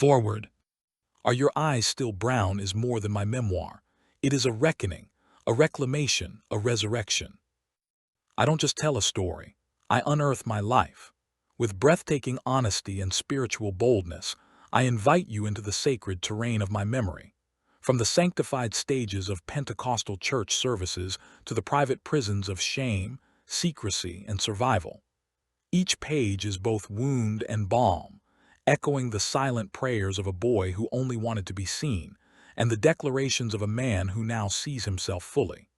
Forward. Are Your Eyes Still Brown is more than my memoir. It is a reckoning, a reclamation, a resurrection. I don't just tell a story. I unearth my life. With breathtaking honesty and spiritual boldness, I invite you into the sacred terrain of my memory. From the sanctified stages of Pentecostal church services to the private prisons of shame, secrecy, and survival. Each page is both wound and balm, echoing the silent prayers of a boy who only wanted to be seen, and the declarations of a man who now sees himself fully.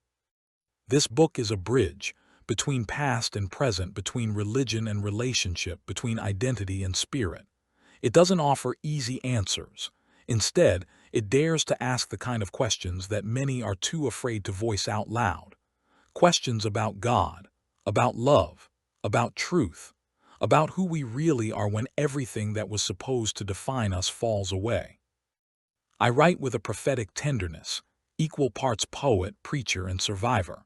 This book is a bridge between past and present, between religion and relationship, between identity and spirit. It doesn't offer easy answers. Instead, it dares to ask the kind of questions that many are too afraid to voice out loud. Questions about God, about love, about truth, about who we really are when everything that was supposed to define us falls away. I write with a prophetic tenderness, equal parts poet, preacher, and survivor.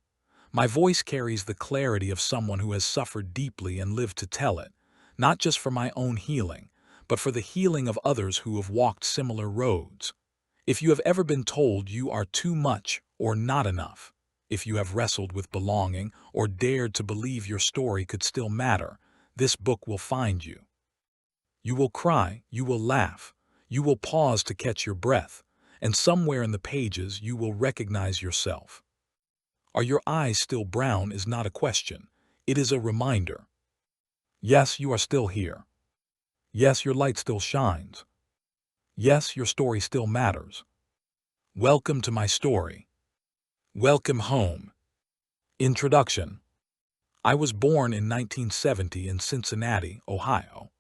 My voice carries the clarity of someone who has suffered deeply and lived to tell it, not just for my own healing, but for the healing of others who have walked similar roads. If you have ever been told you are too much or not enough, if you have wrestled with belonging or dared to believe your story could still matter, this book will find you. You will cry, you will laugh, you will pause to catch your breath, and somewhere in the pages you will recognize yourself. Are your eyes still brown is not a question, it is a reminder. Yes, you are still here. Yes, your light still shines. Yes, your story still matters. Welcome to my story. Welcome home. Introduction. I was born in 1970 in Cincinnati, Ohio.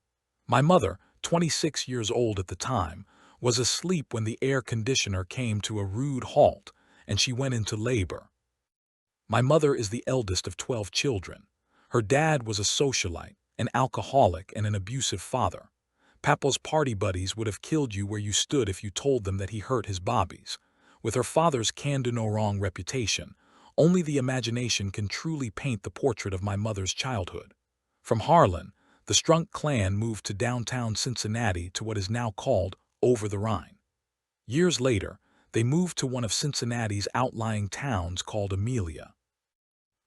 My mother, 26 years old at the time, was asleep when the air conditioner came to a rude halt and she went into labor. My mother is the eldest of 12 children. Her dad was a socialite, an alcoholic, and an abusive father. Papa's party buddies would have killed you where you stood if you told them that he hurt his bobbies. With her father's can-do-no-wrong reputation, only the imagination can truly paint the portrait of my mother's childhood. From Harlan, the Strunk clan moved to downtown Cincinnati to what is now called Over the Rhine. Years later, they moved to one of Cincinnati's outlying towns called Amelia.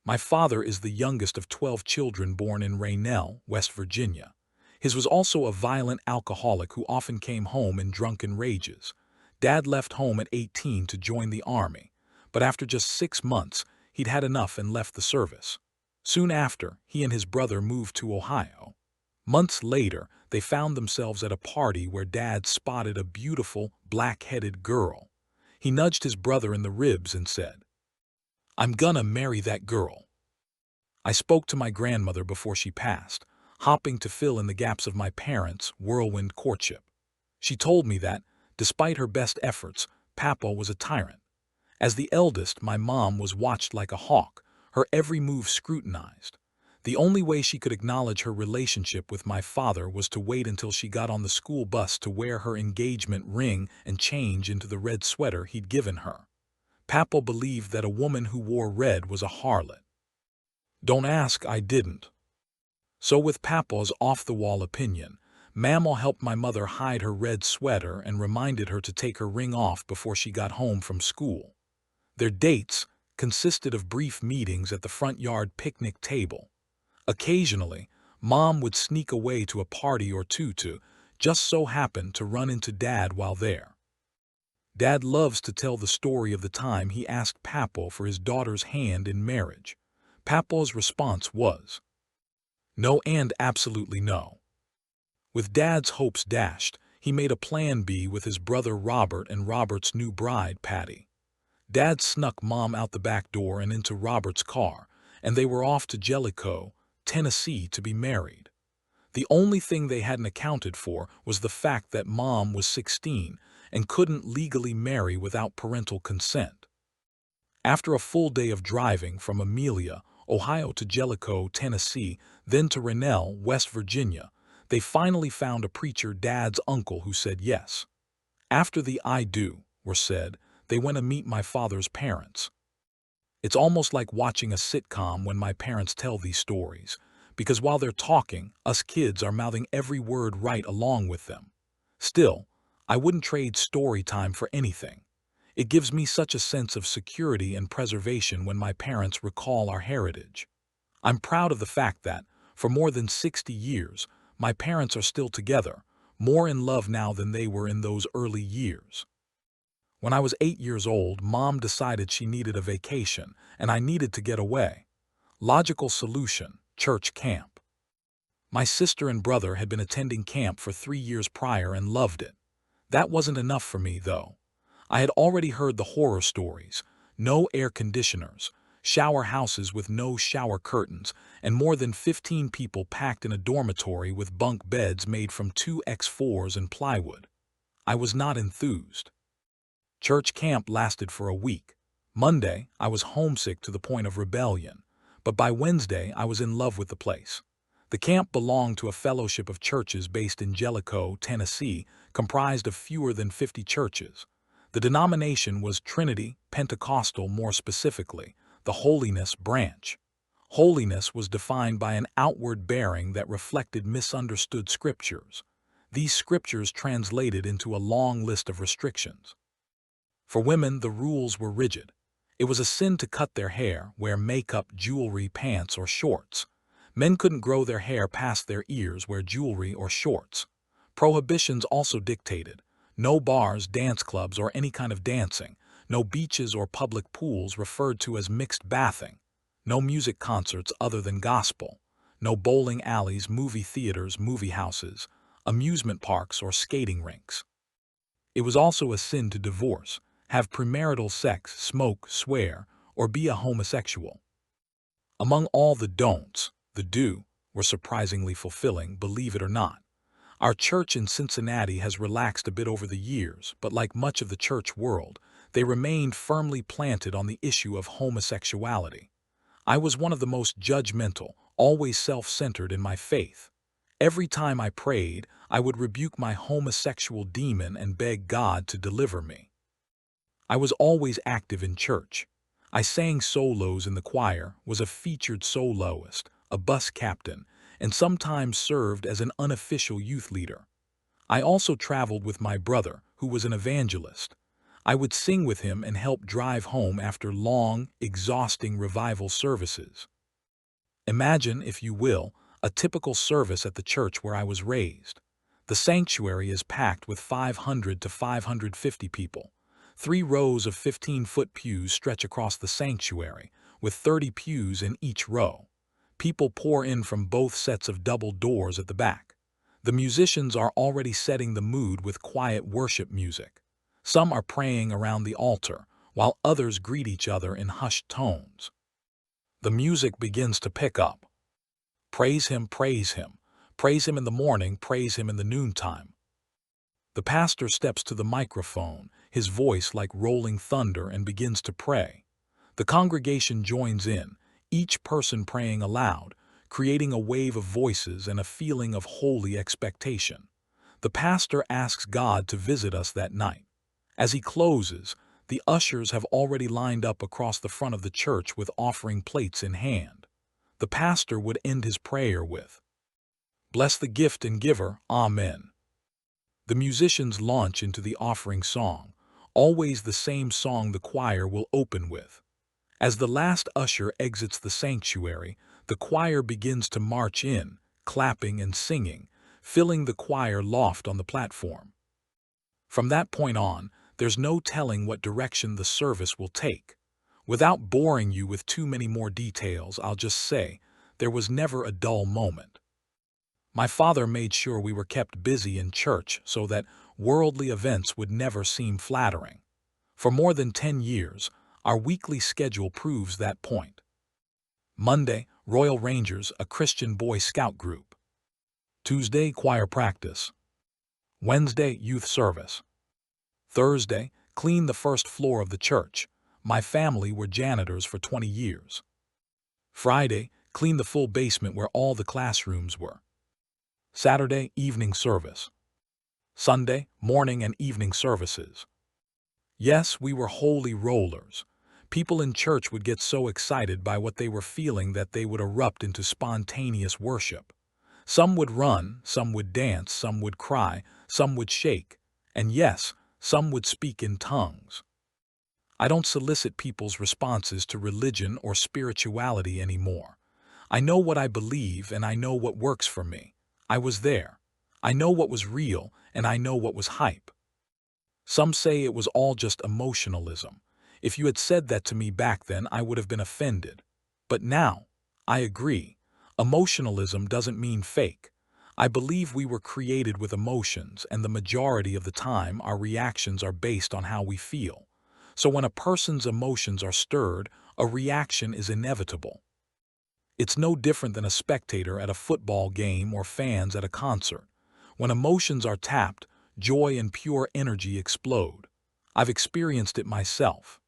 My father is the youngest of 12 children born in Raynell, West Virginia. His was also a violent alcoholic who often came home in drunken rages. Dad left home at 18 to join the army, but after just 6 months, he'd had enough and left the service. Soon after, he and his brother moved to Ohio. Months later, they found themselves at a party where Dad spotted a beautiful, black-headed girl. He nudged his brother in the ribs and said, "I'm gonna marry that girl." I spoke to my grandmother before she passed, hopping to fill in the gaps of my parents' whirlwind courtship. She told me that, despite her best efforts, Papa was a tyrant. As the eldest, my mom was watched like a hawk, her every move scrutinized. The only way she could acknowledge her relationship with my father was to wait until she got on the school bus to wear her engagement ring and change into the red sweater he'd given her. Papa believed that a woman who wore red was a harlot. Don't ask, I didn't. So with Papa's off-the-wall opinion, Mama helped my mother hide her red sweater and reminded her to take her ring off before she got home from school. Their dates consisted of brief meetings at the front yard picnic table. Occasionally, Mom would sneak away to a party or two to just so happen to run into Dad while there. Dad loves to tell the story of the time he asked Papa for his daughter's hand in marriage. Papa's response was no and absolutely no. With Dad's hopes dashed, he made a plan B with his brother Robert and Robert's new bride, Patty. Dad snuck Mom out the back door and into Robert's car, and they were off to Jellicoe, Tennessee to be married. The only thing they hadn't accounted for was the fact that Mom was 16 and couldn't legally marry without parental consent. After a full day of driving from Amelia, Ohio to Jellicoe, Tennessee, then to Raynell, West Virginia, they finally found a preacher, Dad's uncle, who said yes. After the "I do" were said, they went to meet my father's parents. It's almost like watching a sitcom when my parents tell these stories, because while they're talking, us kids are mouthing every word right along with them. Still, I wouldn't trade story time for anything. It gives me such a sense of security and preservation when my parents recall our heritage. I'm proud of the fact that, for more than 60 years, my parents are still together, more in love now than they were in those early years. When I was 8 years old, Mom decided she needed a vacation, and I needed to get away. Logical solution: church camp. My sister and brother had been attending camp for 3 years prior and loved it. That wasn't enough for me, though. I had already heard the horror stories: no air conditioners, shower houses with no shower curtains, and more than 15 people packed in a dormitory with bunk beds made from 2x4s and plywood. I was not enthused. Church camp lasted for a week. Monday, I was homesick to the point of rebellion, but by Wednesday, I was in love with the place. The camp belonged to a fellowship of churches based in Jellicoe, Tennessee, comprised of fewer than 50 churches. The denomination was Trinity, Pentecostal more specifically, the Holiness branch. Holiness was defined by an outward bearing that reflected misunderstood scriptures. These scriptures translated into a long list of restrictions. For women, the rules were rigid. It was a sin to cut their hair, wear makeup, jewelry, pants, or shorts. Men couldn't grow their hair past their ears, wear jewelry, or shorts. Prohibitions also dictated: no bars, dance clubs, or any kind of dancing, no beaches or public pools referred to as mixed bathing, no music concerts other than gospel, no bowling alleys, movie theaters, movie houses, amusement parks, or skating rinks. It was also a sin to divorce, have premarital sex, smoke, swear, or be a homosexual. Among all the don'ts, the do were surprisingly fulfilling, believe it or not. Our church in Cincinnati has relaxed a bit over the years, but like much of the church world, they remained firmly planted on the issue of homosexuality. I was one of the most judgmental, always self-centered in my faith. Every time I prayed, I would rebuke my homosexual demon and beg God to deliver me. I was always active in church. I sang solos in the choir, was a featured soloist, a bus captain, and sometimes served as an unofficial youth leader. I also traveled with my brother, who was an evangelist. I would sing with him and help drive home after long, exhausting revival services. Imagine, if you will, a typical service at the church where I was raised. The sanctuary is packed with 500 to 550 people. 3 rows of 15-foot pews stretch across the sanctuary, with 30 pews in each row. People pour in from both sets of double doors at the back. The musicians are already setting the mood with quiet worship music. Some are praying around the altar, while others greet each other in hushed tones. The music begins to pick up. Praise him, praise him. Praise him in the morning, praise him in the noontime. The pastor steps to the microphone, his voice like rolling thunder, and begins to pray. The congregation joins in, each person praying aloud, creating a wave of voices and a feeling of holy expectation. The pastor asks God to visit us that night. As he closes, the ushers have already lined up across the front of the church with offering plates in hand. The pastor would end his prayer with, "Bless the gift and giver, Amen." The musicians launch into the offering song, always the same song the choir will open with. As the last usher exits the sanctuary, the choir begins to march in, clapping and singing, filling the choir loft on the platform. From that point on, there's no telling what direction the service will take. Without boring you with too many more details, I'll just say, there was never a dull moment. My father made sure we were kept busy in church so that worldly events would never seem flattering. For more than 10 years, our weekly schedule proves that point. Monday, Royal Rangers, a Christian Boy Scout group. Tuesday, choir practice. Wednesday, youth service. Thursday, clean the first floor of the church. My family were janitors for 20 years. Friday, clean the full basement where all the classrooms were. Saturday, evening service. Sunday, morning and evening services. Yes, we were holy rollers. People in church would get so excited by what they were feeling that they would erupt into spontaneous worship. Some would run, some would dance, some would cry, some would shake. And yes, some would speak in tongues. I don't solicit people's responses to religion or spirituality anymore. I know what I believe and I know what works for me. I was there. I know what was real and I know what was hype. Some say it was all just emotionalism. If you had said that to me back then, I would have been offended. But now, I agree. Emotionalism doesn't mean fake. I believe we were created with emotions, and the majority of the time our reactions are based on how we feel. So when a person's emotions are stirred, a reaction is inevitable. It's no different than a spectator at a football game or fans at a concert. When emotions are tapped, joy and pure energy explode. I've experienced it myself.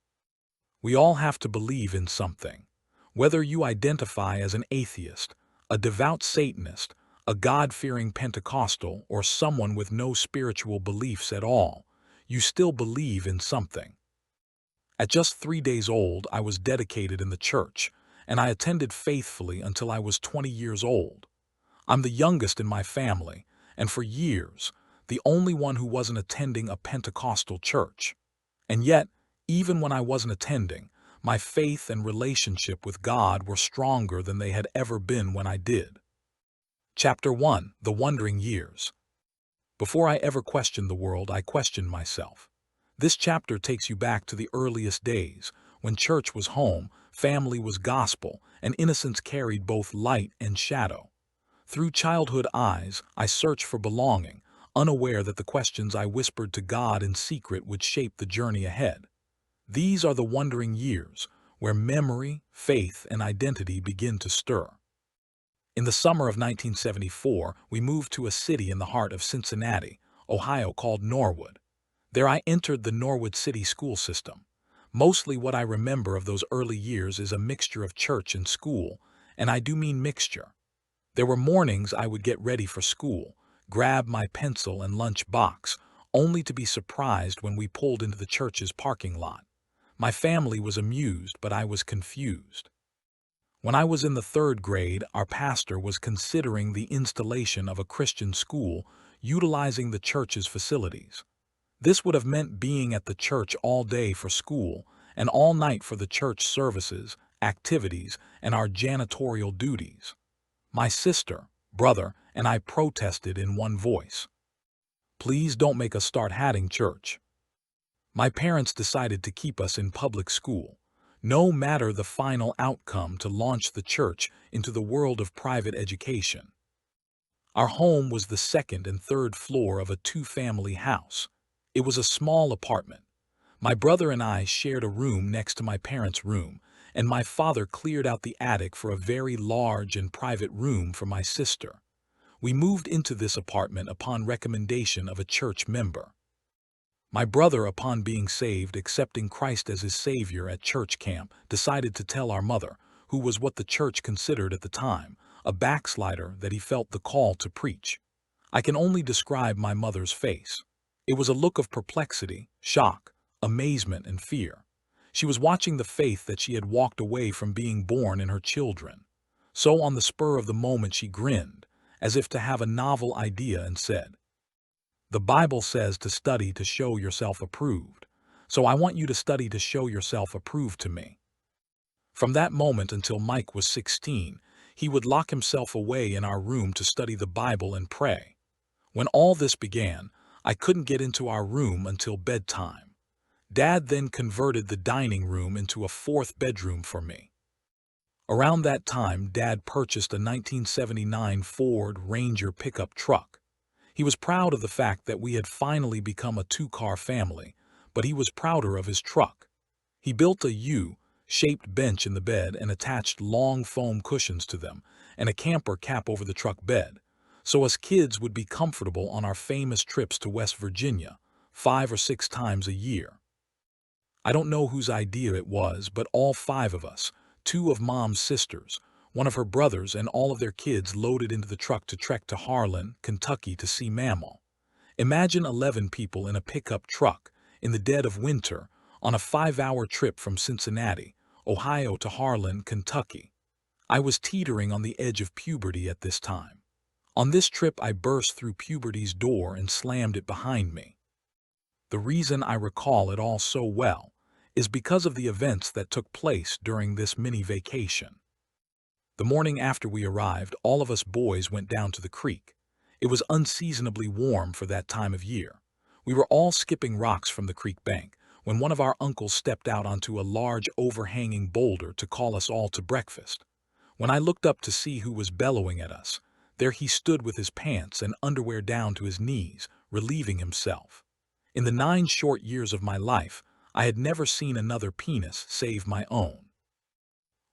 We all have to believe in something. Whether you identify as an atheist, a devout Satanist, a God-fearing Pentecostal, or someone with no spiritual beliefs at all, you still believe in something. At just 3 days old, I was dedicated in the church, and I attended faithfully until I was 20 years old. I'm the youngest in my family, and for years, the only one who wasn't attending a Pentecostal church. And yet, even when I wasn't attending, my faith and relationship with God were stronger than they had ever been when I did. Chapter 1: The Wondering Years. Before I ever questioned the world, I questioned myself. This chapter takes you back to the earliest days, when church was home, family was gospel, and innocence carried both light and shadow. Through childhood eyes, I searched for belonging, unaware that the questions I whispered to God in secret would shape the journey ahead. These are the wondering years, where memory, faith, and identity begin to stir. In the summer of 1974, we moved to a city in the heart of Cincinnati, Ohio called Norwood. There I entered the Norwood City school system. Mostly what I remember of those early years is a mixture of church and school, and I do mean mixture. There were mornings I would get ready for school, grab my pencil and lunch box, only to be surprised when we pulled into the church's parking lot. My family was amused, but I was confused. When I was in the 3rd grade, our pastor was considering the installation of a Christian school utilizing the church's facilities. This would have meant being at the church all day for school and all night for the church services, activities, and our janitorial duties. My sister, brother, and I protested in one voice. Please don't make us start hatting church. My parents decided to keep us in public school, no matter the final outcome, to launch the church into the world of private education. Our home was the 2nd and 3rd floor of a 2-family house. It was a small apartment. My brother and I shared a room next to my parents' room, and my father cleared out the attic for a very large and private room for my sister. We moved into this apartment upon recommendation of a church member. My brother, upon being saved, accepting Christ as his Savior at church camp, decided to tell our mother, who was what the church considered at the time a backslider, that he felt the call to preach. I can only describe my mother's face. It was a look of perplexity, shock, amazement, and fear. She was watching the faith that she had walked away from being born in her children. So on the spur of the moment she grinned, as if to have a novel idea, and said, "The Bible says to study to show yourself approved, so I want you to study to show yourself approved to me." From that moment until Mike was 16, he would lock himself away in our room to study the Bible and pray. When all this began, I couldn't get into our room until bedtime. Dad then converted the dining room into a 4th bedroom for me. Around that time, Dad purchased a 1979 Ford Ranger pickup truck. He was proud of the fact that we had finally become a 2-car family, but he was prouder of his truck. He built a U-shaped bench in the bed and attached long foam cushions to them and a camper cap over the truck bed, so us kids would be comfortable on our famous trips to West Virginia, 5 or 6 times a year. I don't know whose idea it was, but all 5 of us, 2 of Mom's sisters, one of her brothers, and all of their kids loaded into the truck to trek to Harlan, Kentucky to see Mammal. Imagine 11 people in a pickup truck, in the dead of winter, on a 5-hour trip from Cincinnati, Ohio to Harlan, Kentucky. I was teetering on the edge of puberty at this time. On this trip I burst through puberty's door and slammed it behind me. The reason I recall it all so well is because of the events that took place during this mini vacation. The morning after we arrived, all of us boys went down to the creek. It was unseasonably warm for that time of year. We were all skipping rocks from the creek bank when one of our uncles stepped out onto a large overhanging boulder to call us all to breakfast. When I looked up to see who was bellowing at us, there he stood with his pants and underwear down to his knees, relieving himself. In the 9 short years of my life, I had never seen another penis save my own.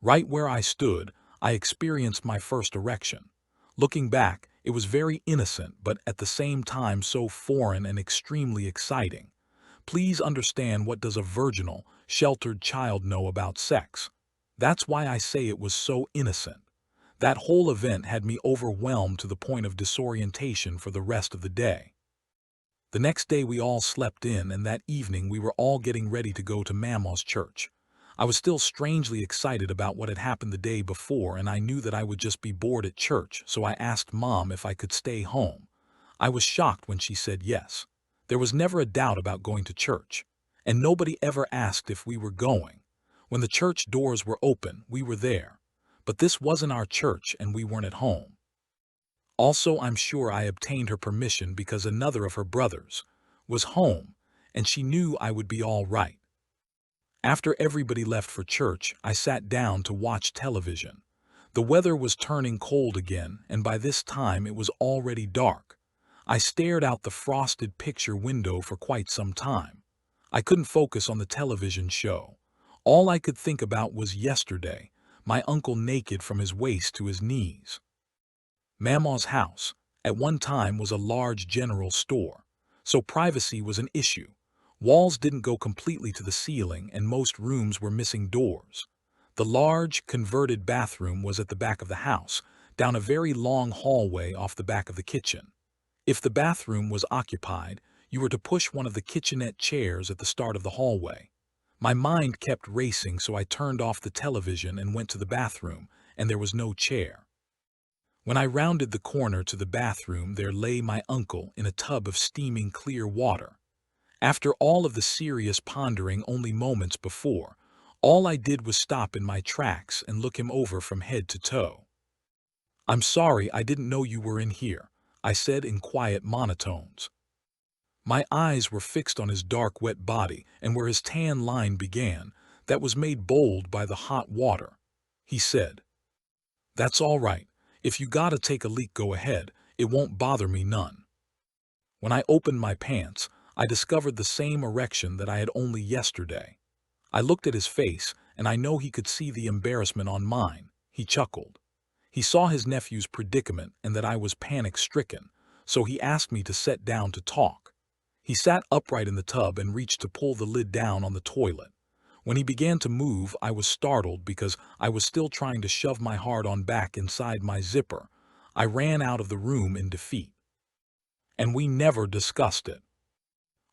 Right where I stood, I experienced my first erection. Looking back, it was very innocent but at the same time so foreign and extremely exciting. Please understand, what does a virginal, sheltered child know about sex? That's why I say it was so innocent. That whole event had me overwhelmed to the point of disorientation for the rest of the day. The next day we all slept in, and that evening we were all getting ready to go to Mama's church. I was still strangely excited about what had happened the day before, and I knew that I would just be bored at church, so I asked Mom if I could stay home. I was shocked when she said yes. There was never a doubt about going to church, and nobody ever asked if we were going. When the church doors were open, we were there. But this wasn't our church and we weren't at home. Also, I'm sure I obtained her permission because another of her brothers was home, and she knew I would be all right. After everybody left for church, I sat down to watch television. The weather was turning cold again, and by this time it was already dark. I stared out the frosted picture window for quite some time. I couldn't focus on the television show. All I could think about was yesterday, my uncle naked from his waist to his knees. Mama's house, at one time, was a large general store, so privacy was an issue. Walls didn't go completely to the ceiling, and most rooms were missing doors. The large, converted bathroom was at the back of the house, down a very long hallway off the back of the kitchen. If the bathroom was occupied, you were to push one of the kitchenette chairs at the start of the hallway. My mind kept racing, so I turned off the television and went to the bathroom, and there was no chair. When I rounded the corner to the bathroom, there lay my uncle in a tub of steaming clear water. After all of the serious pondering only moments before, all I did was stop in my tracks and look him over from head to toe. "I'm sorry, I didn't know you were in here," I said in quiet monotones. My eyes were fixed on his dark, wet body and where his tan line began, that was made bold by the hot water. He said, "That's all right. If you gotta take a leak, go ahead. It won't bother me none." When I opened my pants, I discovered the same erection that I had only yesterday. I looked at his face, and I know he could see the embarrassment on mine. He chuckled. He saw his nephew's predicament and that I was panic-stricken, so he asked me to sit down to talk. He sat upright in the tub and reached to pull the lid down on the toilet. When he began to move, I was startled because I was still trying to shove my hard-on back inside my zipper. I ran out of the room in defeat. And we never discussed it.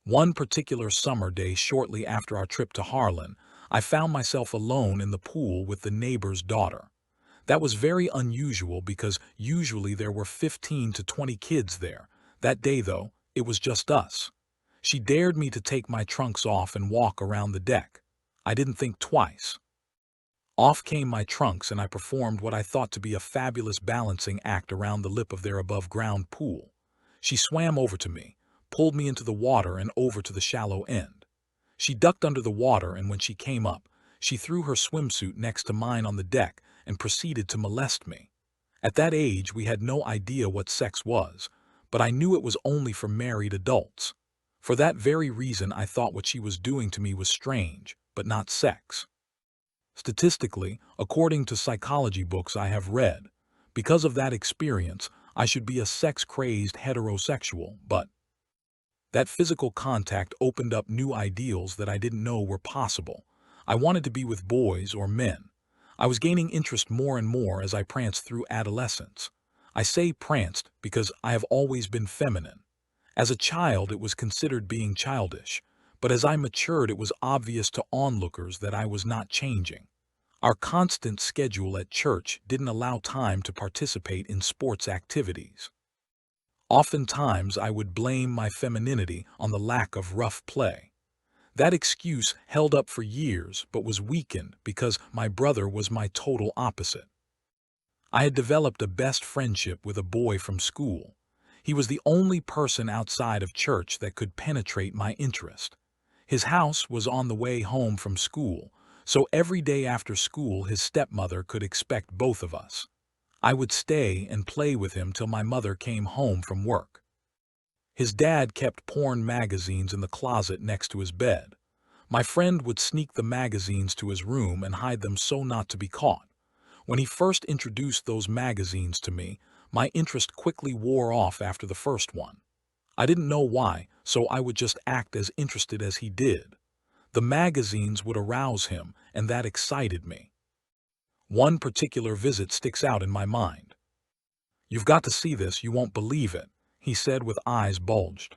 One particular summer day shortly after our trip to Harlan, I found myself alone in the pool with the neighbor's daughter. That was very unusual because usually there were 15 to 20 kids there. That day, though, it was just us. She dared me to take my trunks off and walk around the deck. I didn't think twice. Off came my trunks, and I performed what I thought to be a fabulous balancing act around the lip of their above-ground pool. She swam over to me, pulled me into the water and over to the shallow end. She ducked under the water, and when she came up, she threw her swimsuit next to mine on the deck and proceeded to molest me. At that age, we had no idea what sex was, but I knew it was only for married adults. For that very reason, I thought what she was doing to me was strange, but not sex. Statistically, according to psychology books I have read, because of that experience, I should be a sex-crazed heterosexual, but that physical contact opened up new ideals that I didn't know were possible. I wanted to be with boys or men. I was gaining interest more and more as I pranced through adolescence. I say pranced because I have always been feminine. As a child, it was considered being childish, but as I matured, it was obvious to onlookers that I was not changing. Our constant schedule at church didn't allow time to participate in sports activities. Oftentimes, I would blame my femininity on the lack of rough play. That excuse held up for years but was weakened because my brother was my total opposite. I had developed a best friendship with a boy from school. He was the only person outside of church that could penetrate my interest. His house was on the way home from school, so every day after school his stepmother could expect both of us. I would stay and play with him till my mother came home from work. His dad kept porn magazines in the closet next to his bed. My friend would sneak the magazines to his room and hide them so not to be caught. When he first introduced those magazines to me, my interest quickly wore off after the first one. I didn't know why, so I would just act as interested as he did. The magazines would arouse him, and that excited me. One particular visit sticks out in my mind. "You've got to see this, you won't believe it," he said with eyes bulged.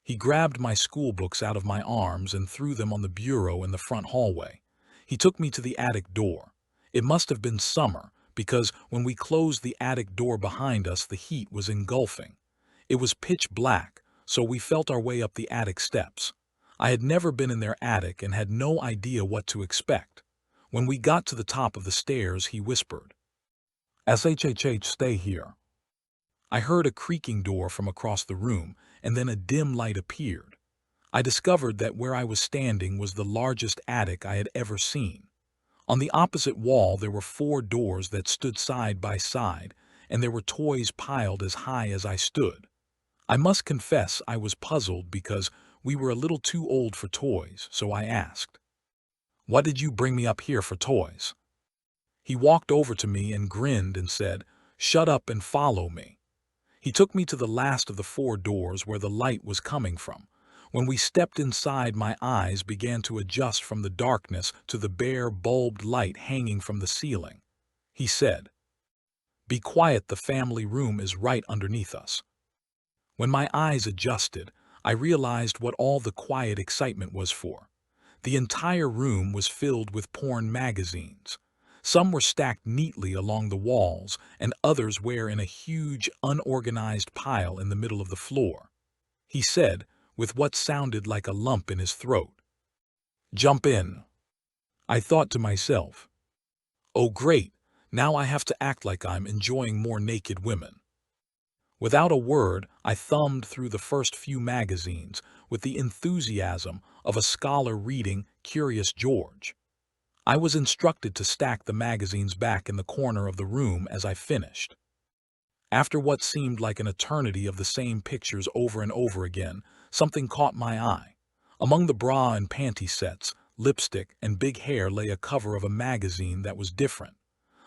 He grabbed my school books out of my arms and threw them on the bureau in the front hallway. He took me to the attic door. It must have been summer, because when we closed the attic door behind us, the heat was engulfing. It was pitch black, so we felt our way up the attic steps. I had never been in their attic and had no idea what to expect. When we got to the top of the stairs, he whispered, "SHHH, stay here." I heard a creaking door from across the room, and then a dim light appeared. I discovered that where I was standing was the largest attic I had ever seen. On the opposite wall there were 4 doors that stood side by side, and there were toys piled as high as I stood. I must confess I was puzzled because we were a little too old for toys, so I asked, "What did you bring me up here for toys?" He walked over to me and grinned and said, "Shut up and follow me." He took me to the last of the 4 doors where the light was coming from. When we stepped inside, my eyes began to adjust from the darkness to the bare, bulbed light hanging from the ceiling. He said, "Be quiet, the family room is right underneath us." When my eyes adjusted, I realized what all the quiet excitement was for. The entire room was filled with porn magazines. Some were stacked neatly along the walls, and others were in a huge, unorganized pile in the middle of the floor. He said, with what sounded like a lump in his throat, "Jump in." I thought to myself, "Oh great, now I have to act like I'm enjoying more naked women." Without a word, I thumbed through the first few magazines with the enthusiasm of a scholar reading Curious George. I was instructed to stack the magazines back in the corner of the room as I finished. After what seemed like an eternity of the same pictures over and over again, something caught my eye. Among the bra and panty sets, lipstick, and big hair lay a cover of a magazine that was different.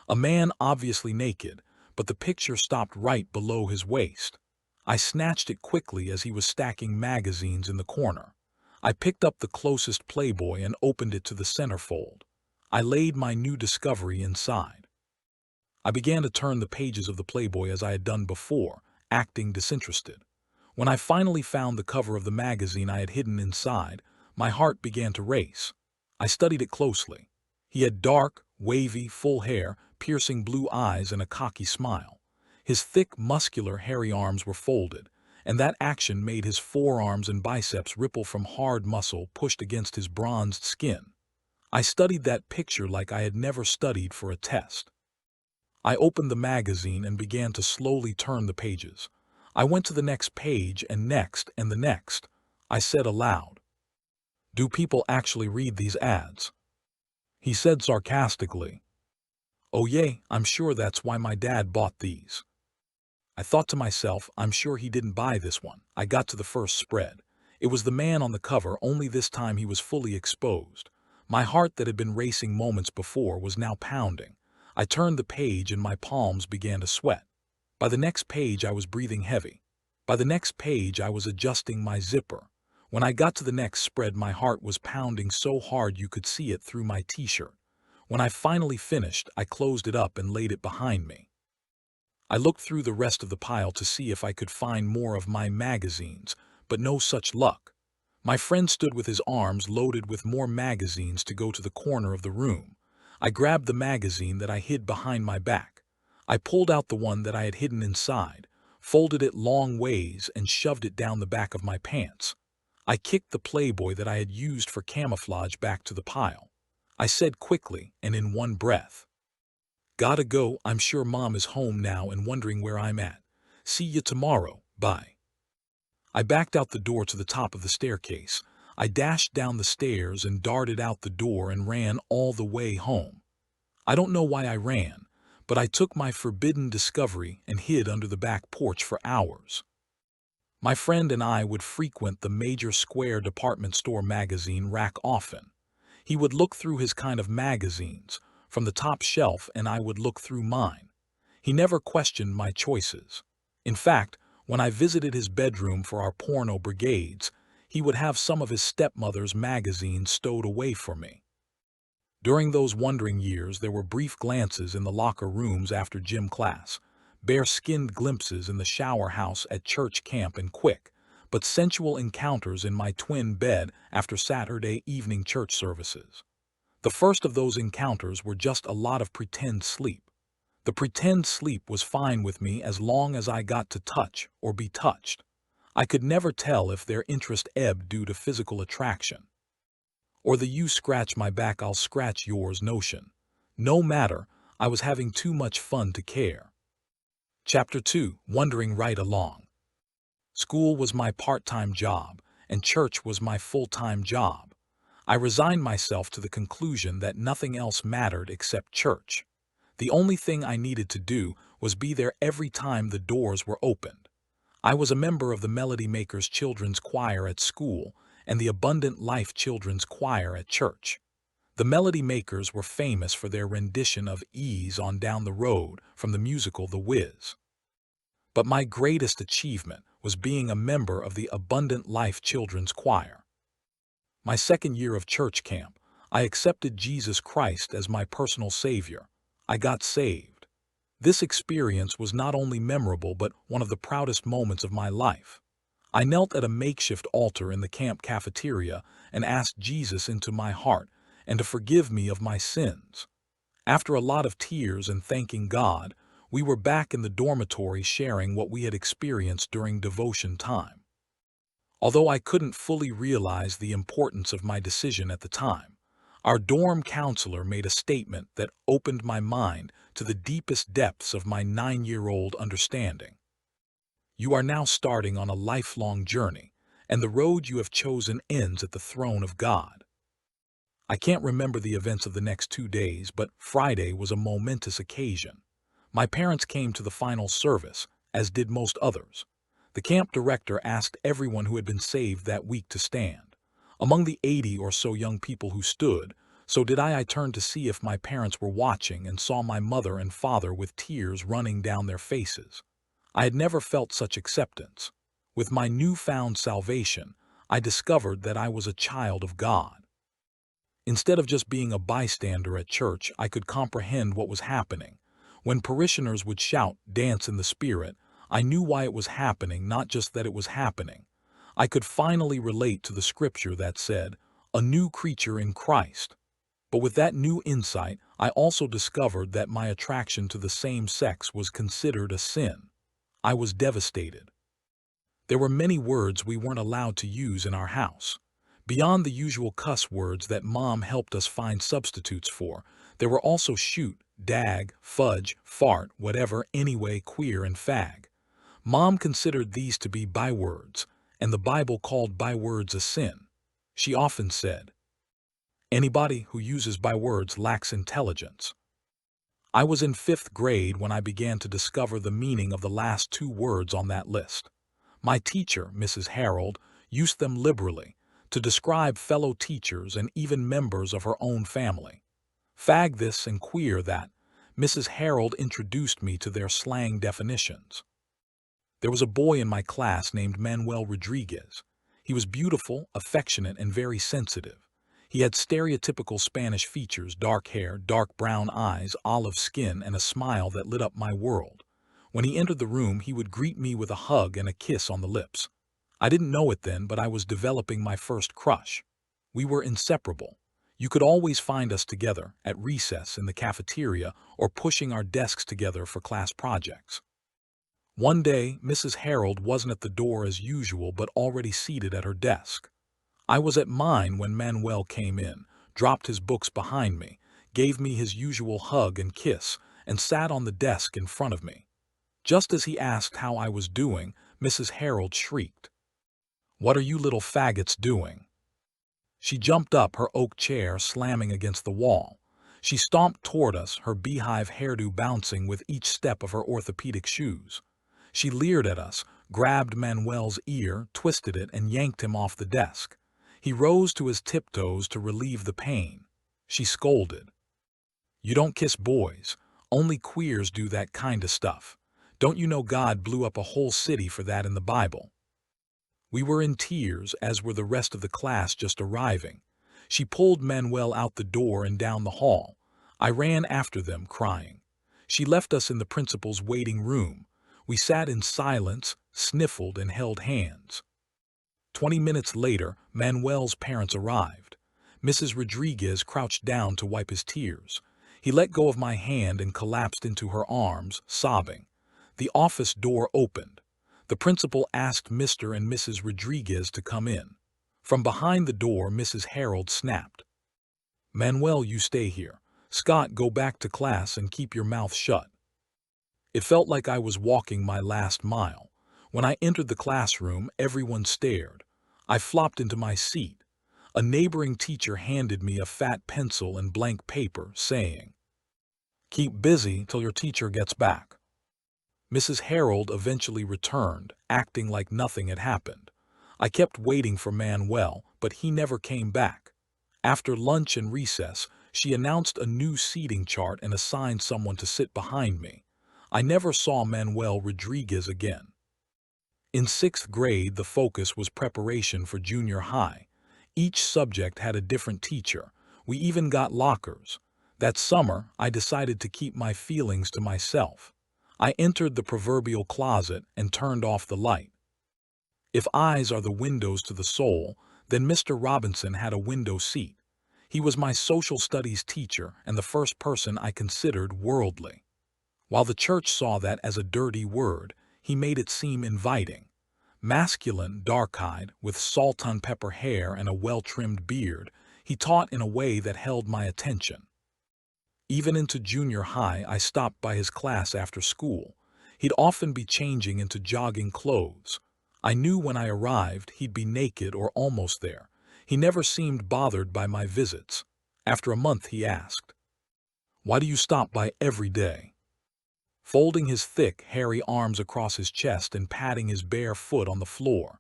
A man obviously naked, but the picture stopped right below his waist. I snatched it quickly as he was stacking magazines in the corner. I picked up the closest Playboy and opened it to the centerfold. I laid my new discovery inside. I began to turn the pages of the Playboy as I had done before, acting disinterested. When I finally found the cover of the magazine I had hidden inside, my heart began to race. I studied it closely. He had dark, wavy, full hair, piercing blue eyes, and a cocky smile. His thick, muscular, hairy arms were folded, and that action made his forearms and biceps ripple from hard muscle pushed against his bronzed skin. I studied that picture like I had never studied for a test. I opened the magazine and began to slowly turn the pages. I went to the next page and next and the next. I said aloud, "Do people actually read these ads?" He said sarcastically, "Oh yay, I'm sure that's why my dad bought these." I thought to myself, I'm sure he didn't buy this one. I got to the first spread. It was the man on the cover, only this time he was fully exposed. My heart that had been racing moments before was now pounding. I turned the page and my palms began to sweat. By the next page I was breathing heavy. By the next page I was adjusting my zipper. When I got to the next spread, my heart was pounding so hard you could see it through my t-shirt. When I finally finished, I closed it up and laid it behind me. I looked through the rest of the pile to see if I could find more of my magazines, but no such luck. My friend stood with his arms loaded with more magazines to go to the corner of the room. I grabbed the magazine that I hid behind my back. I pulled out the one that I had hidden inside. folded it long ways, and shoved it down the back of my pants. I kicked the Playboy that I had used for camouflage back to the pile. I said quickly and in one breath, "Gotta go, I'm sure Mom is home now and wondering where I'm at. See you tomorrow, bye." I backed out the door to the top of the staircase. I dashed down the stairs and darted out the door and ran all the way home. I don't know why I ran, but I took my forbidden discovery and hid under the back porch for hours. My friend and I would frequent the major square department store magazine rack often. He would look through his kind of magazines from the top shelf, and I would look through mine. He never questioned my choices. In fact, when I visited his bedroom for our porno brigades, he would have some of his stepmother's magazines stowed away for me. During those wondering years, there were brief glances in the locker rooms after gym class, bare-skinned glimpses in the shower house at church camp, and quick but sensual encounters in my twin bed after Saturday evening church services. The first of those encounters were just a lot of pretend sleep. The pretend sleep was fine with me as long as I got to touch or be touched. I could never tell if their interest ebbed due to physical attraction, or the "you scratch my back, I'll scratch yours" notion. No matter, I was having too much fun to care. Chapter 2. Wandering right along. School was my part-time job, and church was my full-time job. I resigned myself to the conclusion that nothing else mattered except church. The only thing I needed to do was be there every time the doors were opened. I was a member of the Melody Makers Children's Choir at school and the Abundant Life Children's Choir at church. The Melody Makers were famous for their rendition of "Ease on Down the Road" from the musical The Wiz. But my greatest achievement was being a member of the Abundant Life Children's Choir. My second year of church camp, I accepted Jesus Christ as my personal Savior. I got saved. This experience was not only memorable but one of the proudest moments of my life. I knelt at a makeshift altar in the camp cafeteria and asked Jesus into my heart and to forgive me of my sins. After a lot of tears and thanking God, we were back in the dormitory sharing what we had experienced during devotion time. Although I couldn't fully realize the importance of my decision at the time, our dorm counselor made a statement that opened my mind to the deepest depths of my 9-year-old understanding. "You are now starting on a lifelong journey, and the road you have chosen ends at the throne of God." I can't remember the events of the next 2 days, but Friday was a momentous occasion. My parents came to the final service, as did most others. The camp director asked everyone who had been saved that week to stand. Among the 80 or so young people who stood, so did I. I turned to see if my parents were watching and saw my mother and father with tears running down their faces. I had never felt such acceptance. With my newfound salvation, I discovered that I was a child of God. Instead of just being a bystander at church, I could comprehend what was happening. When parishioners would shout, "Dance in the Spirit," I knew why it was happening, not just that it was happening. I could finally relate to the scripture that said, "A new creature in Christ." But with that new insight, I also discovered that my attraction to the same sex was considered a sin. I was devastated. There were many words we weren't allowed to use in our house. Beyond the usual cuss words that Mom helped us find substitutes for, there were also shoot, dag, fudge, fart, whatever, anyway, queer, and fag. Mom considered these to be bywords, and the Bible called bywords a sin. She often said, "Anybody who uses bywords lacks intelligence." I was in 5th grade when I began to discover the meaning of the last 2 words on that list. My teacher, Mrs. Harold, used them liberally to describe fellow teachers and even members of her own family. Fag this and queer that, Mrs. Harold introduced me to their slang definitions. There was a boy in my class named Manuel Rodriguez. He was beautiful, affectionate, and very sensitive. He had stereotypical Spanish features: dark hair, dark brown eyes, olive skin, and a smile that lit up my world. When he entered the room, he would greet me with a hug and a kiss on the lips. I didn't know it then, but I was developing my first crush. We were inseparable. You could always find us together, at recess, in the cafeteria, or pushing our desks together for class projects. One day, Mrs. Harold wasn't at the door as usual but already seated at her desk. I was at mine when Manuel came in, dropped his books behind me, gave me his usual hug and kiss, and sat on the desk in front of me. Just as he asked how I was doing, Mrs. Harold shrieked, "What are you little faggots doing?" She jumped up, her oak chair slamming against the wall. She stomped toward us, her beehive hairdo bouncing with each step of her orthopedic shoes. She leered at us, grabbed Manuel's ear, twisted it, and yanked him off the desk. He rose to his tiptoes to relieve the pain. She scolded, "You don't kiss boys. Only queers do that kind of stuff. Don't you know God blew up a whole city for that in the Bible?" We were in tears, as were the rest of the class just arriving. She pulled Manuel out the door and down the hall. I ran after them, crying. She left us in the principal's waiting room. We sat in silence, sniffled, and held hands. 20 minutes later, Manuel's parents arrived. Mrs. Rodriguez crouched down to wipe his tears. He let go of my hand and collapsed into her arms, sobbing. The office door opened. The principal asked Mr. and Mrs. Rodriguez to come in. From behind the door, Mrs. Harold snapped, "Manuel, you stay here. Soctt, go back to class and keep your mouth shut." It felt like I was walking my last mile. When I entered the classroom, everyone stared. I flopped into my seat. A neighboring teacher handed me a fat pencil and blank paper, saying, "Keep busy till your teacher gets back." Mrs. Harold eventually returned, acting like nothing had happened. I kept waiting for Manuel, but he never came back. After lunch and recess, she announced a new seating chart and assigned someone to sit behind me. I never saw Manuel Rodriguez again. In 6th grade, the focus was preparation for junior high. Each subject had a different teacher. We even got lockers. That summer, I decided to keep my feelings to myself. I entered the proverbial closet and turned off the light. If eyes are the windows to the soul, then Mr. Robinson had a window seat. He was my social studies teacher and the first person I considered worldly. While the church saw that as a dirty word, he made it seem inviting. Masculine, dark-eyed, with salt-on-pepper hair and a well-trimmed beard, he taught in a way that held my attention. Even into junior high, I stopped by his class after school. He'd often be changing into jogging clothes. I knew when I arrived he'd be naked or almost there. He never seemed bothered by my visits. After a month he asked, "Why do you stop by every day?" Folding his thick, hairy arms across his chest and patting his bare foot on the floor.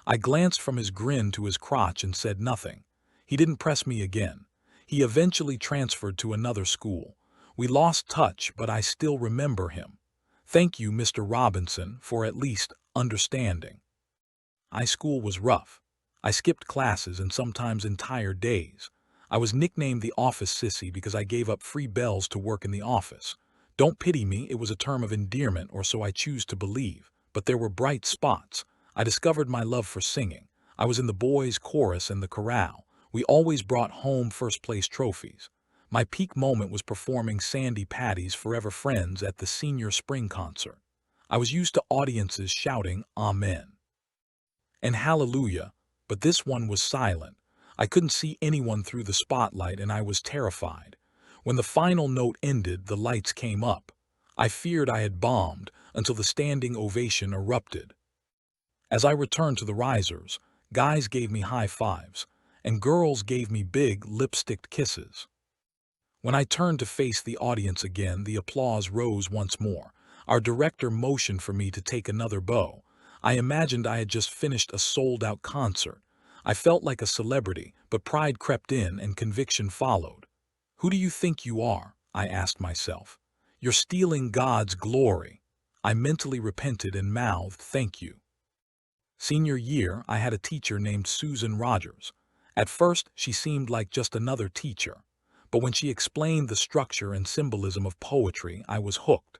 I glanced from his grin to his crotch and said nothing. He didn't press me again. He eventually transferred to another school. We lost touch, but I still remember him. Thank you, Mr. Robinson, for at least understanding. High school was rough. I skipped classes and sometimes entire days. I was nicknamed the office sissy because I gave up free bells to work in the office. Don't pity me, it was a term of endearment, or so I choose to believe. But there were bright spots. I discovered my love for singing. I was in the boys' chorus and the chorale. We always brought home first-place trophies. My peak moment was performing Sandy Patty's Forever Friends at the senior spring concert. I was used to audiences shouting "Amen" and "Hallelujah," but this one was silent. I couldn't see anyone through the spotlight and I was terrified. When the final note ended, the lights came up. I feared I had bombed until the standing ovation erupted. As I returned to the risers, guys gave me high fives, and girls gave me big, lipsticked kisses. When I turned to face the audience again, the applause rose once more. Our director motioned for me to take another bow. I imagined I had just finished a sold-out concert. I felt like a celebrity, but pride crept in and conviction followed. "Who do you think you are?" I asked myself. "You're stealing God's glory." I mentally repented and mouthed, "Thank you." Senior year, I had a teacher named Susan Rogers. At first, she seemed like just another teacher. But when she explained the structure and symbolism of poetry, I was hooked.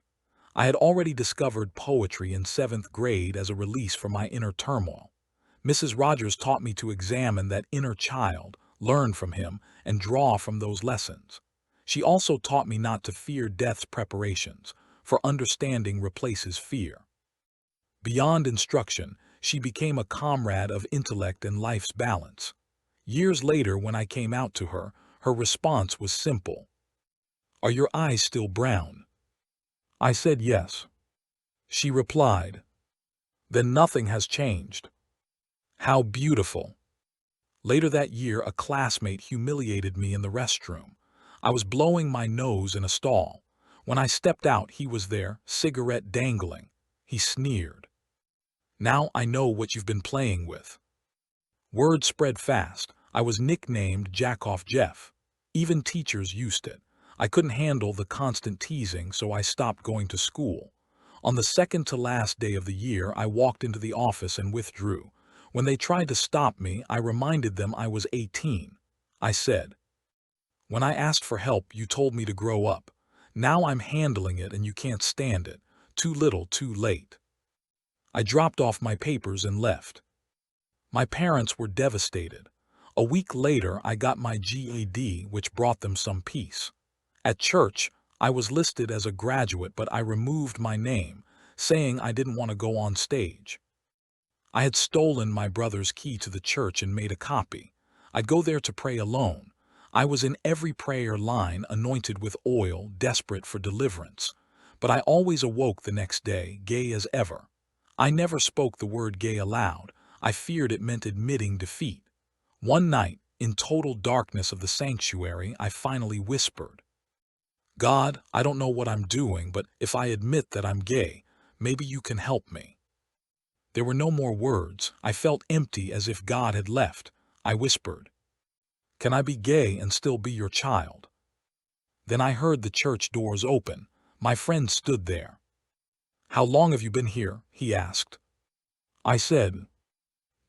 I had already discovered poetry in 7th grade as a release from my inner turmoil. Mrs. Rogers taught me to examine that inner child, learn from him, and draw from those lessons. She also taught me not to fear death's preparations, for understanding replaces fear. Beyond instruction, she became a comrade of intellect and life's balance. Years later, when I came out to her, her response was simple. "Are your eyes still brown?" I said yes. She replied, "Then nothing has changed." How beautiful. Later that year, a classmate humiliated me in the restroom. I was blowing my nose in a stall. When I stepped out, he was there, cigarette dangling. He sneered. "Now I know what you've been playing with." Word spread fast. I was nicknamed Jackoff Jeff. Even teachers used it. I couldn't handle the constant teasing, so I stopped going to school. On the second to last day of the year, I walked into the office and withdrew. When they tried to stop me, I reminded them I was 18. I said, "When I asked for help, you told me to grow up. Now I'm handling it and you can't stand it. Too little, too late." I dropped off my papers and left. My parents were devastated. A week later, I got my GED, which brought them some peace. At church, I was listed as a graduate, but I removed my name, saying I didn't want to go on stage. I had stolen my brother's key to the church and made a copy. I'd go there to pray alone. I was in every prayer line, anointed with oil, desperate for deliverance. But I always awoke the next day, gay as ever. I never spoke the word gay aloud. I feared it meant admitting defeat. One night, in total darkness of the sanctuary, I finally whispered, "God, I don't know what I'm doing, but if I admit that I'm gay, maybe you can help me." There were no more words. I felt empty, as if God had left. I whispered, "Can I be gay and still be your child?" Then I heard the church doors open. My friend stood there. "How long have you been here?" he asked. I said,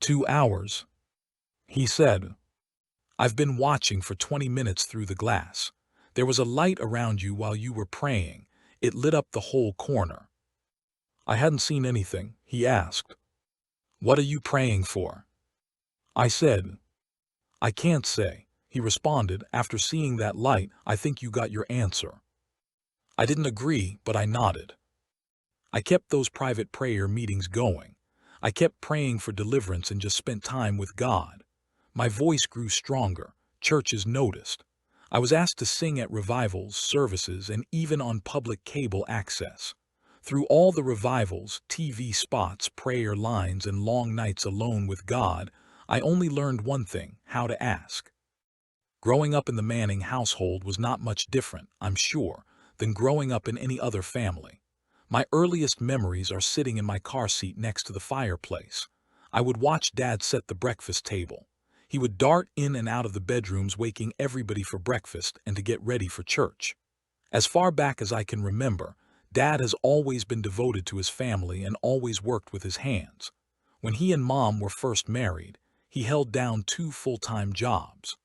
2 hours. He said, "I've been watching for 20 minutes through the glass. There was a light around you while you were praying. It lit up the whole corner." I hadn't seen anything. He asked, "What are you praying for?" I said, "I can't say." He responded, "After seeing that light, I think you got your answer." I didn't agree, but I nodded. I kept those private prayer meetings going. I kept praying for deliverance and just spent time with God. My voice grew stronger. Churches noticed. I was asked to sing at revivals, services, and even on public cable access. Through all the revivals, TV spots, prayer lines, and long nights alone with God, I only learned one thing: how to ask. Growing up in the Manning household was not much different, I'm sure, than growing up in any other family. My earliest memories are sitting in my car seat next to the fireplace. I would watch Dad set the breakfast table. He would dart in and out of the bedrooms, waking everybody for breakfast and to get ready for church. As far back as I can remember, Dad has always been devoted to his family and always worked with his hands. When he and Mom were first married, he held down 2 full-time jobs.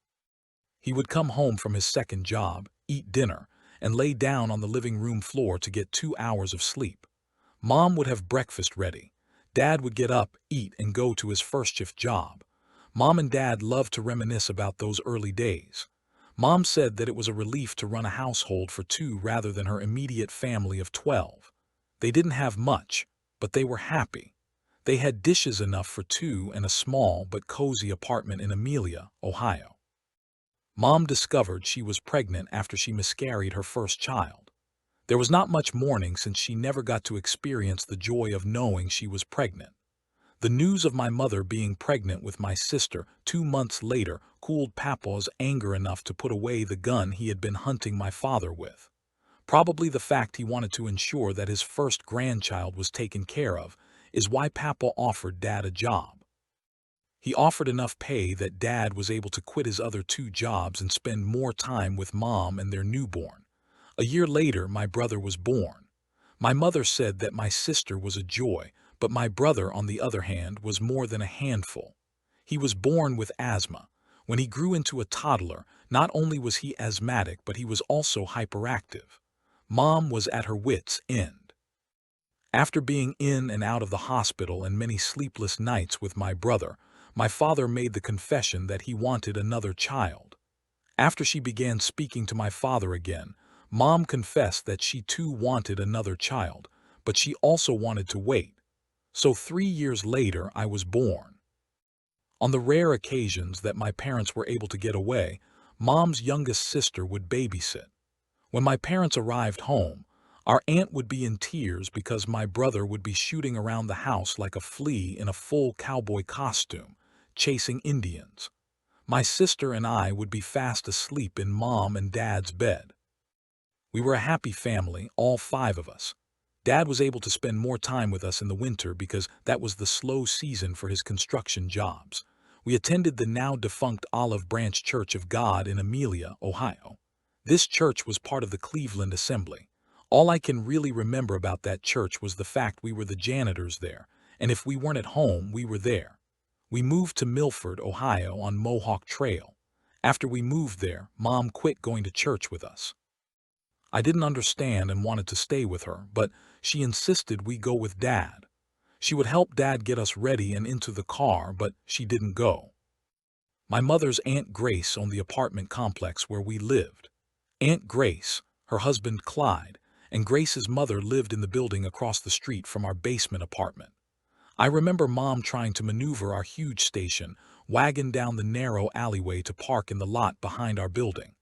He would come home from his second job, eat dinner, and lay down on the living room floor to get 2 hours of sleep. Mom would have breakfast ready. Dad would get up, eat, and go to his first shift job. Mom and Dad loved to reminisce about those early days. Mom said that it was a relief to run a household for 2 rather than her immediate family of 12. They didn't have much, but they were happy. They had dishes enough for 2 and a small but cozy apartment in Amelia, Ohio. Mom discovered she was pregnant after she miscarried her first child. There was not much mourning since she never got to experience the joy of knowing she was pregnant. The news of my mother being pregnant with my sister 2 months later cooled Papa's anger enough to put away the gun he had been hunting my father with. Probably the fact he wanted to ensure that his first grandchild was taken care of is why Papa offered Dad a job. He offered enough pay that Dad was able to quit his other 2 jobs and spend more time with Mom and their newborn. A year later, my brother was born. My mother said that my sister was a joy, but my brother, on the other hand, was more than a handful. He was born with asthma. When he grew into a toddler, not only was he asthmatic, but he was also hyperactive. Mom was at her wits' end. After being in and out of the hospital and many sleepless nights with my brother, my father made the confession that he wanted another child. After she began speaking to my father again, Mom confessed that she too wanted another child, but she also wanted to wait. So 3 years later, I was born. On the rare occasions that my parents were able to get away, Mom's youngest sister would babysit. When my parents arrived home, our aunt would be in tears because my brother would be shooting around the house like a flea in a full cowboy costume, chasing Indians. My sister and I would be fast asleep in Mom and Dad's bed. We were a happy family, all five of us. Dad was able to spend more time with us in the winter because that was the slow season for his construction jobs. We attended the now-defunct Olive Branch Church of God in Amelia, Ohio. This church was part of the Cleveland Assembly. All I can really remember about that church was the fact we were the janitors there, and if we weren't at home, we were there. We moved to Milford, Ohio on Mohawk Trail. After we moved there, Mom quit going to church with us. I didn't understand and wanted to stay with her, but she insisted we go with Dad. She would help Dad get us ready and into the car, but she didn't go. My mother's Aunt Grace owned the apartment complex where we lived. Aunt Grace, her husband Clyde, and Grace's mother lived in the building across the street from our basement apartment. I remember Mom trying to maneuver our huge station wagon down the narrow alleyway to park in the lot behind our building.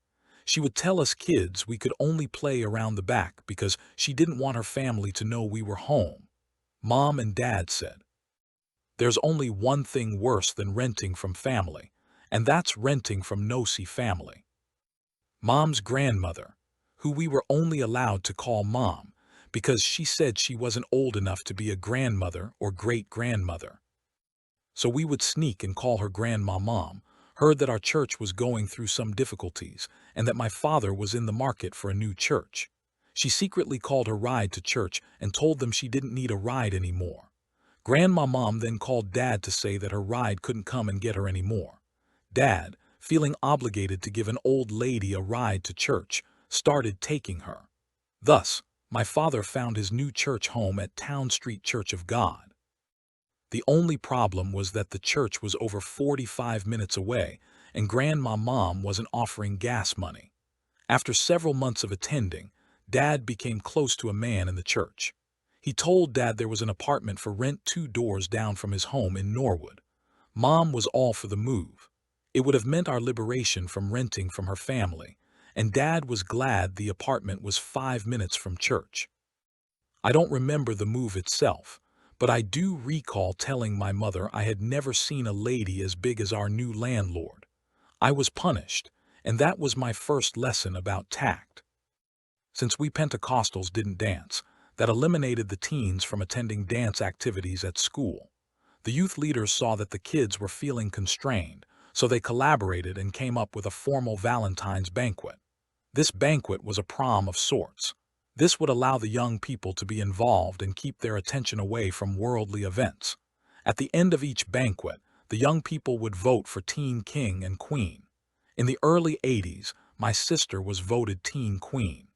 She would tell us kids we could only play around the back because she didn't want her family to know we were home. Mom and Dad said, "There's only one thing worse than renting from family, and that's renting from no-see family." Mom's grandmother, who we were only allowed to call Mom because she said she wasn't old enough to be a grandmother or great-grandmother. So we would sneak and call her Grandma Mom, heard that our church was going through some difficulties and that my father was in the market for a new church. She secretly called her ride to church and told them she didn't need a ride anymore. Grandma Mom then called Dad to say that her ride couldn't come and get her anymore. Dad, feeling obligated to give an old lady a ride to church, started taking her. Thus, my father found his new church home at Town Street Church of God. The only problem was that the church was over 45 minutes away, and Grandma Mom wasn't offering gas money. After several months of attending, Dad became close to a man in the church. He told Dad there was an apartment for rent 2 doors down from his home in Norwood. Mom was all for the move. It would have meant our liberation from renting from her family, and Dad was glad the apartment was 5 minutes from church. I don't remember the move itself, but I do recall telling my mother I had never seen a lady as big as our new landlord. I was punished, and that was my first lesson about tact. Since we Pentecostals didn't dance, that eliminated the teens from attending dance activities at school. The youth leaders saw that the kids were feeling constrained, so they collaborated and came up with a formal Valentine's banquet. This banquet was a prom of sorts. This would allow the young people to be involved and keep their attention away from worldly events. At the end of each banquet, the young people would vote for teen king and queen. In the early 80s, my sister was voted teen queen.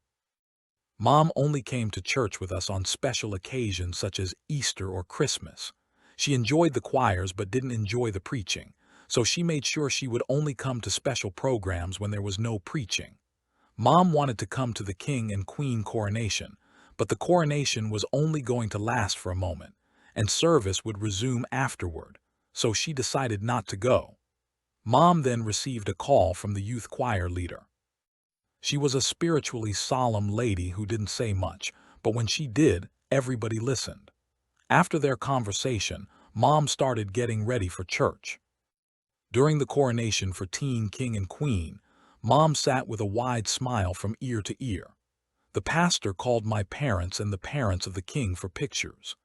Mom only came to church with us on special occasions such as Easter or Christmas. She enjoyed the choirs but didn't enjoy the preaching, so she made sure she would only come to special programs when there was no preaching. Mom wanted to come to the king and queen coronation, but the coronation was only going to last for a moment, and service would resume afterward, so she decided not to go. Mom then received a call from the youth choir leader. She was a spiritually solemn lady who didn't say much, but when she did, everybody listened. After their conversation, Mom started getting ready for church. During the coronation for teen king and queen, Mom sat with a wide smile from ear to ear. The pastor called my parents and the parents of the king for pictures.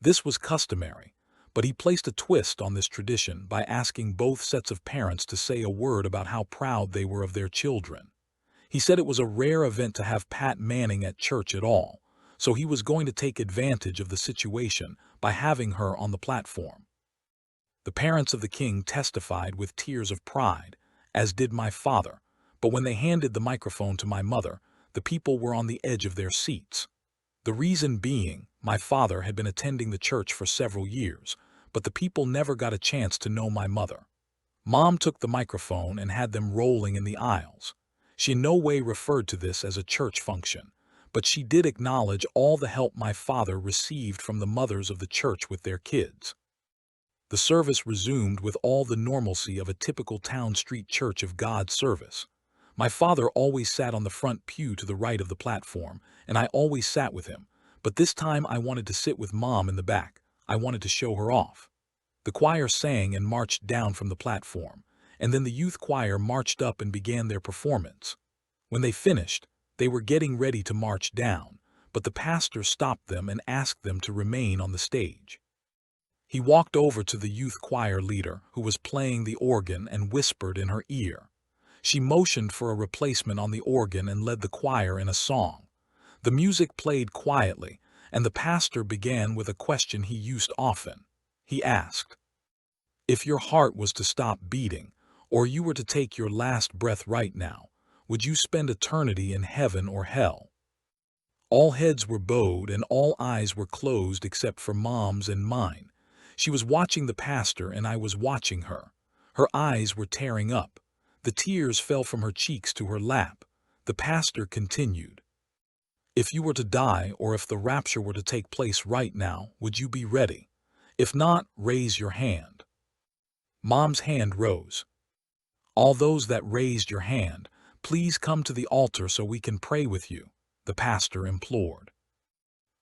This was customary, but he placed a twist on this tradition by asking both sets of parents to say a word about how proud they were of their children. He said it was a rare event to have Pat Manning at church at all, so he was going to take advantage of the situation by having her on the platform. The parents of the king testified with tears of pride, as did my father, but when they handed the microphone to my mother, the people were on the edge of their seats. The reason being, my father had been attending the church for several years, but the people never got a chance to know my mother. Mom took the microphone and had them rolling in the aisles. She in no way referred to this as a church function, but she did acknowledge all the help my father received from the mothers of the church with their kids. The service resumed with all the normalcy of a typical town street Church of God service. My father always sat on the front pew to the right of the platform, and I always sat with him, but this time I wanted to sit with Mom in the back. I wanted to show her off. The choir sang and marched down from the platform, and then the youth choir marched up and began their performance. When they finished, they were getting ready to march down, but the pastor stopped them and asked them to remain on the stage. He walked over to the youth choir leader, who was playing the organ, and whispered in her ear. She motioned for a replacement on the organ and led the choir in a song. The music played quietly, and the pastor began with a question he used often. He asked, "If your heart was to stop beating, or you were to take your last breath right now, would you spend eternity in heaven or hell?" All heads were bowed and all eyes were closed except for Mom's and mine. She was watching the pastor and I was watching her. Her eyes were tearing up. The tears fell from her cheeks to her lap. The pastor continued, "If you were to die or if the rapture were to take place right now, would you be ready? If not, raise your hand." Mom's hand rose. "All those that raised your hand, please come to the altar so we can pray with you," the pastor implored.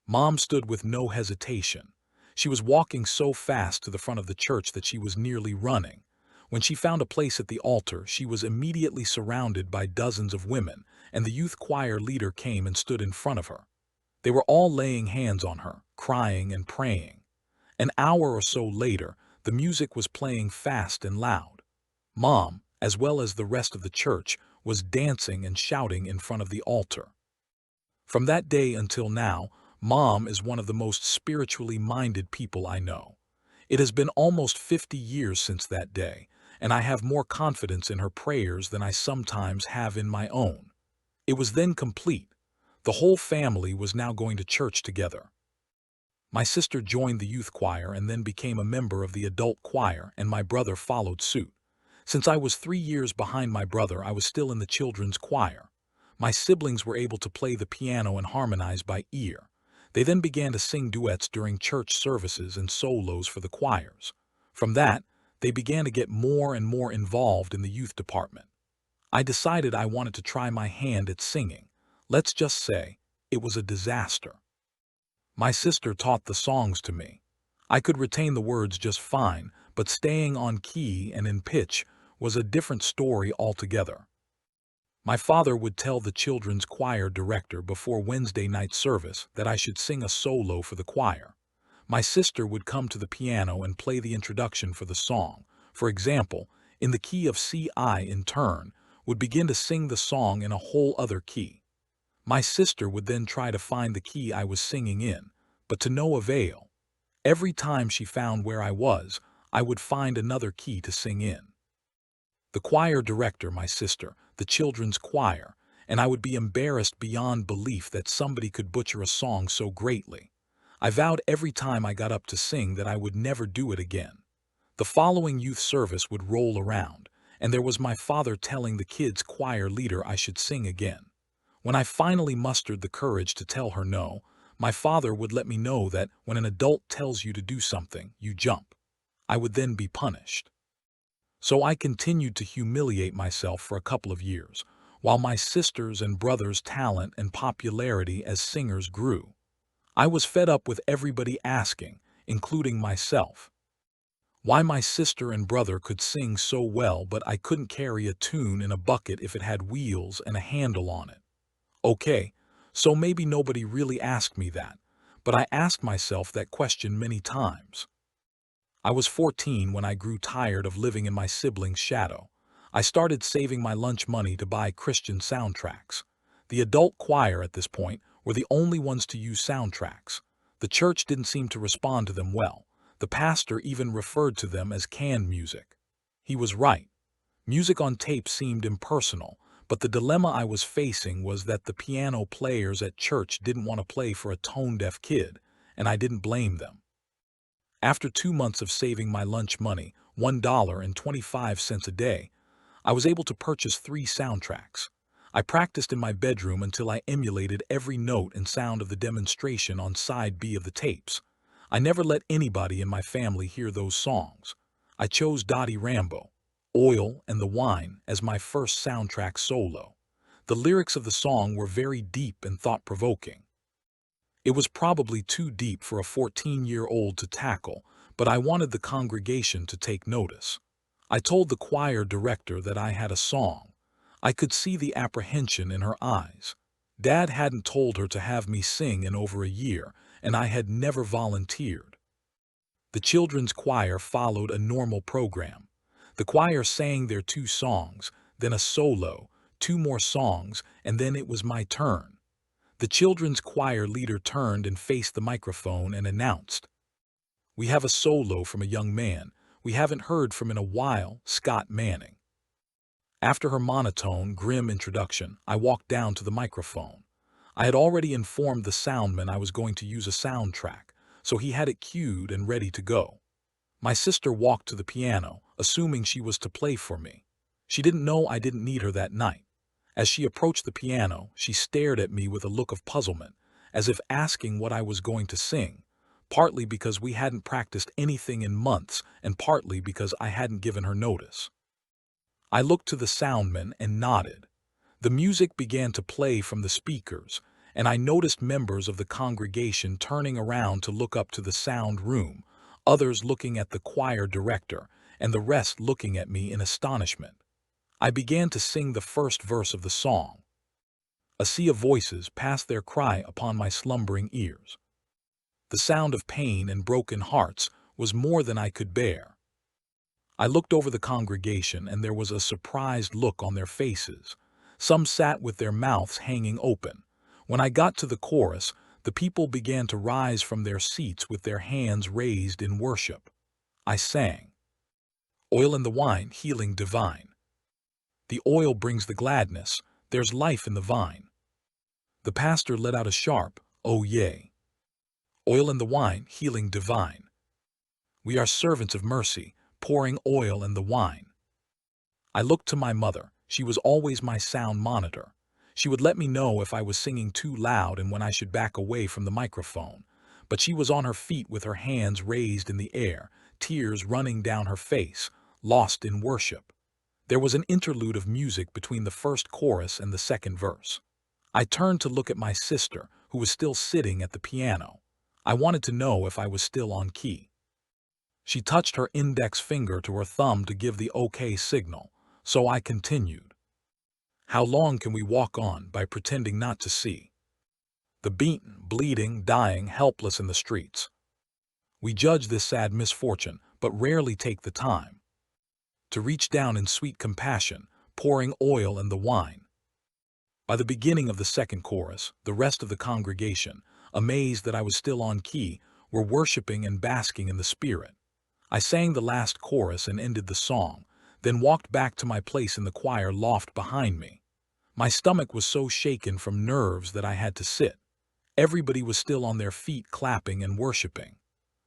Mom stood with no hesitation. She was walking so fast to the front of the church that she was nearly running. When she found a place at the altar, she was immediately surrounded by dozens of women, and the youth choir leader came and stood in front of her. They were all laying hands on her, crying and praying. An hour or so later, the music was playing fast and loud. Mom, as well as the rest of the church, was dancing and shouting in front of the altar. From that day until now, Mom is one of the most spiritually minded people I know. It has been almost 50 years since that day, and I have more confidence in her prayers than I sometimes have in my own. It was then complete. The whole family was now going to church together. My sister joined the youth choir and then became a member of the adult choir, and my brother followed suit. Since I was 3 years behind my brother, I was still in the children's choir. My siblings were able to play the piano and harmonize by ear. They then began to sing duets during church services and solos for the choirs. From that, they began to get more and more involved in the youth department. I decided I wanted to try my hand at singing. Let's just say, it was a disaster. My sister taught the songs to me. I could retain the words just fine, but staying on key and in pitch was a different story altogether. My father would tell the children's choir director before Wednesday night service that I should sing a solo for the choir. My sister would come to the piano and play the introduction for the song. For example, in the key of C, I, in turn, would begin to sing the song in a whole other key. My sister would then try to find the key I was singing in, but to no avail. Every time she found where I was, I would find another key to sing in. The choir director, my sister, the children's choir, and I would be embarrassed beyond belief that somebody could butcher a song so greatly. I vowed every time I got up to sing that I would never do it again. The following youth service would roll around, and there was my father telling the kids' choir leader I should sing again. When I finally mustered the courage to tell her no, my father would let me know that when an adult tells you to do something, you jump. I would then be punished. So I continued to humiliate myself for a couple of years, while my sisters' and brothers' talent and popularity as singers grew. I was fed up with everybody asking, including myself, why my sister and brother could sing so well but I couldn't carry a tune in a bucket if it had wheels and a handle on it. Okay, so maybe nobody really asked me that, but I asked myself that question many times. I was 14 when I grew tired of living in my siblings' shadow. I started saving my lunch money to buy Christian soundtracks. The adult choir at this point were the only ones to use soundtracks. The church didn't seem to respond to them well. The pastor even referred to them as canned music. He was right. Music on tape seemed impersonal, but the dilemma I was facing was that the piano players at church didn't want to play for a tone-deaf kid, and I didn't blame them. After 2 months of saving my lunch money, $1.25 a day, I was able to purchase 3 soundtracks. I practiced in my bedroom until I emulated every note and sound of the demonstration on side B of the tapes. I never let anybody in my family hear those songs. I chose Dottie Rambo, Oil and the Wine as my first soundtrack solo. The lyrics of the song were very deep and thought-provoking. It was probably too deep for a 14-year-old to tackle, but I wanted the congregation to take notice. I told the choir director that I had a song. I could see the apprehension in her eyes. Dad hadn't told her to have me sing in over a year, and I had never volunteered. The children's choir followed a normal program. The choir sang their 2 songs, then a solo, 2 more songs, and then it was my turn. The children's choir leader turned and faced the microphone and announced, "We have a solo from a young man. We haven't heard from in a while, Soctt Manning." After her monotone, grim introduction, I walked down to the microphone. I had already informed the soundman I was going to use a soundtrack, so he had it cued and ready to go. My sister walked to the piano, assuming she was to play for me. She didn't know I didn't need her that night. As she approached the piano, she stared at me with a look of puzzlement, as if asking what I was going to sing, partly because we hadn't practiced anything in months and partly because I hadn't given her notice. I looked to the soundman and nodded. The music began to play from the speakers, and I noticed members of the congregation turning around to look up to the sound room, others looking at the choir director, and the rest looking at me in astonishment. I began to sing the first verse of the song. A sea of voices passed their cry upon my slumbering ears. The sound of pain and broken hearts was more than I could bear. I looked over the congregation and there was a surprised look on their faces. Some sat with their mouths hanging open. When I got to the chorus, the people began to rise from their seats with their hands raised in worship. I sang, "Oil and the wine, healing divine. The oil brings the gladness, there's life in the vine." The pastor let out a sharp, "Oh yea." Oil and the wine, healing divine. We are servants of mercy, pouring oil and the wine. I looked to my mother. She was always my sound monitor. She would let me know if I was singing too loud and when I should back away from the microphone. But she was on her feet with her hands raised in the air, tears running down her face, lost in worship. There was an interlude of music between the first chorus and the second verse. I turned to look at my sister, who was still sitting at the piano. I wanted to know if I was still on key. She touched her index finger to her thumb to give the OK signal, so I continued. How long can we walk on by pretending not to see? The beaten, bleeding, dying, helpless in the streets. We judge this sad misfortune, but rarely take the time to reach down in sweet compassion, pouring oil in the wine. By the beginning of the second chorus, the rest of the congregation, amazed that I was still on key, were worshiping and basking in the Spirit. I sang the last chorus and ended the song, then walked back to my place in the choir loft behind me. My stomach was so shaken from nerves that I had to sit. Everybody was still on their feet clapping and worshiping.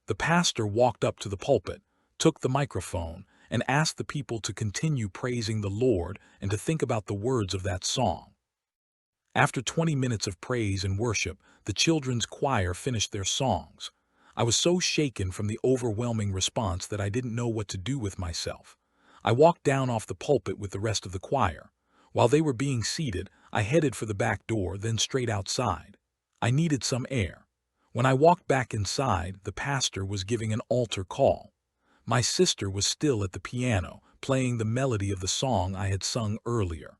The pastor walked up to the pulpit, took the microphone, and asked the people to continue praising the Lord and to think about the words of that song. After 20 minutes of praise and worship, the children's choir finished their songs. I was so shaken from the overwhelming response that I didn't know what to do with myself. I walked down off the pulpit with the rest of the choir. While they were being seated, I headed for the back door, then straight outside. I needed some air. When I walked back inside, the pastor was giving an altar call. My sister was still at the piano, playing the melody of the song I had sung earlier.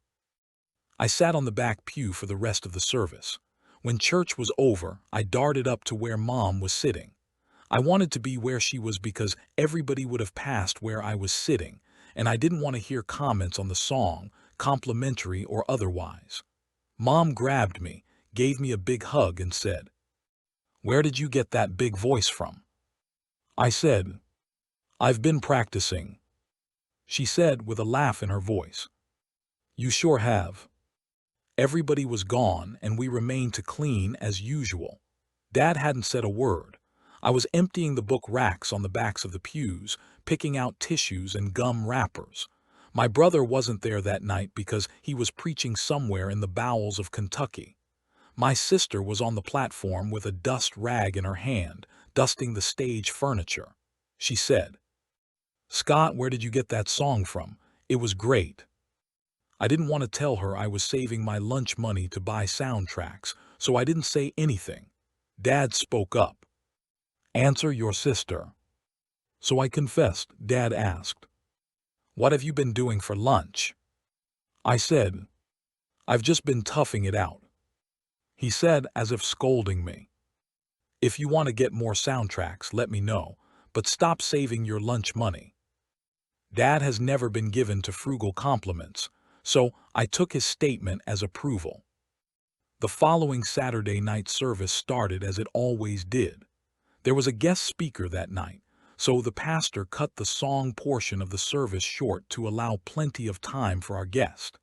I sat on the back pew for the rest of the service. When church was over, I darted up to where Mom was sitting. I wanted to be where she was because everybody would have passed where I was sitting, and I didn't want to hear comments on the song, complimentary or otherwise. Mom grabbed me, gave me a big hug and said, "Where did you get that big voice from?" I said, "I've been practicing." She said with a laugh in her voice, "You sure have." Everybody was gone and we remained to clean as usual. Dad hadn't said a word. I was emptying the book racks on the backs of the pews, picking out tissues and gum wrappers. My brother wasn't there that night because he was preaching somewhere in the bowels of Kentucky. My sister was on the platform with a dust rag in her hand, dusting the stage furniture. She said, "Scott, where did you get that song from? It was great." I didn't want to tell her I was saving my lunch money to buy soundtracks, so I didn't say anything. Dad spoke up. "Answer your sister." So I confessed. Dad asked, "What have you been doing for lunch?" I said, "I've just been toughing it out." He said, as if scolding me, "If you want to get more soundtracks, let me know, but stop saving your lunch money." Dad has never been given to frugal compliments, so I took his statement as approval. The following Saturday night service started as it always did. There was a guest speaker that night, so the pastor cut the song portion of the service short to allow plenty of time for our guest.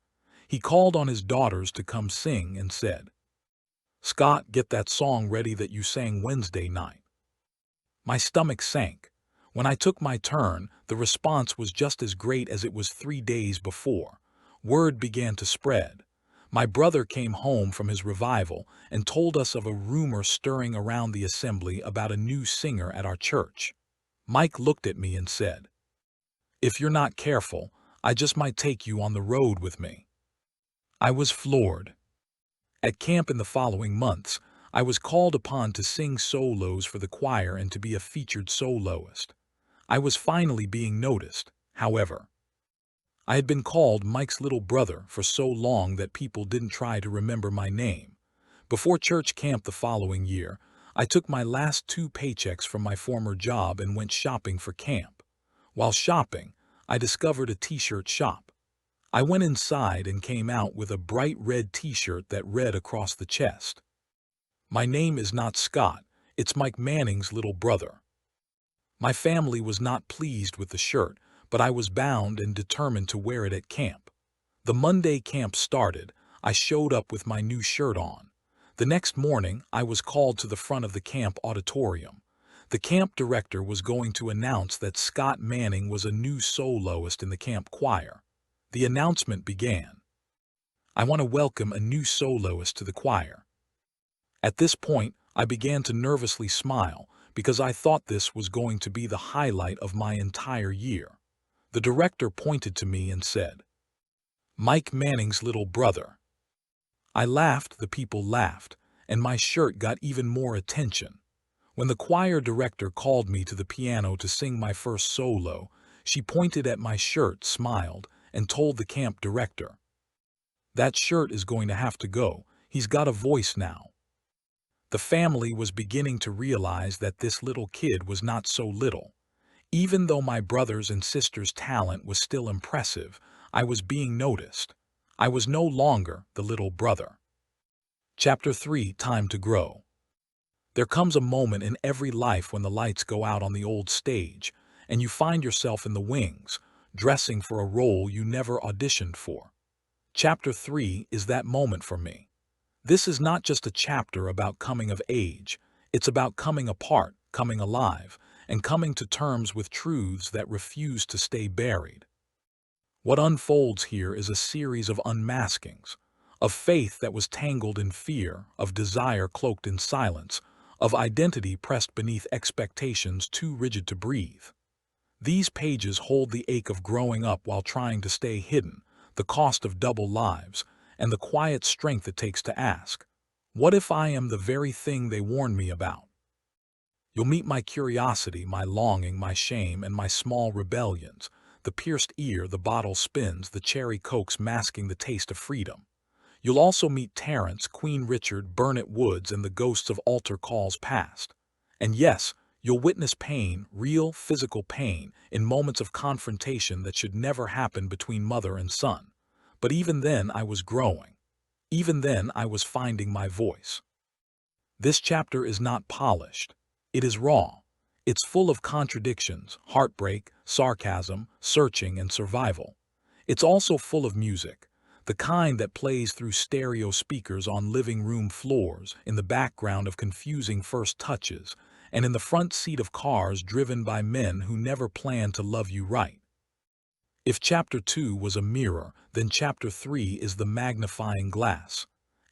He called on his daughters to come sing and said, "Scott, get that song ready that you sang Wednesday night." My stomach sank. When I took my turn, the response was just as great as it was 3 days before. Word began to spread. My brother came home from his revival and told us of a rumor stirring around the assembly about a new singer at our church. Mike looked at me and said, "If you're not careful, I just might take you on the road with me." I was floored. At camp in the following months, I was called upon to sing solos for the choir and to be a featured soloist. I was finally being noticed, however. I had been called Mike's little brother for so long that people didn't try to remember my name. Before church camp the following year, I took my last 2 paychecks from my former job and went shopping for camp. While shopping, I discovered a t-shirt shop. I went inside and came out with a bright red t-shirt that read across the chest, "My name is not Scott, it's Mike Manning's little brother." My family was not pleased with the shirt, but I was bound and determined to wear it at camp. The Monday camp started, I showed up with my new shirt on. The next morning, I was called to the front of the camp auditorium. The camp director was going to announce that Scott Manning was a new soloist in the camp choir. The announcement began, "I want to welcome a new soloist to the choir." At this point, I began to nervously smile because I thought this was going to be the highlight of my entire year. The director pointed to me and said, "Mike Manning's little brother." I laughed, the people laughed, and my shirt got even more attention. When the choir director called me to the piano to sing my first solo, she pointed at my shirt, smiled, and told the camp director, "That shirt is going to have to go. He's got a voice now." The family was beginning to realize that this little kid was not so little. Even though my brothers and sisters' talent was still impressive, I was being noticed. I was no longer the little brother. Chapter 3: Time to Grow. There comes a moment in every life when the lights go out on the old stage, and you find yourself in the wings, dressing for a role you never auditioned for. Chapter 3 is that moment for me. This is not just a chapter about coming of age, it's about coming apart, coming alive, and coming to terms with truths that refuse to stay buried. What unfolds here is a series of unmaskings, of faith that was tangled in fear, of desire cloaked in silence, of identity pressed beneath expectations too rigid to breathe. These pages hold the ache of growing up while trying to stay hidden, the cost of double lives, and the quiet strength it takes to ask, "What if I am the very thing they warned me about?" You'll meet my curiosity, my longing, my shame, and my small rebellions, the pierced ear, the bottle spins, the cherry cokes masking the taste of freedom. You'll also meet Terrence, Queen Richard, Burnet Woods, and the ghosts of altar calls past. And yes, you'll witness pain, real physical pain, in moments of confrontation that should never happen between mother and son. But even then I was growing. Even then I was finding my voice. This chapter is not polished. It is raw. It's full of contradictions, heartbreak, sarcasm, searching, and survival. It's also full of music, the kind that plays through stereo speakers on living room floors, in the background of confusing first touches, and in the front seat of cars driven by men who never planned to love you right. If chapter 2 was a mirror, then chapter 3 is the magnifying glass.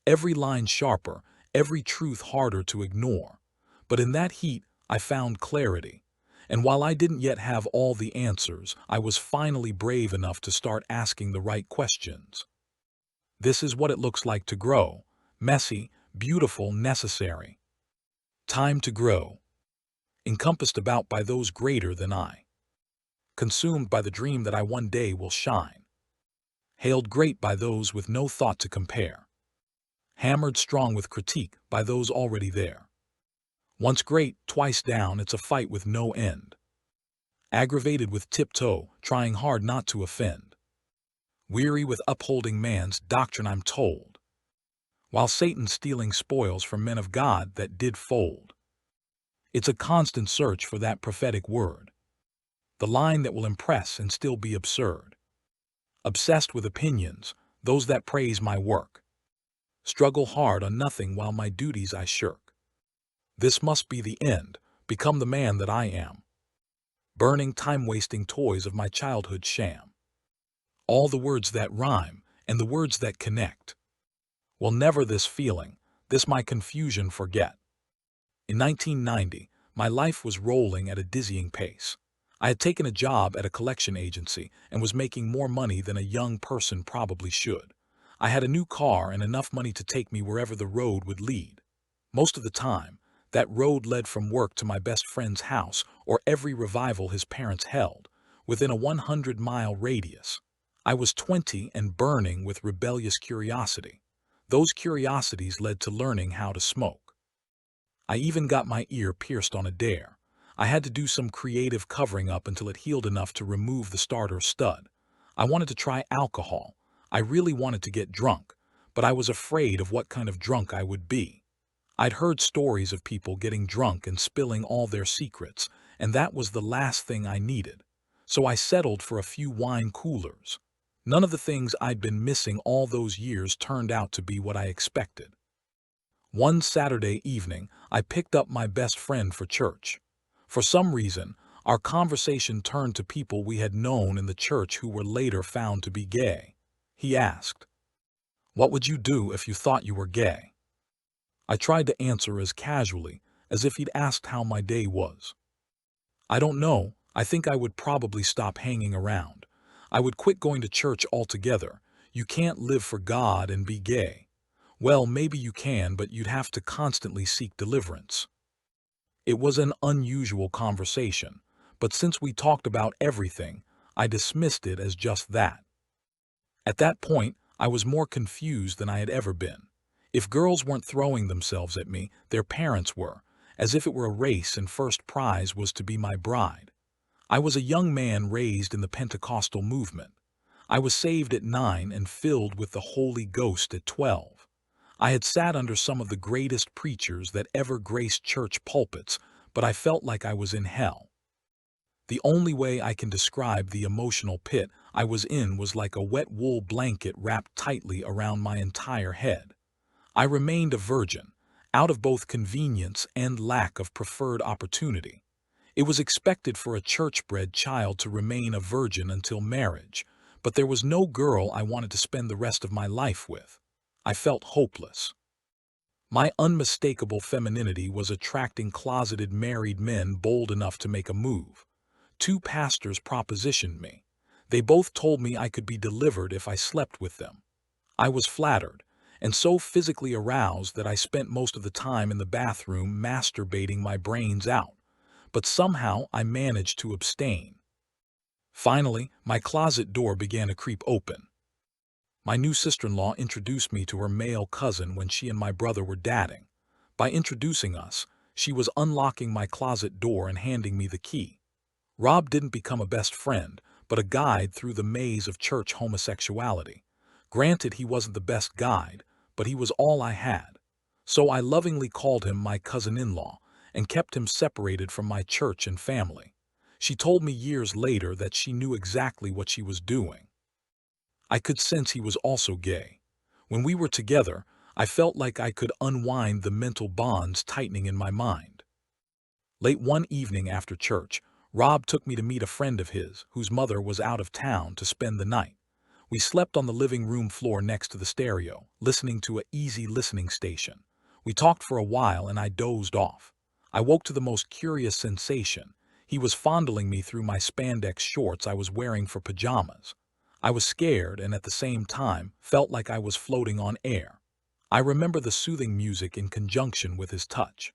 Every line sharper, every truth harder to ignore. But in that heat, I found clarity. And while I didn't yet have all the answers, I was finally brave enough to start asking the right questions. This is what it looks like to grow. Messy, beautiful, necessary. Time to grow. Encompassed about by those greater than I. Consumed by the dream that I one day will shine. Hailed great by those with no thought to compare. Hammered strong with critique by those already there. Once great, twice down, it's a fight with no end. Aggravated with tiptoe, trying hard not to offend. Weary with upholding man's doctrine, I'm told. While Satan stealing spoils from men of God that did fold. It's a constant search for that prophetic word. The line that will impress and still be absurd. Obsessed with opinions, those that praise my work. Struggle hard on nothing while my duties I shirk. This must be the end, become the man that I am. Burning time-wasting toys of my childhood sham. All the words that rhyme, and the words that connect. Will never this feeling, this my confusion forget. In 1990, my life was rolling at a dizzying pace. I had taken a job at a collection agency and was making more money than a young person probably should. I had a new car and enough money to take me wherever the road would lead. Most of the time, that road led from work to my best friend's house or every revival his parents held, within a 100-mile radius. I was 20 and burning with rebellious curiosity. Those curiosities led to learning how to smoke. I even got my ear pierced on a dare. I had to do some creative covering up until it healed enough to remove the starter stud. I wanted to try alcohol. I really wanted to get drunk, but I was afraid of what kind of drunk I would be. I'd heard stories of people getting drunk and spilling all their secrets, and that was the last thing I needed. So I settled for a few wine coolers. None of the things I'd been missing all those years turned out to be what I expected. One Saturday evening, I picked up my best friend for church. For some reason, our conversation turned to people we had known in the church who were later found to be gay. He asked, "What would you do if you thought you were gay?" I tried to answer as casually as if he'd asked how my day was. "I don't know. I think I would probably stop hanging around. I would quit going to church altogether. You can't live for God and be gay." "Well, maybe you can, but you'd have to constantly seek deliverance." It was an unusual conversation, but since we talked about everything, I dismissed it as just that. At that point, I was more confused than I had ever been. If girls weren't throwing themselves at me, their parents were, as if it were a race and first prize was to be my bride. I was a young man raised in the Pentecostal movement. I was saved at 9 and filled with the Holy Ghost at 12. I had sat under some of the greatest preachers that ever graced church pulpits, but I felt like I was in hell. The only way I can describe the emotional pit I was in was like a wet wool blanket wrapped tightly around my entire head. I remained a virgin, out of both convenience and lack of preferred opportunity. It was expected for a church-bred child to remain a virgin until marriage, but there was no girl I wanted to spend the rest of my life with. I felt hopeless. My unmistakable femininity was attracting closeted married men bold enough to make a move. 2 pastors propositioned me. They both told me I could be delivered if I slept with them. I was flattered, and so physically aroused that I spent most of the time in the bathroom masturbating my brains out, but somehow I managed to abstain. Finally, my closet door began to creep open. My new sister-in-law introduced me to her male cousin when she and my brother were dating. By introducing us, she was unlocking my closet door and handing me the key. Rob didn't become a best friend, but a guide through the maze of church homosexuality. Granted, he wasn't the best guide, but he was all I had. So I lovingly called him my cousin-in-law and kept him separated from my church and family. She told me years later that she knew exactly what she was doing. I could sense he was also gay. When we were together, I felt like I could unwind the mental bonds tightening in my mind. Late one evening after church, Rob took me to meet a friend of his, whose mother was out of town to spend the night. We slept on the living room floor next to the stereo, listening to a easy listening station. We talked for a while and I dozed off. I woke to the most curious sensation. He was fondling me through my spandex shorts I was wearing for pajamas. I was scared and at the same time felt like I was floating on air. I remember the soothing music in conjunction with his touch.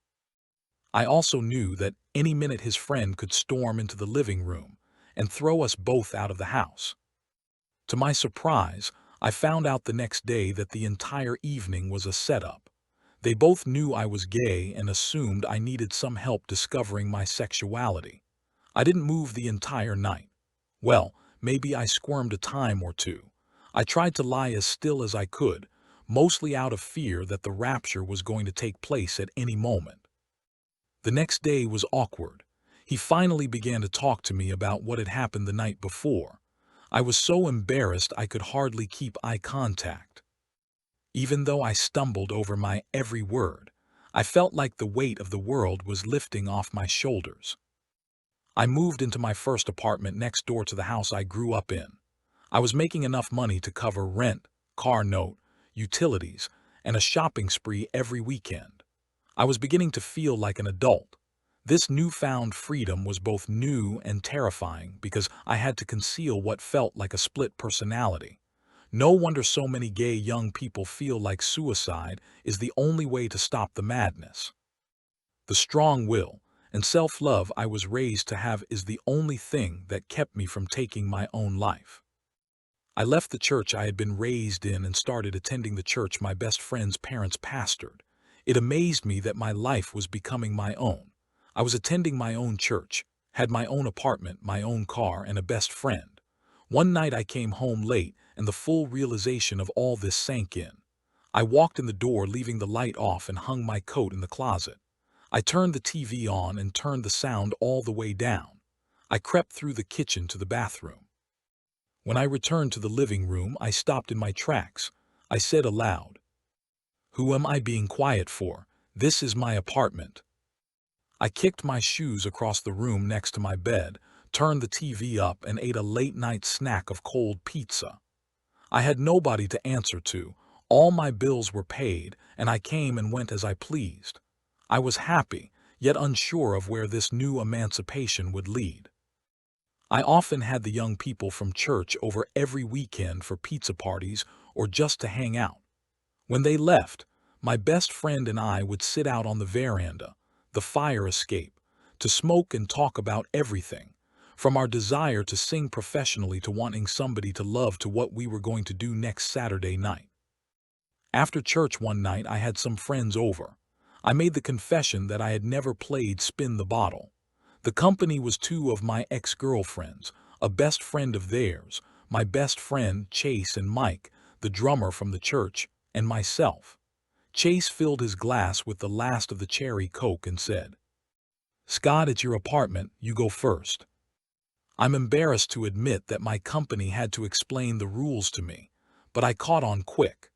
I also knew that any minute his friend could storm into the living room and throw us both out of the house. To my surprise, I found out the next day that the entire evening was a setup. They both knew I was gay and assumed I needed some help discovering my sexuality. I didn't move the entire night. Well, maybe I squirmed a time or two. I tried to lie as still as I could, mostly out of fear that the rapture was going to take place at any moment. The next day was awkward. He finally began to talk to me about what had happened the night before. I was so embarrassed I could hardly keep eye contact. Even though I stumbled over my every word, I felt like the weight of the world was lifting off my shoulders. I moved into my first apartment next door to the house I grew up in. I was making enough money to cover rent, car note, utilities, and a shopping spree every weekend. I was beginning to feel like an adult. This newfound freedom was both new and terrifying because I had to conceal what felt like a split personality. No wonder so many gay young people feel like suicide is the only way to stop the madness. The strong will and self-love I was raised to have is the only thing that kept me from taking my own life. I left the church I had been raised in and started attending the church my best friend's parents pastored. It amazed me that my life was becoming my own. I was attending my own church, had my own apartment, my own car, and a best friend. One night I came home late and the full realization of all this sank in. I walked in the door leaving the light off and hung my coat in the closet. I turned the TV on and turned the sound all the way down. I crept through the kitchen to the bathroom. When I returned to the living room, I stopped in my tracks. I said aloud, "Who am I being quiet for? This is my apartment." I kicked my shoes across the room next to my bed, turned the TV up, and ate a late-night snack of cold pizza. I had nobody to answer to. All my bills were paid, and I came and went as I pleased. I was happy, yet unsure of where this new emancipation would lead. I often had the young people from church over every weekend for pizza parties or just to hang out. When they left, my best friend and I would sit out on the veranda, the fire escape, to smoke and talk about everything, from our desire to sing professionally to wanting somebody to love to what we were going to do next Saturday night. After church one night, I had some friends over. I made the confession that I had never played Spin the Bottle. The company was two of my ex-girlfriends, a best friend of theirs, my best friend Chase and Mike, the drummer from the church, and myself. Chase filled his glass with the last of the cherry Coke and said, "Scott, it's your apartment, you go first." I'm embarrassed to admit that my company had to explain the rules to me, but I caught on quick.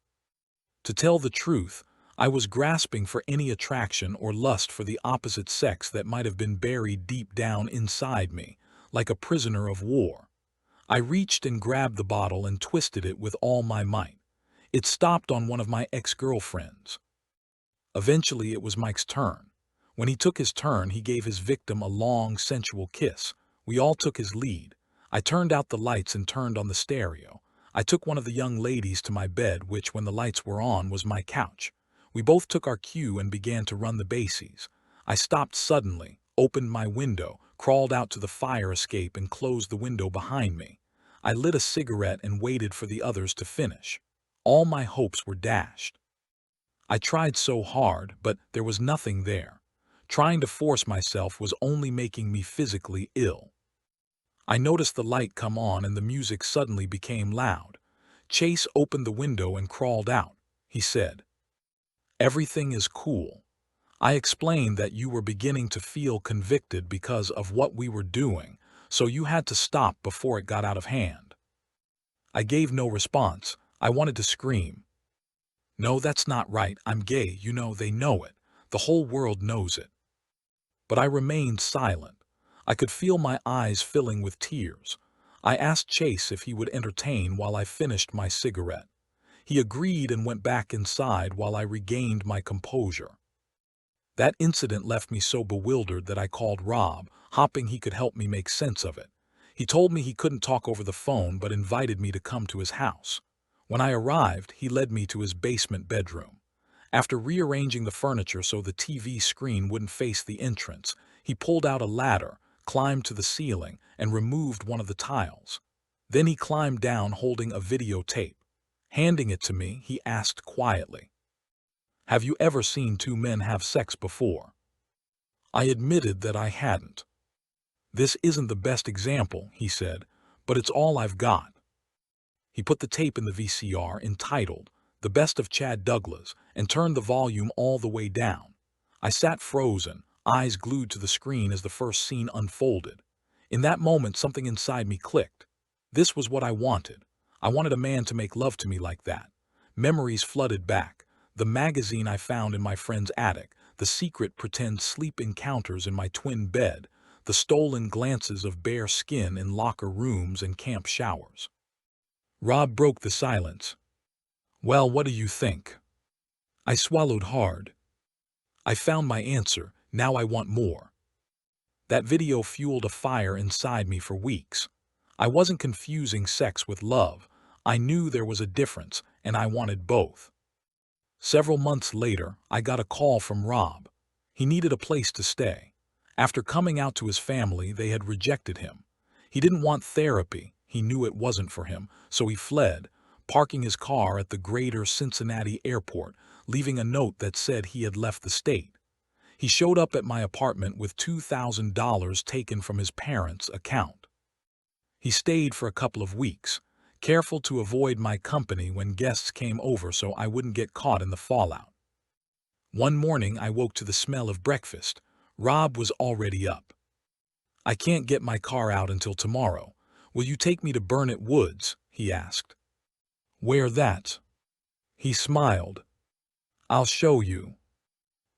To tell the truth, I was grasping for any attraction or lust for the opposite sex that might have been buried deep down inside me, like a prisoner of war. I reached and grabbed the bottle and twisted it with all my might. It stopped on one of my ex-girlfriends. Eventually, it was Mike's turn. When he took his turn, he gave his victim a long, sensual kiss. We all took his lead. I turned out the lights and turned on the stereo. I took one of the young ladies to my bed, which, when the lights were on, was my couch. We both took our cue and began to run the bases. I stopped suddenly, opened my window, crawled out to the fire escape and closed the window behind me. I lit a cigarette and waited for the others to finish. All my hopes were dashed. I tried so hard, but there was nothing there. Trying to force myself was only making me physically ill. I noticed the light come on and the music suddenly became loud. Chase opened the window and crawled out. He said, "Everything is cool." I explained that you were beginning to feel convicted because of what we were doing, so you had to stop before it got out of hand. I gave no response. I wanted to scream. "No, that's not right. I'm gay. You know, they know it. The whole world knows it." But I remained silent. I could feel my eyes filling with tears. I asked Chase if he would entertain while I finished my cigarette. He agreed and went back inside while I regained my composure. That incident left me so bewildered that I called Rob, hoping he could help me make sense of it. He told me he couldn't talk over the phone but invited me to come to his house. When I arrived, he led me to his basement bedroom. After rearranging the furniture so the TV screen wouldn't face the entrance, he pulled out a ladder, climbed to the ceiling, and removed one of the tiles. Then he climbed down holding a videotape. Handing it to me, he asked quietly, "Have you ever seen two men have sex before?" I admitted that I hadn't. "This isn't the best example," he said, "but it's all I've got." He put the tape in the VCR entitled "The Best of Chad Douglas" and turned the volume all the way down. I sat frozen, eyes glued to the screen as the first scene unfolded. In that moment, something inside me clicked. This was what I wanted. I wanted a man to make love to me like that. Memories flooded back. The magazine I found in my friend's attic, the secret pretend sleep encounters in my twin bed, the stolen glances of bare skin in locker rooms and camp showers. Rob broke the silence. "Well, what do you think?" I swallowed hard. I found my answer. Now I want more. That video fueled a fire inside me for weeks. I wasn't confusing sex with love. I knew there was a difference, and I wanted both. Several months later, I got a call from Rob. He needed a place to stay. After coming out to his family, they had rejected him. He didn't want therapy. He knew it wasn't for him, so he fled, parking his car at the greater Cincinnati airport, leaving a note that said he had left the state. He showed up at my apartment with $2,000 taken from his parents' account. He stayed for a couple of weeks, careful to avoid my company when guests came over so I wouldn't get caught in the fallout. One morning I woke to the smell of breakfast. Rob was already up. "I can't get my car out until tomorrow. Will you take me to Burnett Woods?" he asked. "Where that?" He smiled. "I'll show you."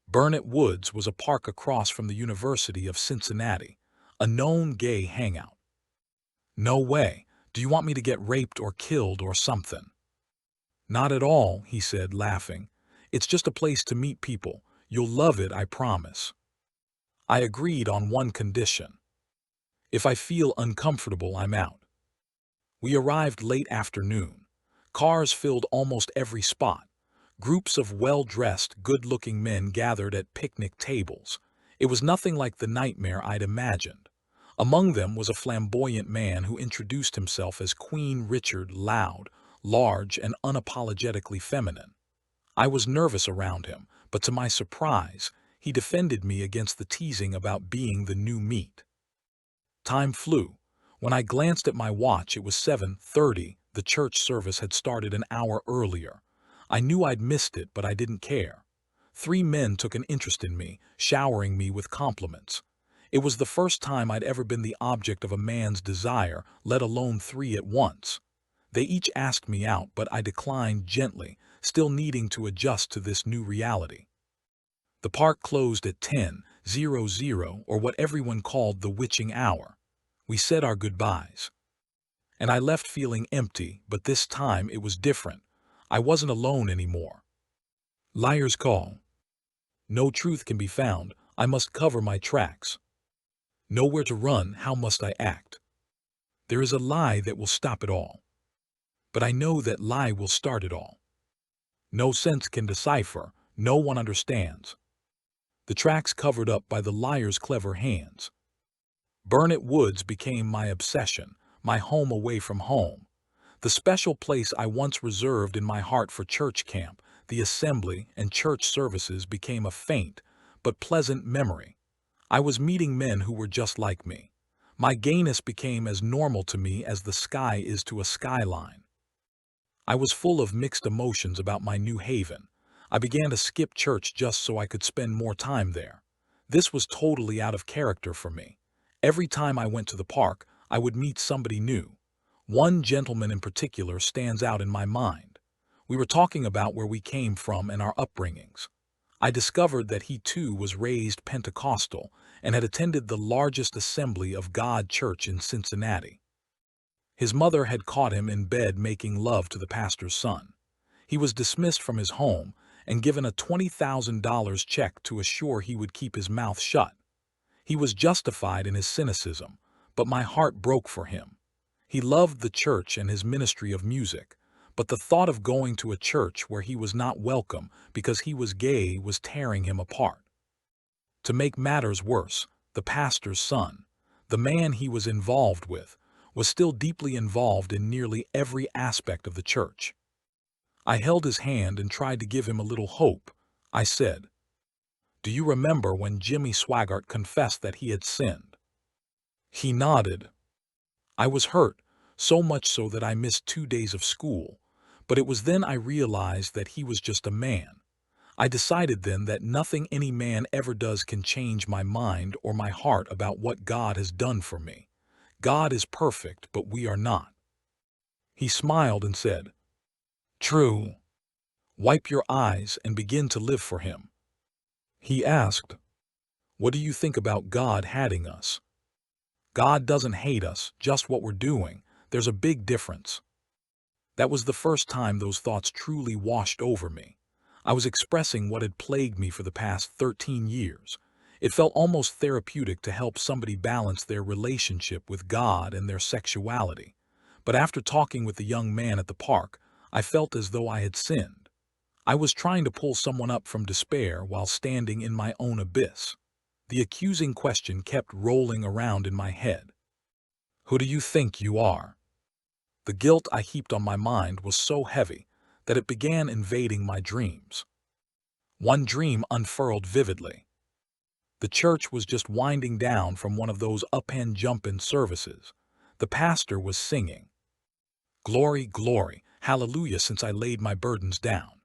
Burnett Woods was a park across from the University of Cincinnati, a known gay hangout. "No way. Do you want me to get raped or killed or something?" "Not at all," he said, laughing. "It's just a place to meet people. You'll love it, I promise." I agreed on one condition. If I feel uncomfortable, I'm out. We arrived late afternoon. Cars filled almost every spot. Groups of well-dressed, good-looking men gathered at picnic tables. It was nothing like the nightmare I'd imagined. Among them was a flamboyant man who introduced himself as Queen Richard, loud, large, and unapologetically feminine. I was nervous around him, but to my surprise, he defended me against the teasing about being the new meat. Time flew. When I glanced at my watch, it was 7:30. The church service had started an hour earlier. I knew I'd missed it, but I didn't care. 3 men took an interest in me, showering me with compliments. It was the first time I'd ever been the object of a man's desire, let alone 3 at once. They each asked me out, but I declined gently, still needing to adjust to this new reality. The park closed at 10:00, or what everyone called the witching hour. We said our goodbyes. And I left feeling empty, but this time it was different. I wasn't alone anymore. Liar's call. No truth can be found. I must cover my tracks. Nowhere to run. How must I act? There is a lie that will stop it all. But I know that lie will start it all. No sense can decipher. No one understands. The tracks covered up by the liar's clever hands. Burnett Woods became my obsession, my home away from home. The special place I once reserved in my heart for church camp, the assembly, and church services became a faint but pleasant memory. I was meeting men who were just like me. My gayness became as normal to me as the sky is to a skyline. I was full of mixed emotions about my new haven. I began to skip church just so I could spend more time there. This was totally out of character for me. Every time I went to the park, I would meet somebody new. One gentleman in particular stands out in my mind. We were talking about where we came from and our upbringings. I discovered that he too was raised Pentecostal, and had attended the largest Assembly of God church in Cincinnati. His mother had caught him in bed making love to the pastor's son. He was dismissed from his home and given a $20,000 check to assure he would keep his mouth shut. He was justified in his cynicism, but my heart broke for him. He loved the church and his ministry of music, but the thought of going to a church where he was not welcome because he was gay was tearing him apart. To make matters worse, the pastor's son, the man he was involved with, was still deeply involved in nearly every aspect of the church. I held his hand and tried to give him a little hope. I said, "Do you remember when Jimmy Swaggart confessed that he had sinned?" He nodded. I was hurt, so much so that I missed 2 days of school, but it was then I realized that he was just a man. I decided then that nothing any man ever does can change my mind or my heart about what God has done for me. God is perfect, but we are not. He smiled and said, "True. Wipe your eyes and begin to live for Him." He asked, "What do you think about God hating us?" God doesn't hate us, just what we're doing. There's a big difference. That was the first time those thoughts truly washed over me. I was expressing what had plagued me for the past 13 years. It felt almost therapeutic to help somebody balance their relationship with God and their sexuality. But after talking with the young man at the park, I felt as though I had sinned. I was trying to pull someone up from despair while standing in my own abyss. The accusing question kept rolling around in my head. Who do you think you are? The guilt I heaped on my mind was so heavy that it began invading my dreams. One dream unfurled vividly. The church was just winding down from one of those up-and-jumpin' services. The pastor was singing, "Glory, glory, hallelujah," since I laid my burdens down.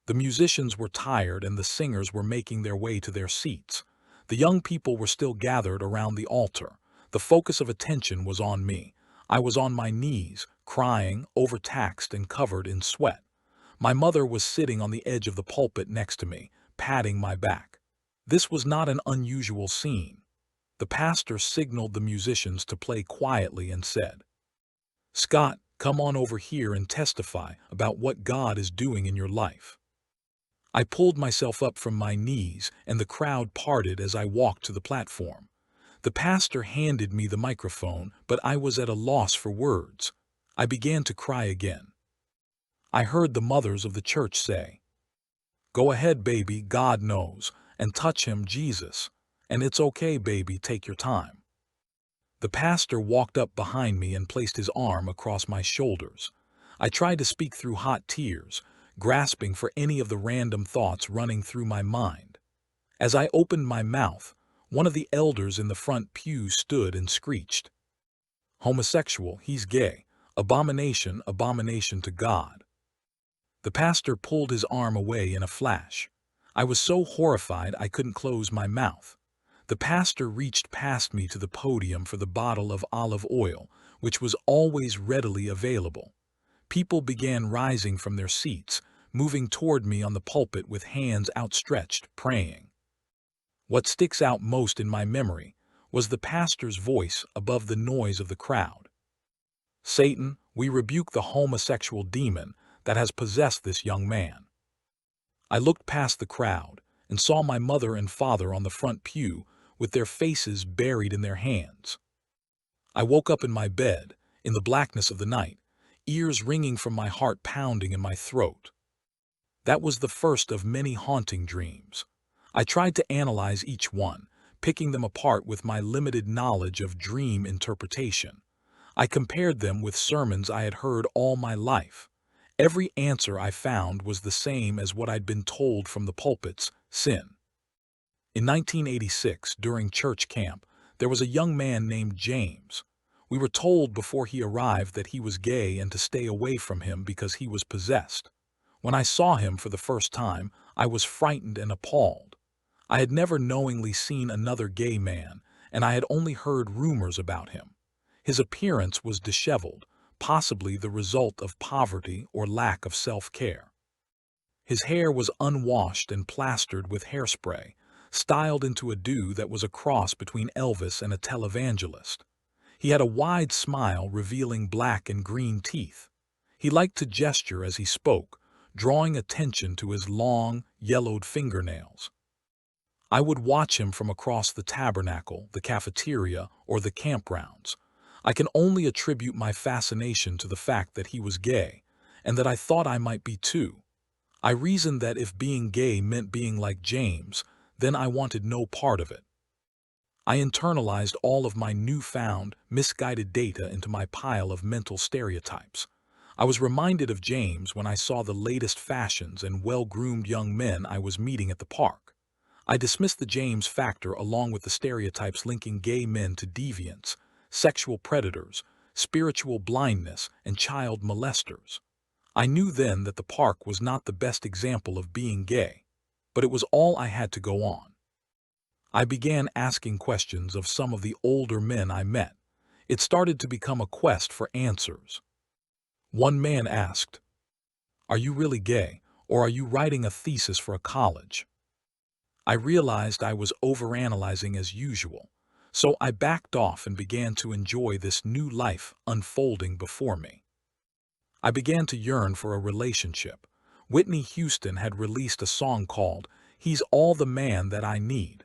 The musicians were tired and the singers were making their way to their seats. The young people were still gathered around the altar. The focus of attention was on me. I was on my knees, crying, overtaxed and covered in sweat. My mother was sitting on the edge of the pulpit next to me, patting my back. This was not an unusual scene. The pastor signaled the musicians to play quietly and said, "Scott, come on over here and testify about what God is doing in your life." I pulled myself up from my knees and the crowd parted as I walked to the platform. The pastor handed me the microphone, but I was at a loss for words. I began to cry again. I heard the mothers of the church say, "Go ahead, baby, God knows, and touch him, Jesus. And it's okay, baby, take your time." The pastor walked up behind me and placed his arm across my shoulders. I tried to speak through hot tears, grasping for any of the random thoughts running through my mind. As I opened my mouth, one of the elders in the front pew stood and screeched, "Homosexual, he's gay. Abomination, abomination to God." The pastor pulled his arm away in a flash. I was so horrified I couldn't close my mouth. The pastor reached past me to the podium for the bottle of olive oil, which was always readily available. People began rising from their seats, moving toward me on the pulpit with hands outstretched, praying. What sticks out most in my memory was the pastor's voice above the noise of the crowd. "Satan, we rebuke the homosexual demon that has possessed this young man." I looked past the crowd and saw my mother and father on the front pew with their faces buried in their hands. I woke up in my bed, in the blackness of the night, ears ringing from my heart pounding in my throat. That was the first of many haunting dreams. I tried to analyze each one, picking them apart with my limited knowledge of dream interpretation. I compared them with sermons I had heard all my life. Every answer I found was the same as what I'd been told from the pulpits: sin. In 1986, during church camp, there was a young man named James. We were told before he arrived that he was gay and to stay away from him because he was possessed. When I saw him for the first time, I was frightened and appalled. I had never knowingly seen another gay man, and I had only heard rumors about him. His appearance was disheveled, possibly the result of poverty or lack of self-care. His hair was unwashed and plastered with hairspray, styled into a dude that was a cross between Elvis and a televangelist. He had a wide smile revealing black and green teeth. He liked to gesture as he spoke, drawing attention to his long, yellowed fingernails. I would watch him from across the tabernacle, the cafeteria, or the campgrounds. I can only attribute my fascination to the fact that he was gay, and that I thought I might be too. I reasoned that if being gay meant being like James, then I wanted no part of it. I internalized all of my newfound, misguided data into my pile of mental stereotypes. I was reminded of James when I saw the latest fashions and well-groomed young men I was meeting at the park. I dismissed the James factor along with the stereotypes linking gay men to deviants, sexual predators, spiritual blindness, and child molesters. I knew then that the park was not the best example of being gay, but it was all I had to go on. I began asking questions of some of the older men I met. It started to become a quest for answers. One man asked, "Are you really gay, or are you writing a thesis for a college?" I realized I was overanalyzing as usual, so I backed off and began to enjoy this new life unfolding before me. I began to yearn for a relationship. Whitney Houston had released a song called "He's All the Man That I Need."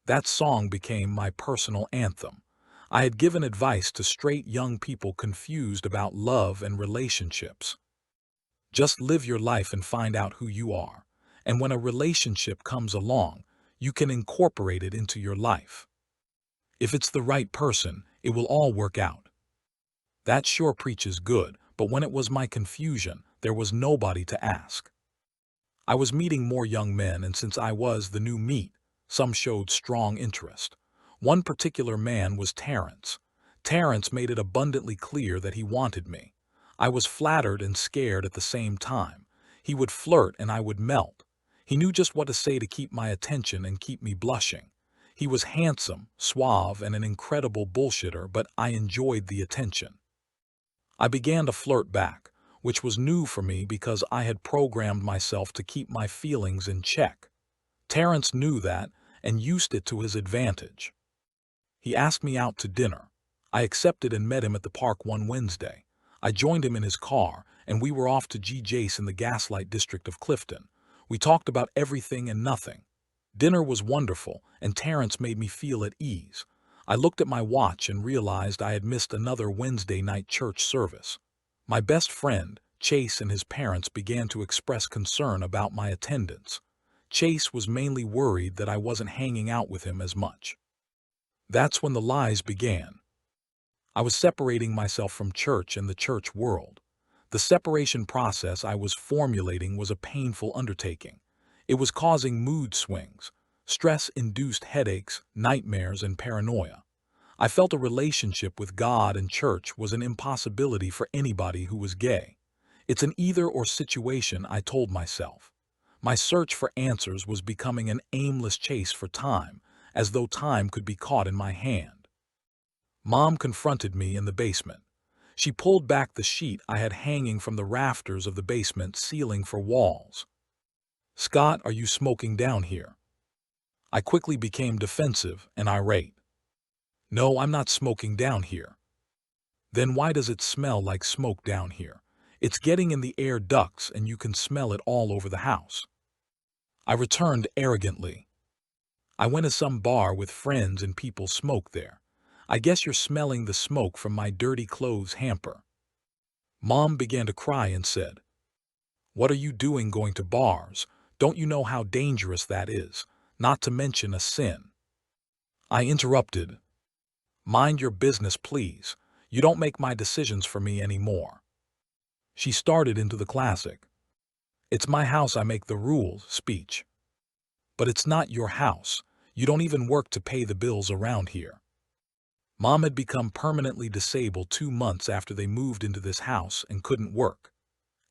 That song became my personal anthem. I had given advice to straight young people confused about love and relationships. Just live your life and find out who you are. And when a relationship comes along, you can incorporate it into your life. If it's the right person, it will all work out. That sure preaches good, but when it was my confusion, there was nobody to ask. I was meeting more young men, and since I was the new meat, some showed strong interest. One particular man was Terrence. Terrence made it abundantly clear that he wanted me. I was flattered and scared at the same time. He would flirt and I would melt. He knew just what to say to keep my attention and keep me blushing. He was handsome, suave, and an incredible bullshitter, but I enjoyed the attention. I began to flirt back, which was new for me because I had programmed myself to keep my feelings in check. Terrence knew that and used it to his advantage. He asked me out to dinner. I accepted and met him at the park one Wednesday. I joined him in his car, and we were off to Jace in the Gaslight district of Clifton. We talked about everything and nothing. Dinner was wonderful, and Terrence made me feel at ease. I looked at my watch and realized I had missed another Wednesday night church service. My best friend, Chase, and his parents began to express concern about my attendance. Chase was mainly worried that I wasn't hanging out with him as much. That's when the lies began. I was separating myself from church and the church world. The separation process I was formulating was a painful undertaking. It was causing mood swings, stress-induced headaches, nightmares, and paranoia. I felt a relationship with God and church was an impossibility for anybody who was gay. It's an either-or situation, I told myself. My search for answers was becoming an aimless chase for time, as though time could be caught in my hand. Mom confronted me in the basement. She pulled back the sheet I had hanging from the rafters of the basement ceiling for walls. "Scott, are you smoking down here?" I quickly became defensive and irate. "No, I'm not smoking down here." "Then why does it smell like smoke down here? It's getting in the air ducts and you can smell it all over the house." I returned arrogantly. "I went to some bar with friends and people smoke there. I guess you're smelling the smoke from my dirty clothes hamper." Mom began to cry and said, "What are you doing going to bars? Don't you know how dangerous that is, not to mention a sin?" I interrupted. "Mind your business, please. You don't make my decisions for me anymore." She started into the classic, "It's my house, I make the rules" speech. "But it's not your house. You don't even work to pay the bills around here." Mom had become permanently disabled 2 months after they moved into this house and couldn't work.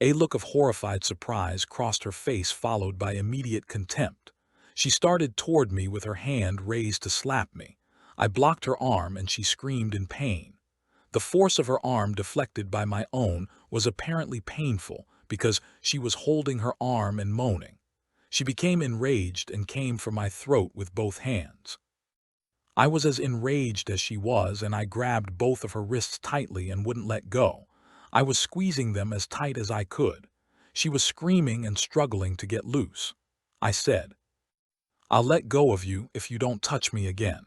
A look of horrified surprise crossed her face, followed by immediate contempt. She started toward me with her hand raised to slap me. I blocked her arm and she screamed in pain. The force of her arm deflected by my own was apparently painful because she was holding her arm and moaning. She became enraged and came for my throat with both hands. I was as enraged as she was, and I grabbed both of her wrists tightly and wouldn't let go. I was squeezing them as tight as I could. She was screaming and struggling to get loose. I said, "I'll let go of you if you don't touch me again."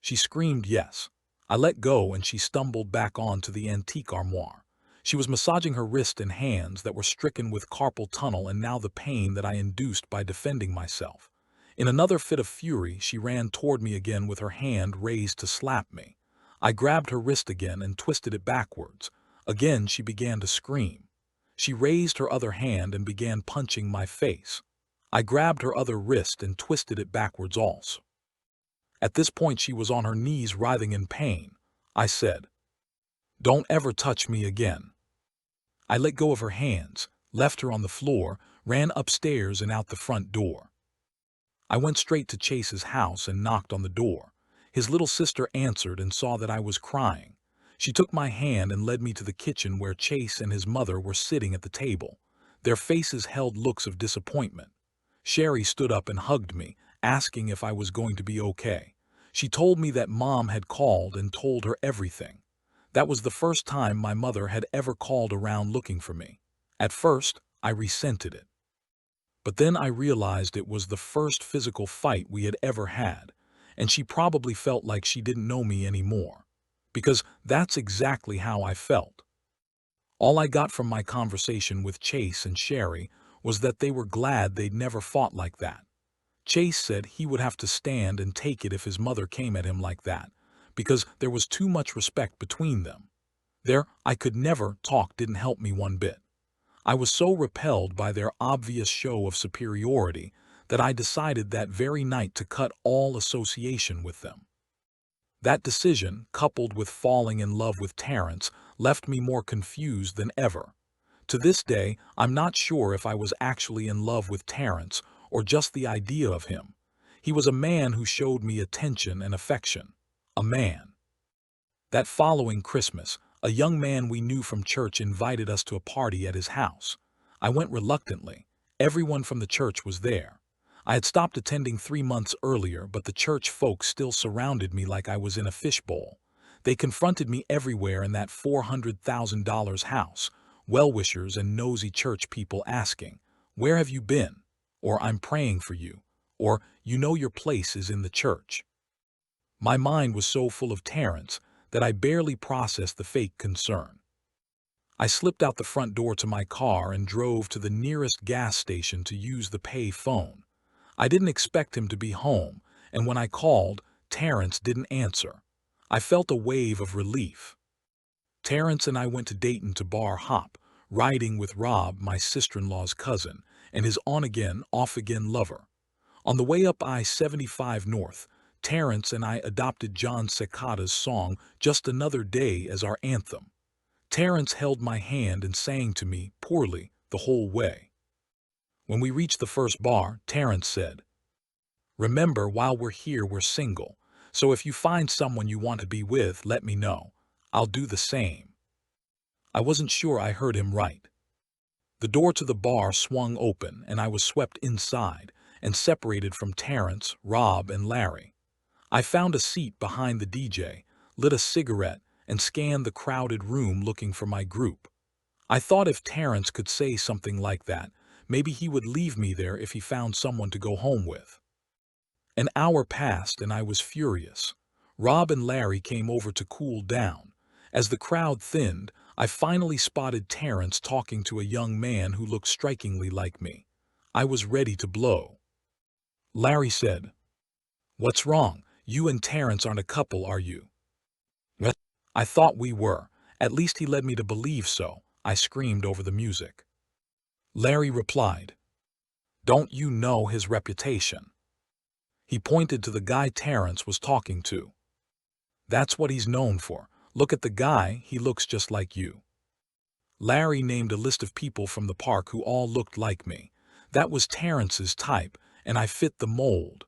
She screamed yes. I let go and she stumbled back onto the antique armoire. She was massaging her wrist and hands that were stricken with carpal tunnel and now the pain that I induced by defending myself. In another fit of fury, she ran toward me again with her hand raised to slap me. I grabbed her wrist again and twisted it backwards. Again she began to scream. She raised her other hand and began punching my face. I grabbed her other wrist and twisted it backwards also. At this point she was on her knees writhing in pain. I said, "Don't ever touch me again." I let go of her hands, left her on the floor, ran upstairs and out the front door. I went straight to Chase's house and knocked on the door. His little sister answered and saw that I was crying. She took my hand and led me to the kitchen where Chase and his mother were sitting at the table. Their faces held looks of disappointment. Sherry stood up and hugged me, asking if I was going to be okay. She told me that Mom had called and told her everything. That was the first time my mother had ever called around looking for me. At first, I resented it. But then I realized it was the first physical fight we had ever had, and she probably felt like she didn't know me anymore. Because that's exactly how I felt. All I got from my conversation with Chase and Sherry was that they were glad they'd never fought like that. Chase said he would have to stand and take it if his mother came at him like that, because there was too much respect between them. Their "I could never" talk didn't help me one bit. I was so repelled by their obvious show of superiority that I decided that very night to cut all association with them. That decision, coupled with falling in love with Terrence, left me more confused than ever. To this day, I'm not sure if I was actually in love with Terrence or just the idea of him. He was a man who showed me attention and affection. A man. That following Christmas, a young man we knew from church invited us to a party at his house. I went reluctantly. Everyone from the church was there. I had stopped attending 3 months earlier, but the church folks still surrounded me like I was in a fishbowl. They confronted me everywhere in that $400,000 house, well-wishers and nosy church people asking, "Where have you been?" Or "I'm praying for you," or "You know your place is in the church." My mind was so full of Terrence that I barely processed the fake concern. I slipped out the front door to my car and drove to the nearest gas station to use the pay phone. I didn't expect him to be home, and when I called, Terrence didn't answer. I felt a wave of relief. Terrence and I went to Dayton to bar hop, riding with Rob, my sister-in-law's cousin, and his on-again, off-again lover. On the way up I-75 North, Terrence and I adopted John Sockt's song "Just Another Day" as our anthem. Terrence held my hand and sang to me, poorly, the whole way. When we reached the first bar, Terrence said, "Remember, while we're here, we're single, so if you find someone you want to be with, let me know. I'll do the same." I wasn't sure I heard him right. The door to the bar swung open, and I was swept inside and separated from Terrence, Rob, and Larry. I found a seat behind the DJ, lit a cigarette, and scanned the crowded room looking for my group. I thought if Terrence could say something like that, maybe he would leave me there if he found someone to go home with. An hour passed and I was furious. Rob and Larry came over to cool down. As the crowd thinned, I finally spotted Terrence talking to a young man who looked strikingly like me. I was ready to blow. Larry said, "What's wrong? You and Terrence aren't a couple, are you?" "What?" "I thought we were. At least he led me to believe so," I screamed over the music. Larry replied, "Don't you know his reputation?" He pointed to the guy Terrence was talking to. "That's what he's known for. Look at the guy, he looks just like you." Larry named a list of people from the park who all looked like me. That was Terrence's type, and I fit the mold.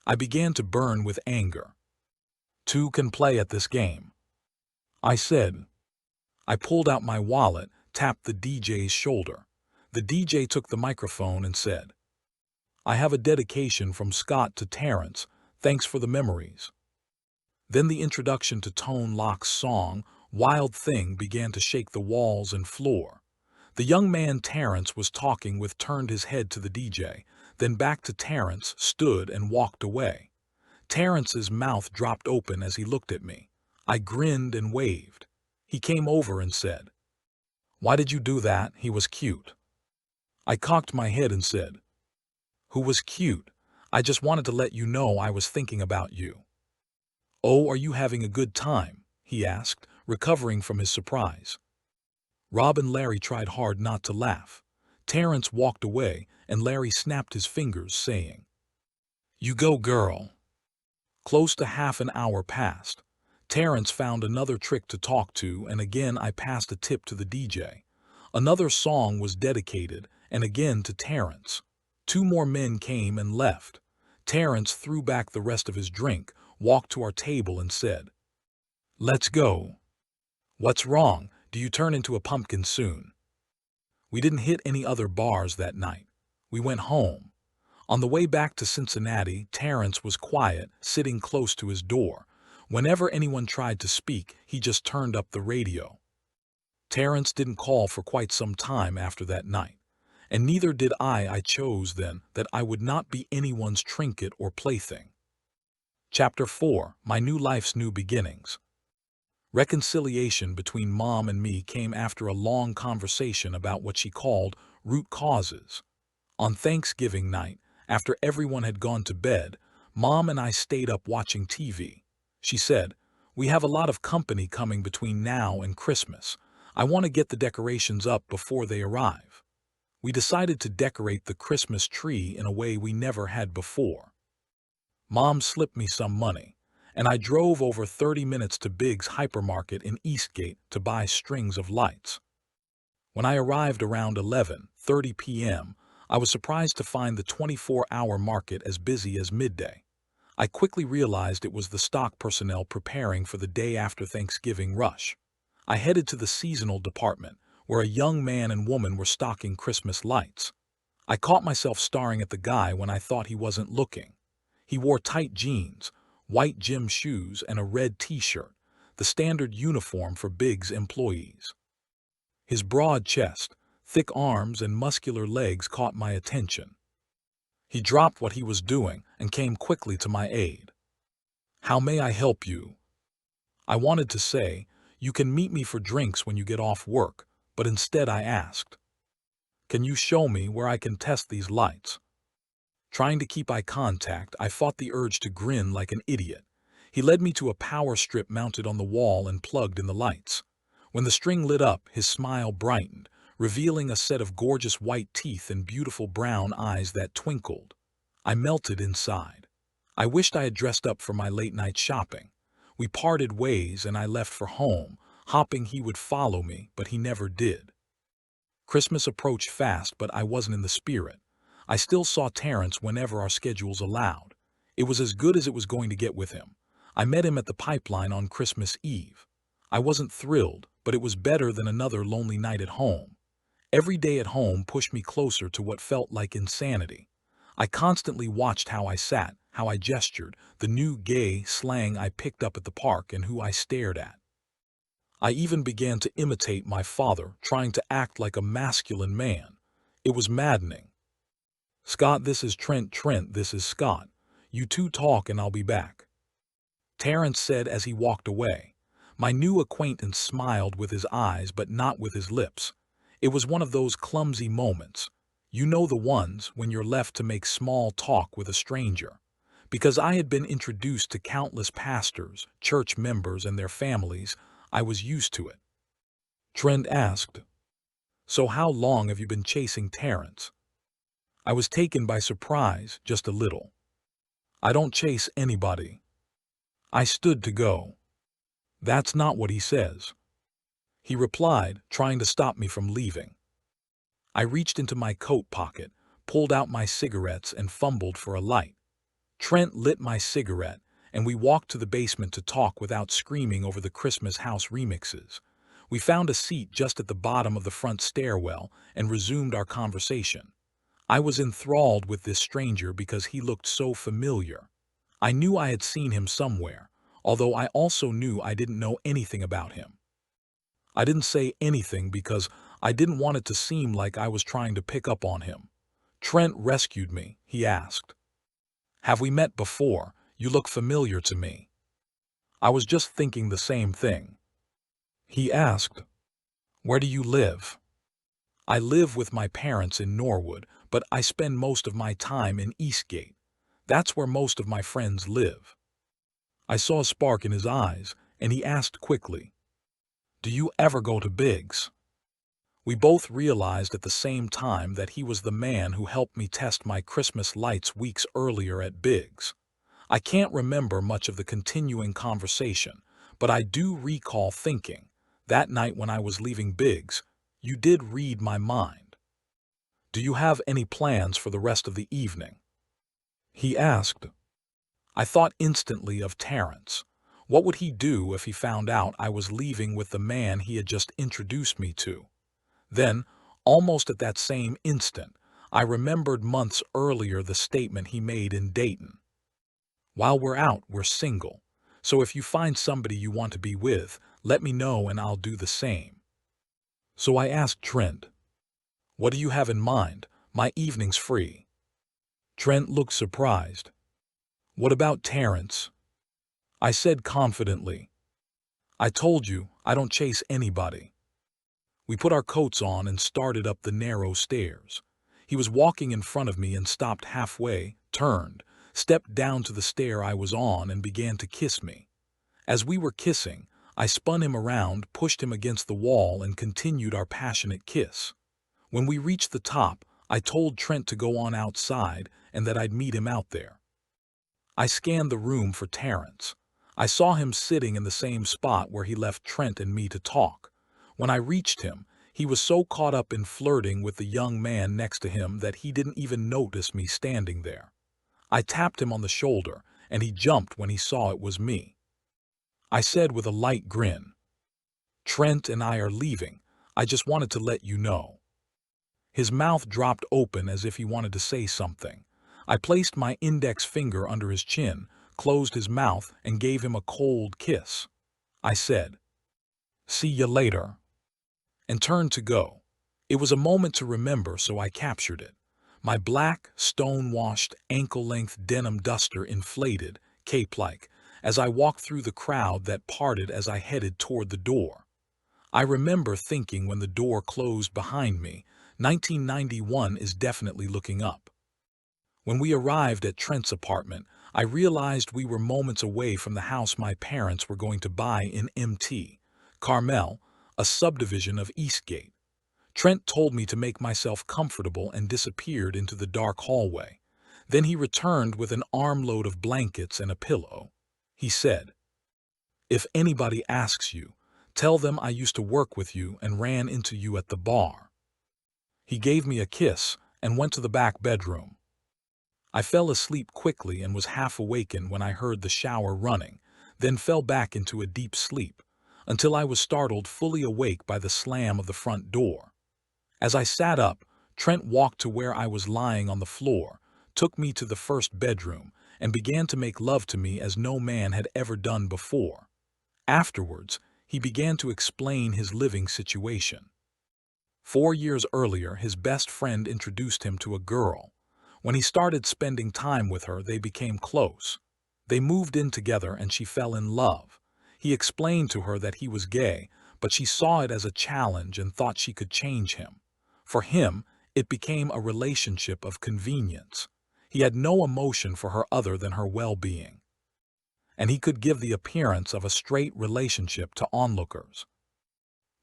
I began to burn with anger. "Two can play at this game," I said. I pulled out my wallet, tapped the DJ's shoulder. The DJ took the microphone and said, I have a dedication from Soctt to Terence. Thanks for the memories. Then the introduction to Tone Locke's song, Wild Thing, began to shake the walls and floor. The young man Terence was talking with turned his head to the DJ, then back to Terence, stood and walked away. Terence's mouth dropped open as he looked at me. I grinned and waved. He came over and said, "Why did you do that? He was cute." I cocked my head and said, "Who was cute? I just wanted to let you know I was thinking about you." "Oh, are you having a good time?" he asked, recovering from his surprise. Rob and Larry tried hard not to laugh. Terence walked away, and Larry snapped his fingers, saying, "You go, girl." Close to half an hour passed. Terence found another trick to talk to, and again I passed a tip to the DJ. Another song was dedicated, and again to Terence. 2 more men came and left. Terence threw back the rest of his drink, walked to our table and said, "Let's go." "What's wrong? Do you turn into a pumpkin soon?" We didn't hit any other bars that night. We went home. On the way back to Cincinnati, Terence was quiet, sitting close to his door. Whenever anyone tried to speak, he just turned up the radio. Terence didn't call for quite some time after that night, and neither did I. I chose then that I would not be anyone's trinket or plaything. Chapter 4: My New Life's New Beginnings. Reconciliation between Mom and me came after a long conversation about what she called root causes. On Thanksgiving night, after everyone had gone to bed, Mom and I stayed up watching TV. She said, "We have a lot of company coming between now and Christmas. I want to get the decorations up before they arrive." We decided to decorate the Christmas tree in a way we never had before. Mom slipped me some money, and I drove over 30 minutes to Big's hypermarket in Eastgate to buy strings of lights. When I arrived around 11:30 p.m., I was surprised to find the 24-hour market as busy as midday. I quickly realized it was the stock personnel preparing for the day after Thanksgiving rush. I headed to the seasonal department, where a young man and woman were stocking Christmas lights. I caught myself staring at the guy when I thought he wasn't looking. He wore tight jeans, white gym shoes, and a red t-shirt, the standard uniform for Big's employees. His broad chest, thick arms, and muscular legs caught my attention. He dropped what he was doing and came quickly to my aid. "How may I help you?" I wanted to say, "You can meet me for drinks when you get off work," but instead I asked, "Can you show me where I can test these lights?" Trying to keep eye contact, I fought the urge to grin like an idiot. He led me to a power strip mounted on the wall and plugged in the lights. When the string lit up, his smile brightened, revealing a set of gorgeous white teeth and beautiful brown eyes that twinkled. I melted inside. I wished I had dressed up for my late-night shopping. We parted ways and I left for home, hoping he would follow me, but he never did. Christmas approached fast, but I wasn't in the spirit. I still saw Terence whenever our schedules allowed. It was as good as it was going to get with him. I met him at the Pipeline on Christmas Eve. I wasn't thrilled, but it was better than another lonely night at home. Every day at home pushed me closer to what felt like insanity. I constantly watched how I sat, how I gestured, the new gay slang I picked up at the park, and who I stared at. I even began to imitate my father, trying to act like a masculine man. It was maddening. "Scott, this is Trent. Trent, this is Scott. You two talk and I'll be back," Terence said as he walked away. My new acquaintance smiled with his eyes but not with his lips. It was one of those clumsy moments. You know, the ones when you're left to make small talk with a stranger. Because I had been introduced to countless pastors, church members, and their families, I was used to it. Trent asked, "So how long have you been chasing Terence?" I was taken by surprise, just a little. "I don't chase anybody." I stood to go. "That's not what he says," he replied, trying to stop me from leaving. I reached into my coat pocket, pulled out my cigarettes, and fumbled for a light. Trent lit my cigarette, and we walked to the basement to talk without screaming over the Christmas house remixes. We found a seat just at the bottom of the front stairwell and resumed our conversation. I was enthralled with this stranger because he looked so familiar. I knew I had seen him somewhere, although I also knew I didn't know anything about him. I didn't say anything because I didn't want it to seem like I was trying to pick up on him. "Trent rescued me," he asked. "Have we met before? You look familiar to me." I was just thinking the same thing. He asked, "Where do you live?" "I live with my parents in Norwood, but I spend most of my time in Eastgate. That's where most of my friends live." I saw a spark in his eyes, and he asked quickly, "Do you ever go to Biggs?" We both realized at the same time that he was the man who helped me test my Christmas lights weeks earlier at Biggs. I can't remember much of the continuing conversation, but I do recall thinking, that night when I was leaving Biggs, you did read my mind. "Do you have any plans for the rest of the evening?" he asked. I thought instantly of Terrence. What would he do if he found out I was leaving with the man he had just introduced me to? Then, almost at that same instant, I remembered months earlier the statement he made in Dayton. "While we're out, we're single. So if you find somebody you want to be with, let me know and I'll do the same." So I asked Trent, "What do you have in mind? My evening's free." Trent looked surprised. "What about Terrence?" I said confidently, "I told you, I don't chase anybody." We put our coats on and started up the narrow stairs. He was walking in front of me and stopped halfway, turned, stepped down to the stair I was on and began to kiss me. As we were kissing, I spun him around, pushed him against the wall and continued our passionate kiss. When we reached the top, I told Trent to go on outside and that I'd meet him out there. I scanned the room for Terrence. I saw him sitting in the same spot where he left Trent and me to talk. When I reached him, he was so caught up in flirting with the young man next to him that he didn't even notice me standing there. I tapped him on the shoulder, and he jumped when he saw it was me. I said with a light grin, "Trent and I are leaving. I just wanted to let you know." His mouth dropped open as if he wanted to say something. I placed my index finger under his chin, closed his mouth, and gave him a cold kiss. I said, "See ya later," and turned to go. It was a moment to remember, so I captured it. My black, stone-washed, ankle-length denim duster inflated, cape-like, as I walked through the crowd that parted as I headed toward the door. I remember thinking when the door closed behind me, 1991 is definitely looking up. When we arrived at Trent's apartment, I realized we were moments away from the house my parents were going to buy in Mt. Carmel, a subdivision of Eastgate. Trent told me to make myself comfortable and disappeared into the dark hallway. Then he returned with an armload of blankets and a pillow. He said, "If anybody asks you, tell them I used to work with you and ran into you at the bar." He gave me a kiss and went to the back bedroom. I fell asleep quickly and was half awakened when I heard the shower running, then fell back into a deep sleep, until I was startled fully awake by the slam of the front door. As I sat up, Trent walked to where I was lying on the floor, took me to the first bedroom, and began to make love to me as no man had ever done before. Afterwards, he began to explain his living situation. 4 years earlier, his best friend introduced him to a girl. When he started spending time with her, they became close. They moved in together and she fell in love. He explained to her that he was gay, but she saw it as a challenge and thought she could change him. For him, it became a relationship of convenience. He had no emotion for her other than her well-being. And he could give the appearance of a straight relationship to onlookers.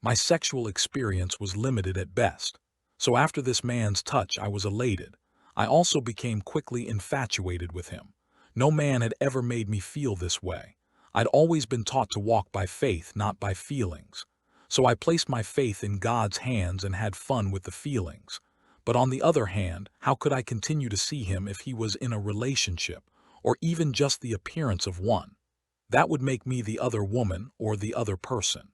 My sexual experience was limited at best, so after this man's touch I was elated. I also became quickly infatuated with him. No man had ever made me feel this way. I'd always been taught to walk by faith, not by feelings. So I placed my faith in God's hands and had fun with the feelings. But on the other hand, how could I continue to see him if he was in a relationship, or even just the appearance of one? That would make me the other woman or the other person.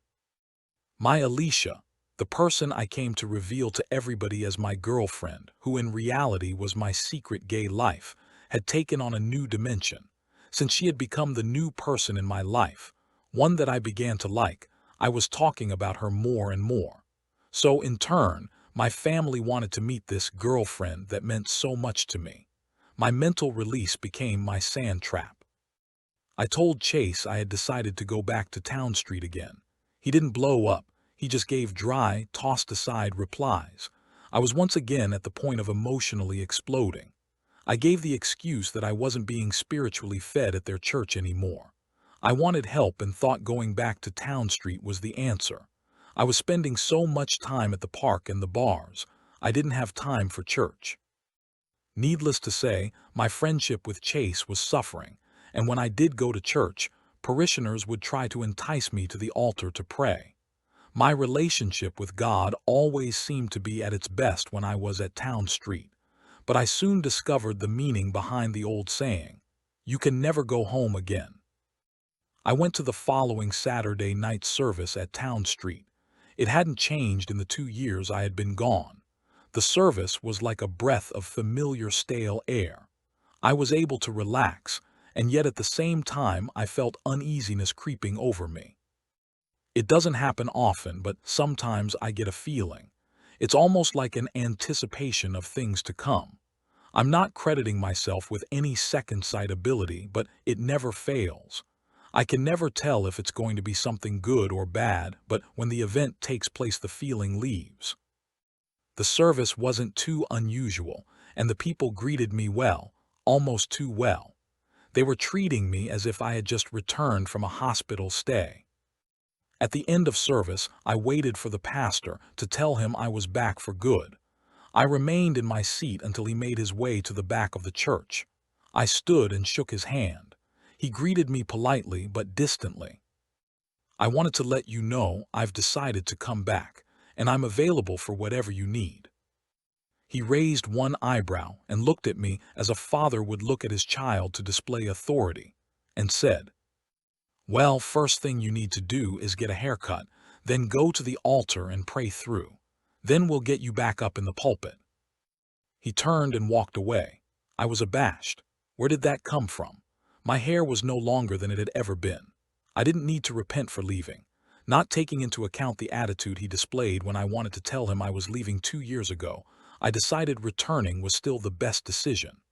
My Alicia, The person I came to reveal to everybody as my girlfriend, who in reality was my secret gay life, had taken on a new dimension. Since she had become the new person in my life, one that I began to like, I was talking about her more and more. So, in turn, my family wanted to meet this girlfriend that meant so much to me. My mental release became my sand trap. I told Chase I had decided to go back to Town Street again. He didn't blow up. He just gave dry, tossed-aside replies. I was once again at the point of emotionally exploding. I gave the excuse that I wasn't being spiritually fed at their church anymore. I wanted help and thought going back to Town Street was the answer. I was spending so much time at the park and the bars, I didn't have time for church. Needless to say, my friendship with Chase was suffering, and when I did go to church, parishioners would try to entice me to the altar to pray. My relationship with God always seemed to be at its best when I was at Town Street, but I soon discovered the meaning behind the old saying, "You can never go home again." I went to the following Saturday night service at Town Street. It hadn't changed in the 2 years I had been gone. The service was like a breath of familiar stale air. I was able to relax, and yet at the same time I felt uneasiness creeping over me. It doesn't happen often, but sometimes I get a feeling. It's almost like an anticipation of things to come. I'm not crediting myself with any second sight ability, but it never fails. I can never tell if it's going to be something good or bad, but when the event takes place, the feeling leaves. The service wasn't too unusual, and the people greeted me well, almost too well. They were treating me as if I had just returned from a hospital stay. At the end of service, I waited for the pastor to tell him I was back for good. I remained in my seat until he made his way to the back of the church. I stood and shook his hand. He greeted me politely but distantly. "I wanted to let you know I've decided to come back, and I'm available for whatever you need." He raised one eyebrow and looked at me as a father would look at his child to display authority, and said, "Well, first thing you need to do is get a haircut, then go to the altar and pray through. Then we'll get you back up in the pulpit." He turned and walked away. I was abashed. Where did that come from? My hair was no longer than it had ever been. I didn't need to repent for leaving. Not taking into account the attitude he displayed when I wanted to tell him I was leaving 2 years ago, I decided returning was still the best decision.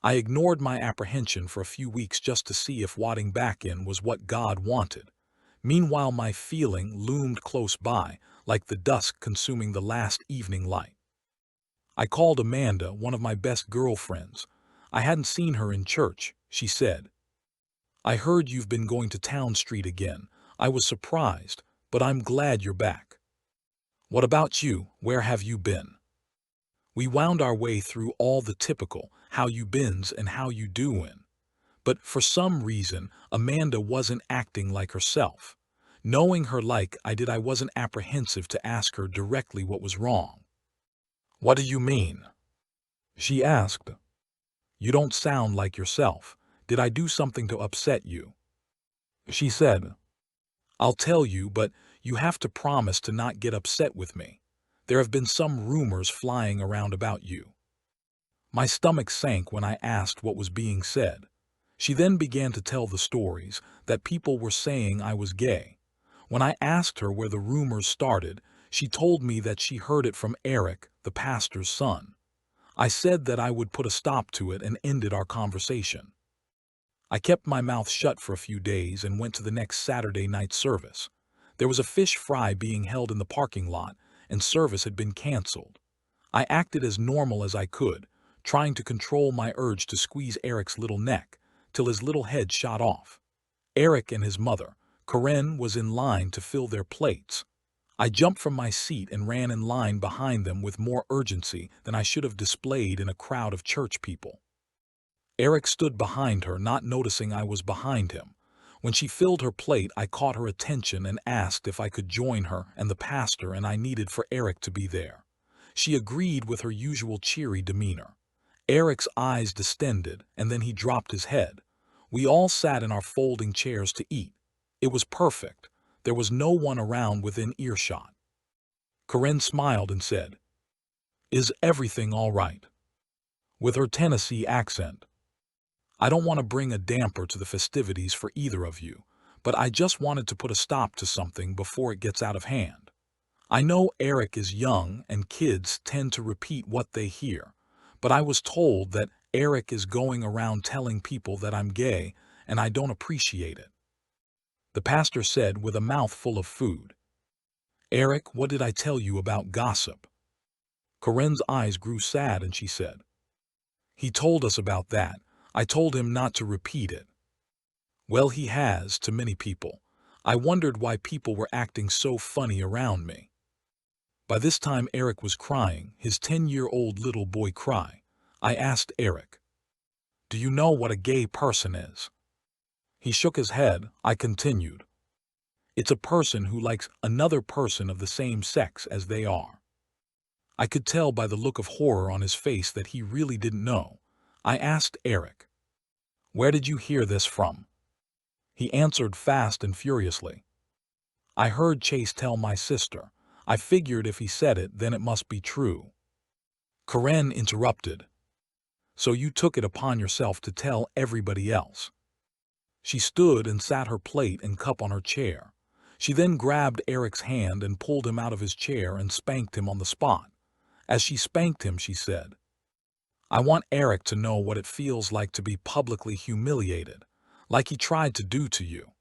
I ignored my apprehension for a few weeks just to see if wadding back in was what God wanted. Meanwhile, my feeling loomed close by, like the dusk consuming the last evening light. I called Amanda, one of my best girlfriends. I hadn't seen her in church, she said. "I heard you've been going to Town Street again. I was surprised, but I'm glad you're back. What about you? Where have you been?" We wound our way through all the typical how you beens and how you doin'. But for some reason, Amanda wasn't acting like herself. Knowing her like I did, I wasn't apprehensive to ask her directly what was wrong. "What do you mean?" she asked. "You don't sound like yourself. Did I do something to upset you?" She said, "I'll tell you, but you have to promise to not get upset with me. There have been some rumors flying around about you." My stomach sank when I asked what was being said. She then began to tell the stories that people were saying I was gay. When I asked her where the rumors started, she told me that she heard it from Eric, the pastor's son. I said that I would put a stop to it and ended our conversation. I kept my mouth shut for a few days and went to the next Saturday night service. There was a fish fry being held in the parking lot, and service had been canceled. I acted as normal as I could, trying to control my urge to squeeze Eric's little neck, till his little head shot off. Eric and his mother, Corinne, was in line to fill their plates. I jumped from my seat and ran in line behind them with more urgency than I should have displayed in a crowd of church people. Eric stood behind her, not noticing I was behind him. When she filled her plate, I caught her attention and asked if I could join her and the pastor, and I needed for Eric to be there. She agreed with her usual cheery demeanor. Eric's eyes distended, and then he dropped his head. We all sat in our folding chairs to eat. It was perfect. There was no one around within earshot. Corinne smiled and said, "Is everything all right?" With her Tennessee accent. "I don't want to bring a damper to the festivities for either of you, but I just wanted to put a stop to something before it gets out of hand. I know Eric is young and kids tend to repeat what they hear, but I was told that Eric is going around telling people that I'm gay, and I don't appreciate it." The pastor said with a mouth full of food. "Eric, what did I tell you about gossip?" Corinne's eyes grew sad and she said, "He told us about that. I told him not to repeat it." "Well, he has, to many people. I wondered why people were acting so funny around me." By this time Eric was crying, his 10-year-old little boy cry. I asked Eric, "Do you know what a gay person is?" He shook his head. I continued, "It's a person who likes another person of the same sex as they are." I could tell by the look of horror on his face that he really didn't know. I asked Eric, "Where did you hear this from?" He answered fast and furiously, "I heard Chase tell my sister. I figured if he said it, then it must be true." Corinne interrupted, "So you took it upon yourself to tell everybody else?" She stood and sat her plate and cup on her chair. She then grabbed Eric's hand and pulled him out of his chair and spanked him on the spot. As she spanked him, she said, "I want Eric to know what it feels like to be publicly humiliated, like he tried to do to you."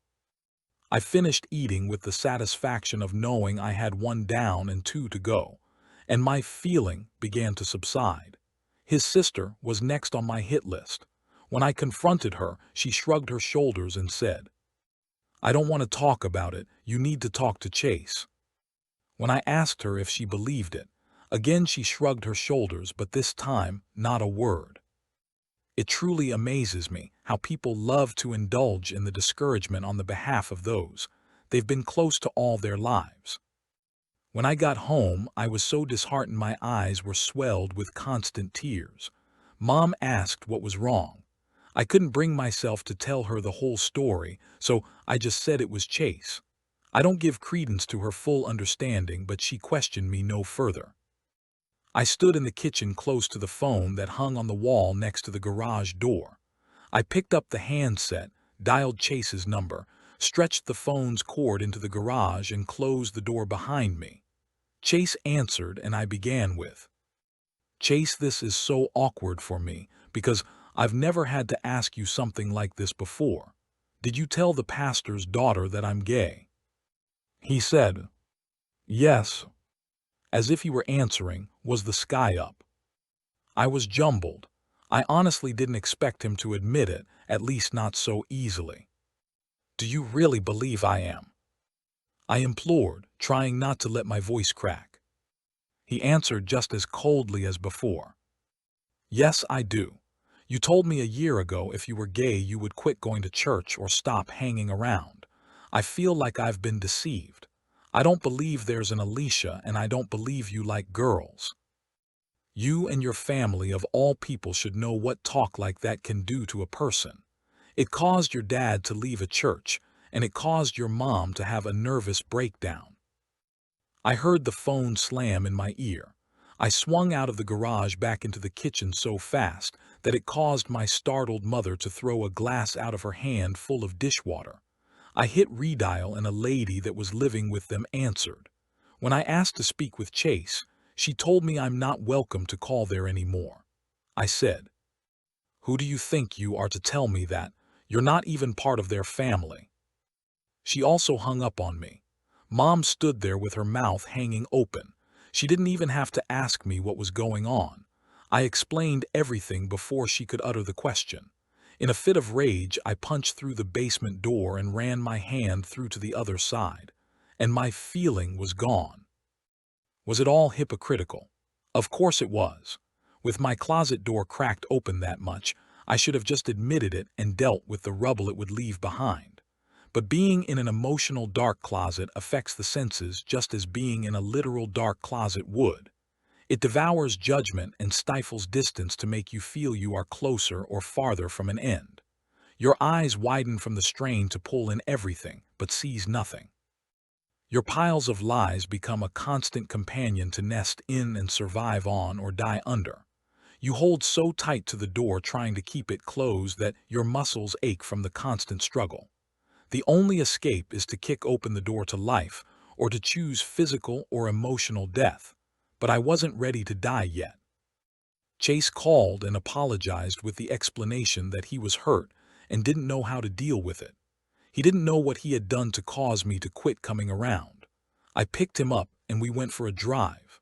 I finished eating with the satisfaction of knowing I had one down and two to go, and my feeling began to subside. His sister was next on my hit list. When I confronted her, she shrugged her shoulders and said, "I don't want to talk about it. You need to talk to Chase." When I asked her if she believed it, again she shrugged her shoulders, but this time not a word. It truly amazes me how people love to indulge in the discouragement on the behalf of those they've been close to all their lives. When I got home, I was so disheartened my eyes were swelled with constant tears. Mom asked what was wrong. I couldn't bring myself to tell her the whole story, so I just said it was Chase. I don't give credence to her full understanding, but she questioned me no further. I stood in the kitchen close to the phone that hung on the wall next to the garage door. I picked up the handset, dialed Chase's number, stretched the phone's cord into the garage and closed the door behind me. Chase answered and I began with, "Chase, this is so awkward for me because I've never had to ask you something like this before. Did you tell the pastor's daughter that I'm gay?" He said, "Yes." As if he were answering, "Was the sky up?" I was jumbled. I honestly didn't expect him to admit it, at least not so easily. "Do you really believe I am?" I implored, trying not to let my voice crack. He answered just as coldly as before. "Yes, I do. You told me a year ago if you were gay you would quit going to church or stop hanging around. I feel like I've been deceived. I don't believe there's an Alicia, and I don't believe you like girls. You and your family of all people should know what talk like that can do to a person. It caused your dad to leave a church, and it caused your mom to have a nervous breakdown." I heard the phone slam in my ear. I swung out of the garage back into the kitchen so fast that it caused my startled mother to throw a glass out of her hand full of dishwater. I hit redial and a lady that was living with them answered. When I asked to speak with Chase, she told me I'm not welcome to call there anymore. I said, "Who do you think you are to tell me that? You're not even part of their family." She also hung up on me. Mom stood there with her mouth hanging open. She didn't even have to ask me what was going on. I explained everything before she could utter the question. In a fit of rage, I punched through the basement door and ran my hand through to the other side. And my feeling was gone. Was it all hypocritical? Of course it was. With my closet door cracked open that much, I should have just admitted it and dealt with the rubble it would leave behind. But being in an emotional dark closet affects the senses just as being in a literal dark closet would. It devours judgment and stifles distance to make you feel you are closer or farther from an end. Your eyes widen from the strain to pull in everything, but sees nothing. Your piles of lies become a constant companion to nest in and survive on or die under. You hold so tight to the door trying to keep it closed that your muscles ache from the constant struggle. The only escape is to kick open the door to life or to choose physical or emotional death. But I wasn't ready to die yet. Chase called and apologized with the explanation that he was hurt and didn't know how to deal with it. He didn't know what he had done to cause me to quit coming around. I picked him up and we went for a drive.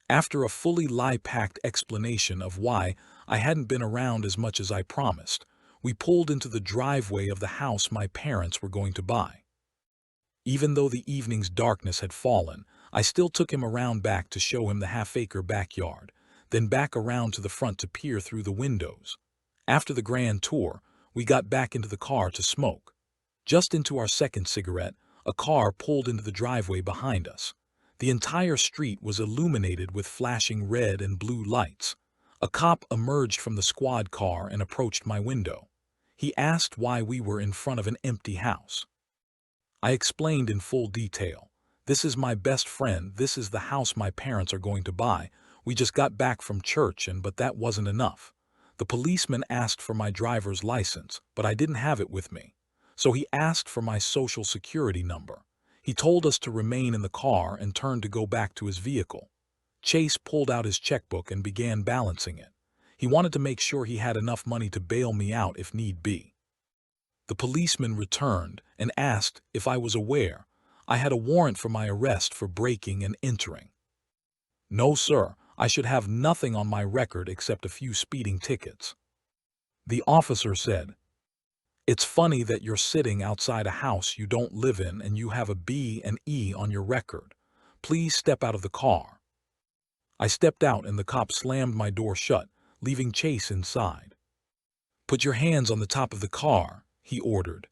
After a fully lie-packed explanation of why I hadn't been around as much as I promised, we pulled into the driveway of the house my parents were going to buy. Even though the evening's darkness had fallen, I still took him around back to show him the half-acre backyard, then back around to the front to peer through the windows. After the grand tour, we got back into the car to smoke. Just into our second cigarette, a car pulled into the driveway behind us. The entire street was illuminated with flashing red and blue lights. A cop emerged from the squad car and approached my window. He asked why we were in front of an empty house. I explained in full detail. This is my best friend, this is the house my parents are going to buy. We just got back from church but that wasn't enough. The policeman asked for my driver's license, but I didn't have it with me. So he asked for my social security number. He told us to remain in the car and turned to go back to his vehicle. Chase pulled out his checkbook and began balancing it. He wanted to make sure he had enough money to bail me out if need be. The policeman returned and asked if I was aware I had a warrant for my arrest for breaking and entering. No, sir, I should have nothing on my record except a few speeding tickets. The officer said, "It's funny that you're sitting outside a house you don't live in and you have a B and E on your record. Please step out of the car." I stepped out and the cop slammed my door shut, leaving Chase inside. "Put your hands on the top of the car," he ordered.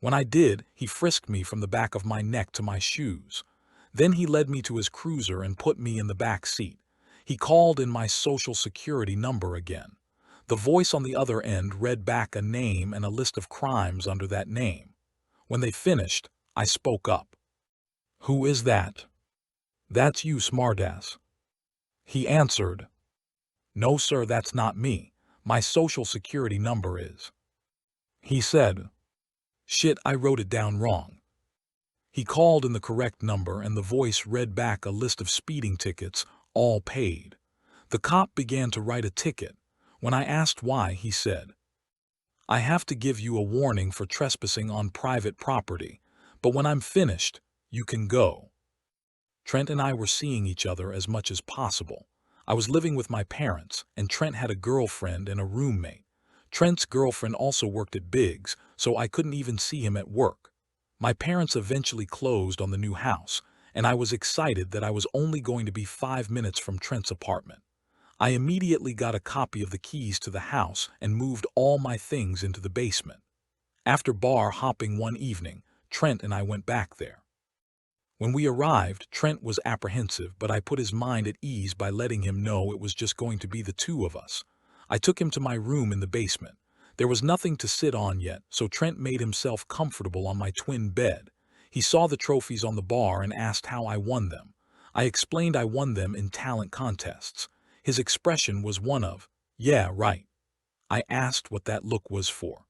When I did, he frisked me from the back of my neck to my shoes. Then he led me to his cruiser and put me in the back seat. He called in my social security number again. The voice on the other end read back a name and a list of crimes under that name. When they finished, I spoke up. "Who is that?" "That's you, smartass." He answered, "No, sir, that's not me. My social security number is." He said, "Shit, I wrote it down wrong." He called in the correct number and the voice read back a list of speeding tickets, all paid. The cop began to write a ticket. When I asked why, he said, "I have to give you a warning for trespassing on private property, but when I'm finished, you can go." Trent and I were seeing each other as much as possible. I was living with my parents, and Trent had a girlfriend and a roommate. Trent's girlfriend also worked at Biggs, so I couldn't even see him at work. My parents eventually closed on the new house, and I was excited that I was only going to be 5 minutes from Trent's apartment. I immediately got a copy of the keys to the house and moved all my things into the basement. After bar hopping one evening, Trent and I went back there. When we arrived, Trent was apprehensive, but I put his mind at ease by letting him know it was just going to be the two of us. I took him to my room in the basement. There was nothing to sit on yet, so Trent made himself comfortable on my twin bed. He saw the trophies on the bar and asked how I won them. I explained I won them in talent contests. His expression was one of, "Yeah, right." I asked what that look was for.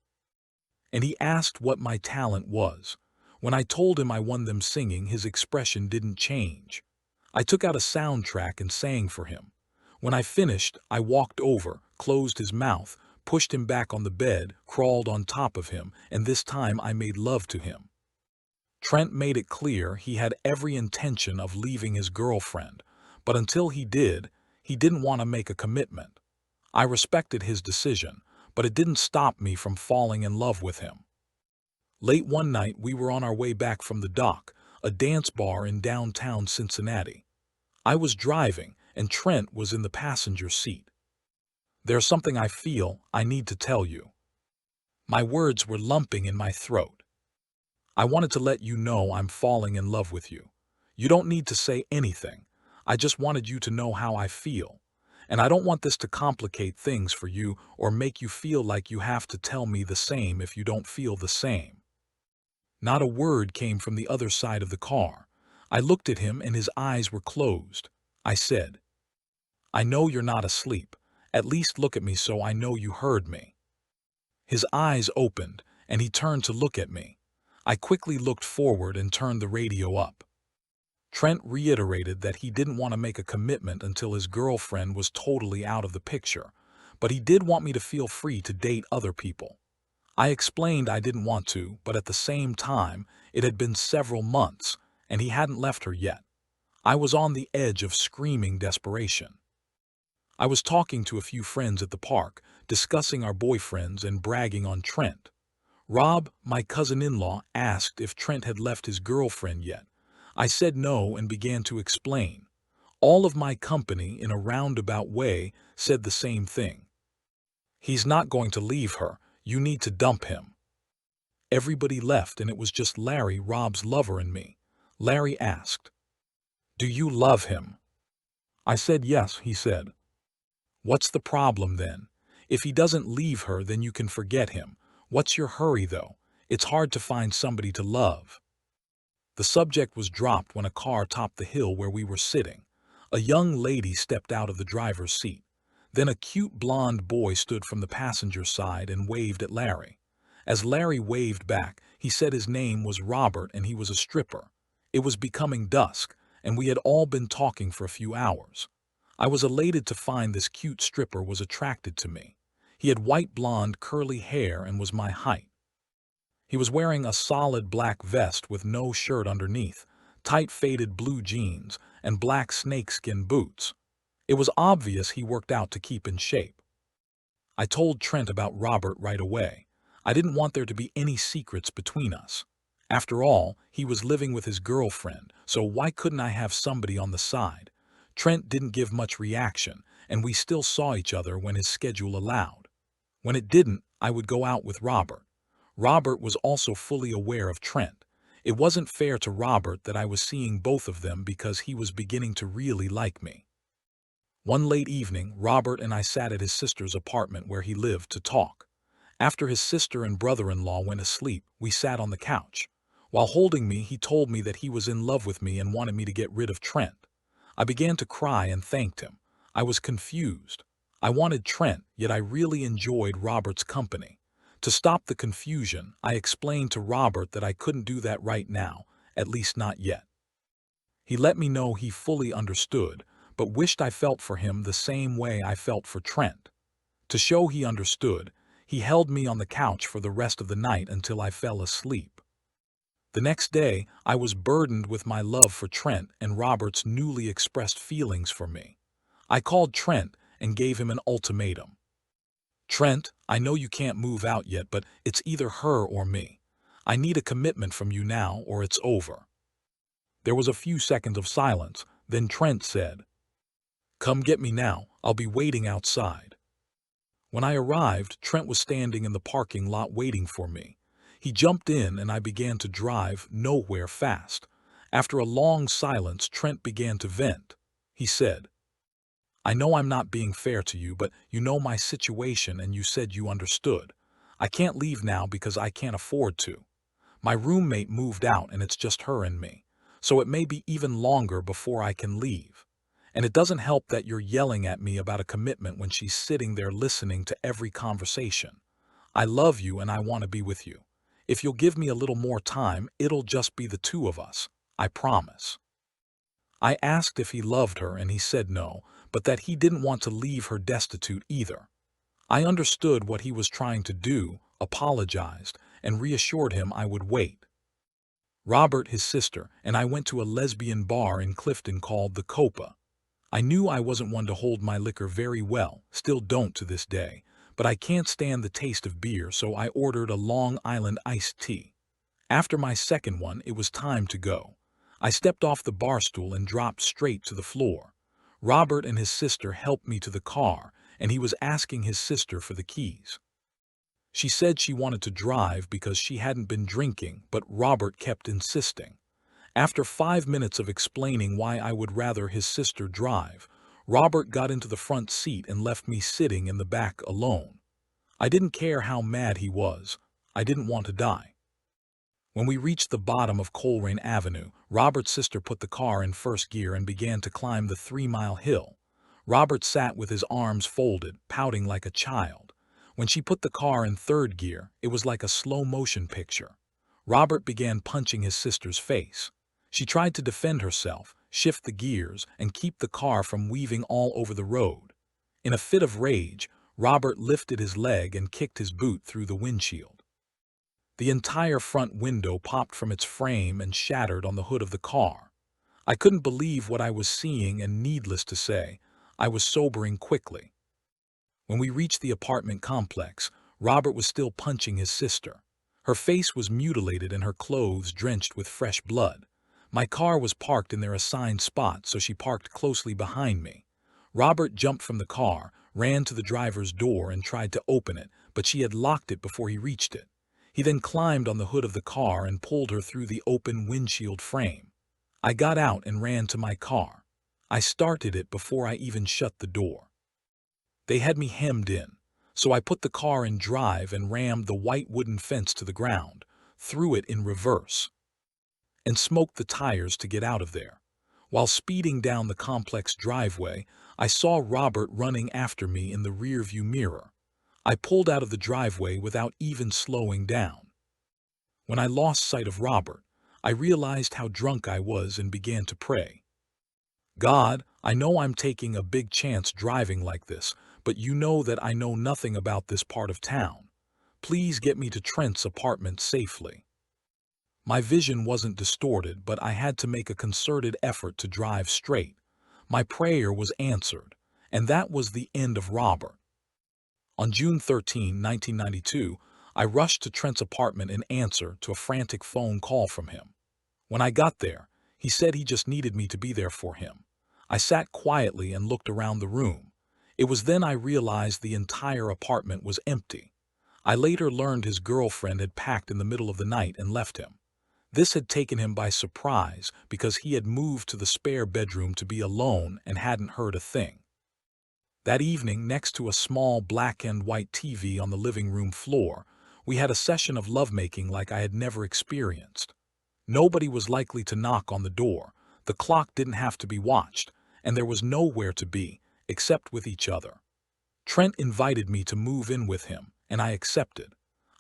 And he asked what my talent was. When I told him I won them singing, his expression didn't change. I took out a soundtrack and sang for him. When I finished, I walked over, closed his mouth, pushed him back on the bed, crawled on top of him, and this time I made love to him. Trent made it clear he had every intention of leaving his girlfriend, but until he didn't want to make a commitment. I respected his decision, but it didn't stop me from falling in love with him. Late one night, we were on our way back from the dock, a dance bar in downtown Cincinnati. I was driving, and Trent was in the passenger seat. "There's something I feel I need to tell you." My words were lumping in my throat. "I wanted to let you know I'm falling in love with you. You don't need to say anything. I just wanted you to know how I feel. And I don't want this to complicate things for you or make you feel like you have to tell me the same if you don't feel the same." Not a word came from the other side of the car. I looked at him and his eyes were closed. I said, "I know you're not asleep. At least look at me so I know you heard me." His eyes opened, and he turned to look at me. I quickly looked forward and turned the radio up. Trent reiterated that he didn't want to make a commitment until his girlfriend was totally out of the picture, but he did want me to feel free to date other people. I explained I didn't want to, but at the same time, it had been several months, and he hadn't left her yet. I was on the edge of screaming desperation. I was talking to a few friends at the park, discussing our boyfriends and bragging on Trent. Rob, my cousin-in-law, asked if Trent had left his girlfriend yet. I said no and began to explain. All of my company, in a roundabout way, said the same thing. "He's not going to leave her. You need to dump him." Everybody left and it was just Larry, Rob's lover, and me. Larry asked, "Do you love him?" I said yes, he said. "What's the problem then? If he doesn't leave her, then you can forget him. What's your hurry though? It's hard to find somebody to love." The subject was dropped when a car topped the hill where we were sitting. A young lady stepped out of the driver's seat. Then a cute blonde boy stood from the passenger side and waved at Larry. As Larry waved back, he said his name was Robert and he was a stripper. It was becoming dusk, and we had all been talking for a few hours. I was elated to find this cute stripper was attracted to me. He had white blonde curly hair and was my height. He was wearing a solid black vest with no shirt underneath, tight faded blue jeans, and black snakeskin boots. It was obvious he worked out to keep in shape. I told Trent about Robert right away. I didn't want there to be any secrets between us. After all, he was living with his girlfriend, so why couldn't I have somebody on the side? Trent didn't give much reaction, and we still saw each other when his schedule allowed. When it didn't, I would go out with Robert. Robert was also fully aware of Trent. It wasn't fair to Robert that I was seeing both of them because he was beginning to really like me. One late evening, Robert and I sat at his sister's apartment where he lived to talk. After his sister and brother-in-law went asleep, we sat on the couch. While holding me, he told me that he was in love with me and wanted me to get rid of Trent. I began to cry and thanked him. I was confused. I wanted Trent, yet I really enjoyed Robert's company. To stop the confusion, I explained to Robert that I couldn't do that right now, at least not yet. He let me know he fully understood, but wished I felt for him the same way I felt for Trent. To show he understood, he held me on the couch for the rest of the night until I fell asleep. The next day, I was burdened with my love for Trent and Robert's newly expressed feelings for me. I called Trent and gave him an ultimatum. "Trent, I know you can't move out yet, but it's either her or me. I need a commitment from you now or it's over." There was a few seconds of silence, then Trent said, "Come get me now, I'll be waiting outside." When I arrived, Trent was standing in the parking lot waiting for me. He jumped in and I began to drive nowhere fast. After a long silence, Trent began to vent. He said, "I know I'm not being fair to you, but you know my situation and you said you understood. I can't leave now because I can't afford to. My roommate moved out and it's just her and me, so it may be even longer before I can leave. And it doesn't help that you're yelling at me about a commitment when she's sitting there listening to every conversation. I love you and I want to be with you. If you'll give me a little more time, it'll just be the two of us. I promise." I asked if he loved her and he said no, but that he didn't want to leave her destitute either. I understood what he was trying to do, apologized, and reassured him I would wait. Robert, his sister, and I went to a lesbian bar in Clifton called the Copa. I knew I wasn't one to hold my liquor very well, still don't to this day, but I can't stand the taste of beer, so I ordered a Long Island iced tea. After my second one, it was time to go. I stepped off the bar stool and dropped straight to the floor. Robert and his sister helped me to the car, and he was asking his sister for the keys. She said she wanted to drive because she hadn't been drinking, but Robert kept insisting. After 5 minutes of explaining why I would rather his sister drive, Robert got into the front seat and left me sitting in the back alone. I didn't care how mad he was. I didn't want to die. When we reached the bottom of Coleraine Avenue, Robert's sister put the car in first gear and began to climb the 3-mile hill. Robert sat with his arms folded, pouting like a child. When she put the car in third gear, it was like a slow-motion picture. Robert began punching his sister's face. She tried to defend herself, shift the gears, and keep the car from weaving all over the road. In a fit of rage, Robert lifted his leg and kicked his boot through the windshield. The entire front window popped from its frame and shattered on the hood of the car. I couldn't believe what I was seeing, and needless to say, I was sobering quickly. When we reached the apartment complex, Robert was still punching his sister. Her face was mutilated and her clothes drenched with fresh blood. My car was parked in their assigned spot, so she parked closely behind me. Robert jumped from the car, ran to the driver's door and tried to open it, but she had locked it before he reached it. He then climbed on the hood of the car and pulled her through the open windshield frame. I got out and ran to my car. I started it before I even shut the door. They had me hemmed in, so I put the car in drive and rammed the white wooden fence to the ground, threw it in reverse, and smoked the tires to get out of there. While speeding down the complex driveway, I saw Robert running after me in the rearview mirror. I pulled out of the driveway without even slowing down. When I lost sight of Robert, I realized how drunk I was and began to pray. God, I know I'm taking a big chance driving like this, but you know that I know nothing about this part of town. Please get me to Trent's apartment safely. My vision wasn't distorted, but I had to make a concerted effort to drive straight. My prayer was answered, and that was the end of Robert. On June 13, 1992, I rushed to Trent's apartment in answer to a frantic phone call from him. When I got there, he said he just needed me to be there for him. I sat quietly and looked around the room. It was then I realized the entire apartment was empty. I later learned his girlfriend had packed in the middle of the night and left him. This had taken him by surprise because he had moved to the spare bedroom to be alone and hadn't heard a thing. That evening, next to a small black and white TV on the living room floor, we had a session of lovemaking like I had never experienced. Nobody was likely to knock on the door, the clock didn't have to be watched, and there was nowhere to be, except with each other. Trent invited me to move in with him, and I accepted.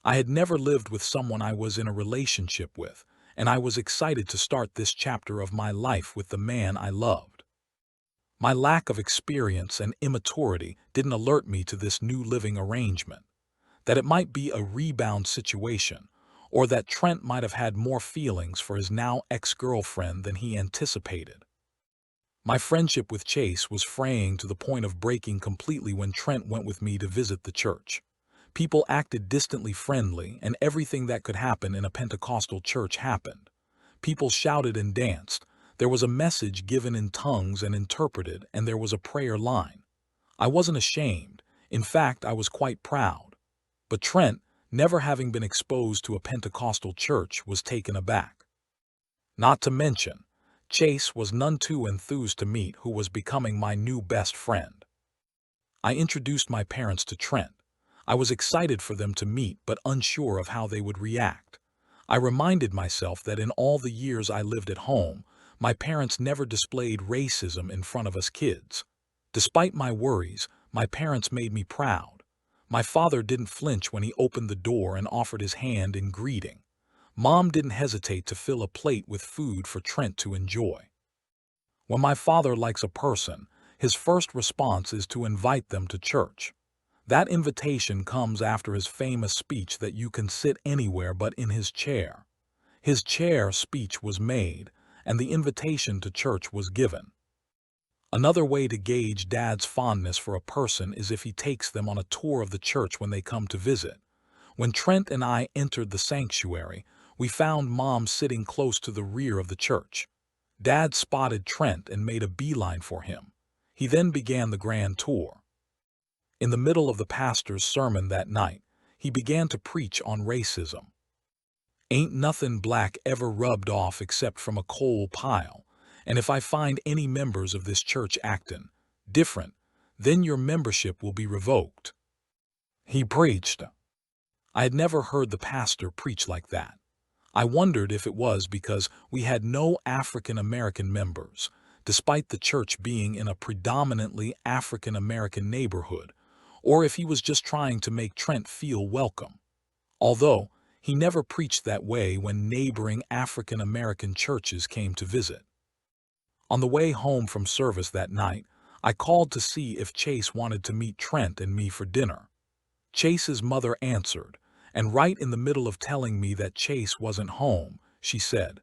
I had never lived with someone I was in a relationship with, and I was excited to start this chapter of my life with the man I loved. My lack of experience and immaturity didn't alert me to this new living arrangement, that it might be a rebound situation, or that Trent might have had more feelings for his now ex-girlfriend than he anticipated. My friendship with Chase was fraying to the point of breaking completely when Trent went with me to visit the church. People acted distantly friendly, and everything that could happen in a Pentecostal church happened. People shouted and danced. There was a message given in tongues and interpreted, and there was a prayer line. I wasn't ashamed. In fact, I was quite proud. But Trent, never having been exposed to a Pentecostal church, was taken aback. Not to mention, Chase was none too enthused to meet who was becoming my new best friend. I introduced my parents to Trent. I was excited for them to meet, but unsure of how they would react. I reminded myself that in all the years I lived at home, my parents never displayed racism in front of us kids. Despite my worries, my parents made me proud. My father didn't flinch when he opened the door and offered his hand in greeting. Mom didn't hesitate to fill a plate with food for Trent to enjoy. When my father likes a person, his first response is to invite them to church. That invitation comes after his famous speech that you can sit anywhere but in his chair. His chair speech was made, and the invitation to church was given. Another way to gauge Dad's fondness for a person is if he takes them on a tour of the church when they come to visit. When Trent and I entered the sanctuary, we found Mom sitting close to the rear of the church. Dad spotted Trent and made a beeline for him. He then began the grand tour. In the middle of the pastor's sermon that night, he began to preach on racism. Ain't nothing black ever rubbed off except from a coal pile, and if I find any members of this church actin' different, then your membership will be revoked. He preached. I had never heard the pastor preach like that. I wondered if it was because we had no African American members, despite the church being in a predominantly African American neighborhood, or if he was just trying to make Trent feel welcome. Although, he never preached that way when neighboring African American churches came to visit. On the way home from service that night, I called to see if Chase wanted to meet Trent and me for dinner. Chase's mother answered, and right in the middle of telling me that Chase wasn't home, she said,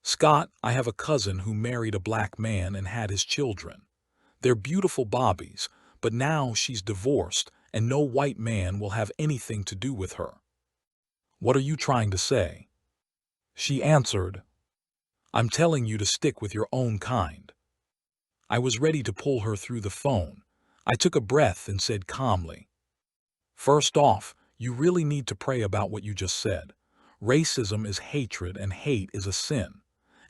"Scott, I have a cousin who married a black man and had his children. They're beautiful bobbies, but now she's divorced and no white man will have anything to do with her. What are you trying to say?" She answered, "I'm telling you to stick with your own kind." I was ready to pull her through the phone. I took a breath and said calmly, "First off, you really need to pray about what you just said. Racism is hatred and hate is a sin.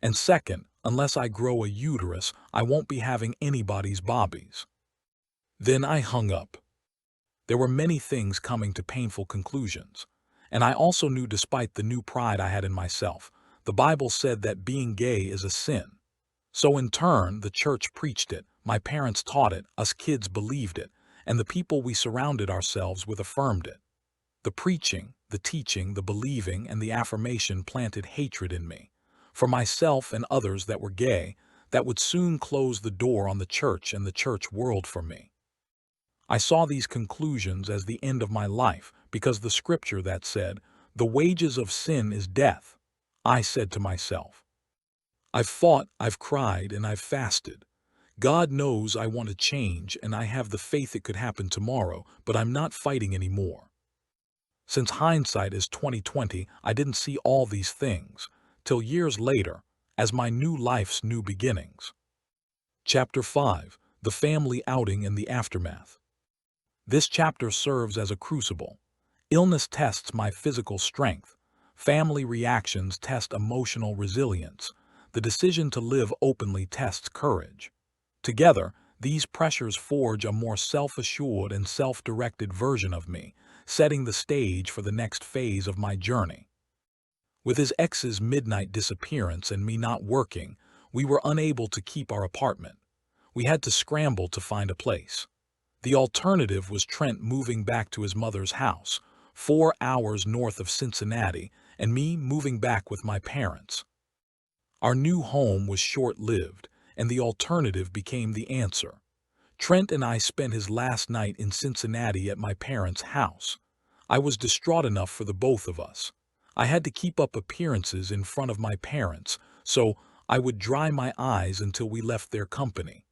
And second, unless I grow a uterus, I won't be having anybody's bobbies." Then I hung up. There were many things coming to painful conclusions. And I also knew, despite the new pride I had in myself, the Bible said that being gay is a sin. So in turn, the church preached it, my parents taught it, us kids believed it, and the people we surrounded ourselves with affirmed it. The preaching, the teaching, the believing, and the affirmation planted hatred in me, for myself and others that were gay, that would soon close the door on the church and the church world for me. I saw these conclusions as the end of my life because the scripture that said, "The wages of sin is death." I said to myself, "I've fought, I've cried, and I've fasted. God knows I want to change and I have the faith it could happen tomorrow, but I'm not fighting anymore." Since hindsight is 20/20, I didn't see all these things till years later, as my new life's new beginnings. Chapter 5: The Family Outing and the Aftermath. This chapter serves as a crucible. Illness tests my physical strength. Family reactions test emotional resilience. The decision to live openly tests courage. Together, these pressures forge a more self-assured and self-directed version of me, setting the stage for the next phase of my journey. With his ex's midnight disappearance and me not working, we were unable to keep our apartment. We had to scramble to find a place. The alternative was Trent moving back to his mother's house, 4 hours north of Cincinnati, and me moving back with my parents. Our new home was short-lived, and the alternative became the answer. Trent and I spent his last night in Cincinnati at my parents' house. I was distraught enough for the both of us. I had to keep up appearances in front of my parents, so I would dry my eyes until we left their company.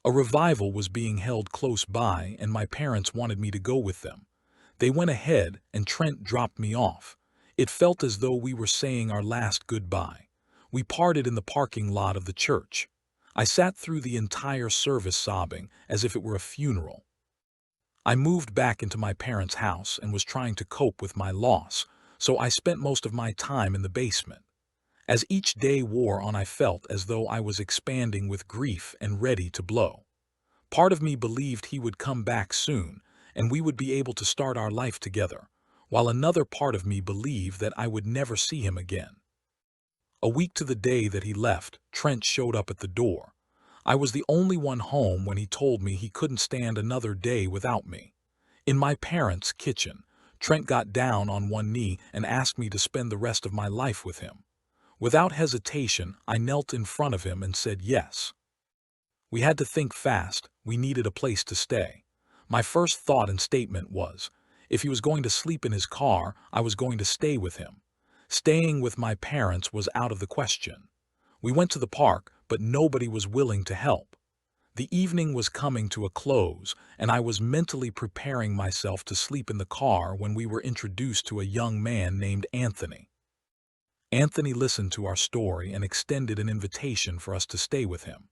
A revival was being held close by, and my parents wanted me to go with them. They went ahead, and Trent dropped me off. It felt as though we were saying our last goodbye. We parted in the parking lot of the church. I sat through the entire service sobbing, as if it were a funeral. I moved back into my parents' house and was trying to cope with my loss, so I spent most of my time in the basement. As each day wore on, I felt as though I was expanding with grief and ready to blow. Part of me believed he would come back soon, and we would be able to start our life together, while another part of me believed that I would never see him again. A week to the day that he left, Trent showed up at the door. I was the only one home when he told me he couldn't stand another day without me. In my parents' kitchen, Trent got down on one knee and asked me to spend the rest of my life with him. Without hesitation, I knelt in front of him and said yes. We had to think fast. We needed a place to stay. My first thought and statement was, if he was going to sleep in his car, I was going to stay with him. Staying with my parents was out of the question. We went to the park, but nobody was willing to help. The evening was coming to a close, and I was mentally preparing myself to sleep in the car when we were introduced to a young man named Anthony. Anthony listened to our story and extended an invitation for us to stay with him.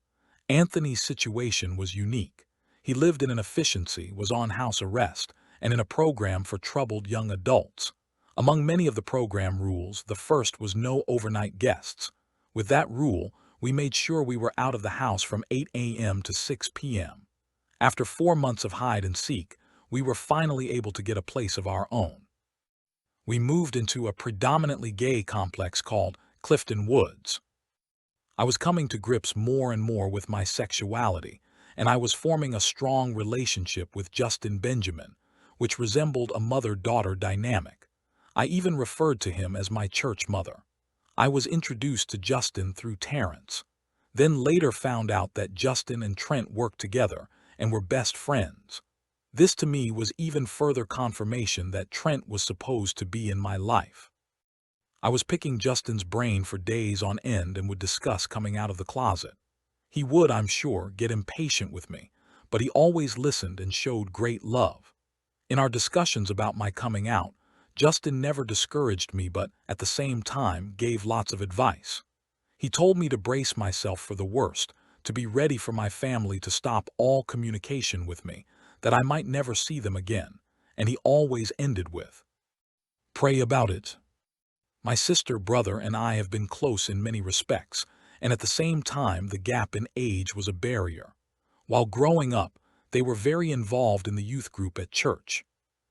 Anthony's situation was unique. He lived in an efficiency, was on house arrest, and in a program for troubled young adults. Among many of the program rules, the first was no overnight guests. With that rule, we made sure we were out of the house from 8 a.m. to 6 p.m. After 4 months of hide and seek, we were finally able to get a place of our own. We moved into a predominantly gay complex called Clifton Woods. I was coming to grips more and more with my sexuality, and I was forming a strong relationship with Justin Benjamin, which resembled a mother-daughter dynamic. I even referred to him as my church mother. I was introduced to Justin through Terrence, then later found out that Justin and Trent worked together and were best friends. This to me was even further confirmation that Trent was supposed to be in my life. I was picking Justin's brain for days on end and would discuss coming out of the closet. He would, I'm sure, get impatient with me, but he always listened and showed great love. In our discussions about my coming out, Justin never discouraged me but, at the same time, gave lots of advice. He told me to brace myself for the worst, to be ready for my family to stop all communication with me, that I might never see them again, and he always ended with, "Pray about it." My sister, brother, and I have been close in many respects, and at the same time the gap in age was a barrier. While growing up, they were very involved in the youth group at church.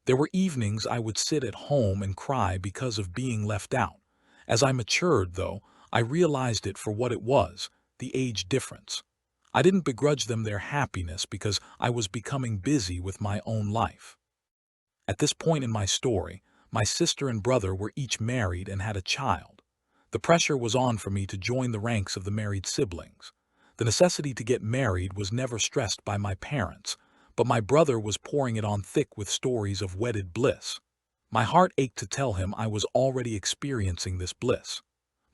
There were evenings I would sit at home and cry because of being left out. As I matured, though, I realized it for what it was, the age difference. I didn't begrudge them their happiness because I was becoming busy with my own life. At this point in my story, my sister and brother were each married and had a child. The pressure was on for me to join the ranks of the married siblings. The necessity to get married was never stressed by my parents, but my brother was pouring it on thick with stories of wedded bliss. My heart ached to tell him I was already experiencing this bliss.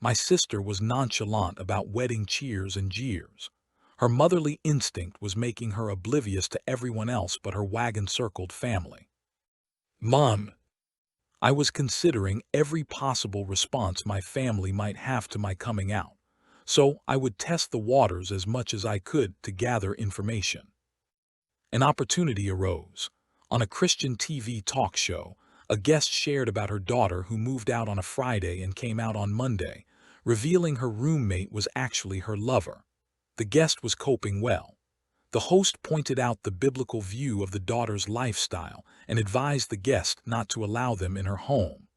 My sister was nonchalant about wedding cheers and jeers. Her motherly instinct was making her oblivious to everyone else but her wagon-circled family. "Mom," I was considering every possible response my family might have to my coming out, so I would test the waters as much as I could to gather information. An opportunity arose. On a Christian TV talk show, a guest shared about her daughter who moved out on a Friday and came out on Monday, revealing her roommate was actually her lover. The guest was coping well. The host pointed out the biblical view of the daughter's lifestyle and advised the guest not to allow them in her home.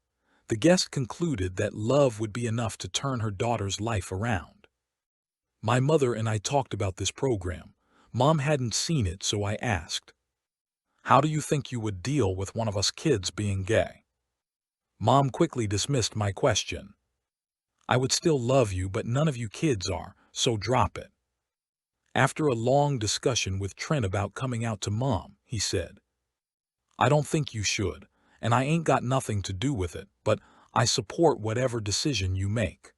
The guest concluded that love would be enough to turn her daughter's life around. My mother and I talked about this program. Mom hadn't seen it, so I asked, "How do you think you would deal with one of us kids being gay?" Mom quickly dismissed my question. "I would still love you, but none of you kids are, so drop it." After a long discussion with Trent about coming out to Mom, he said, "I don't think you should, and I ain't got nothing to do with it, but I support whatever decision you make."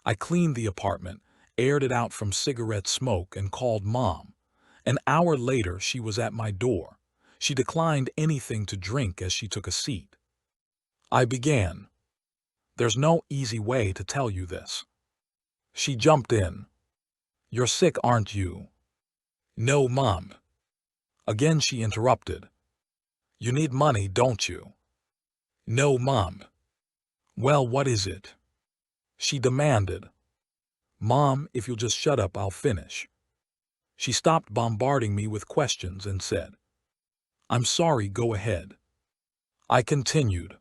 I cleaned the apartment, aired it out from cigarette smoke, and called Mom. An hour later, she was at my door. She declined anything to drink as she took a seat. I began, "There's no easy way to tell you this." She jumped in, "You're sick, aren't you?" "No, Mom." Again she interrupted, "You need money, don't you?" "No, Mom." "Well, what is it?" she demanded. "Mom, if you'll just shut up, I'll finish." She stopped bombarding me with questions and said, "I'm sorry, go ahead." I continued,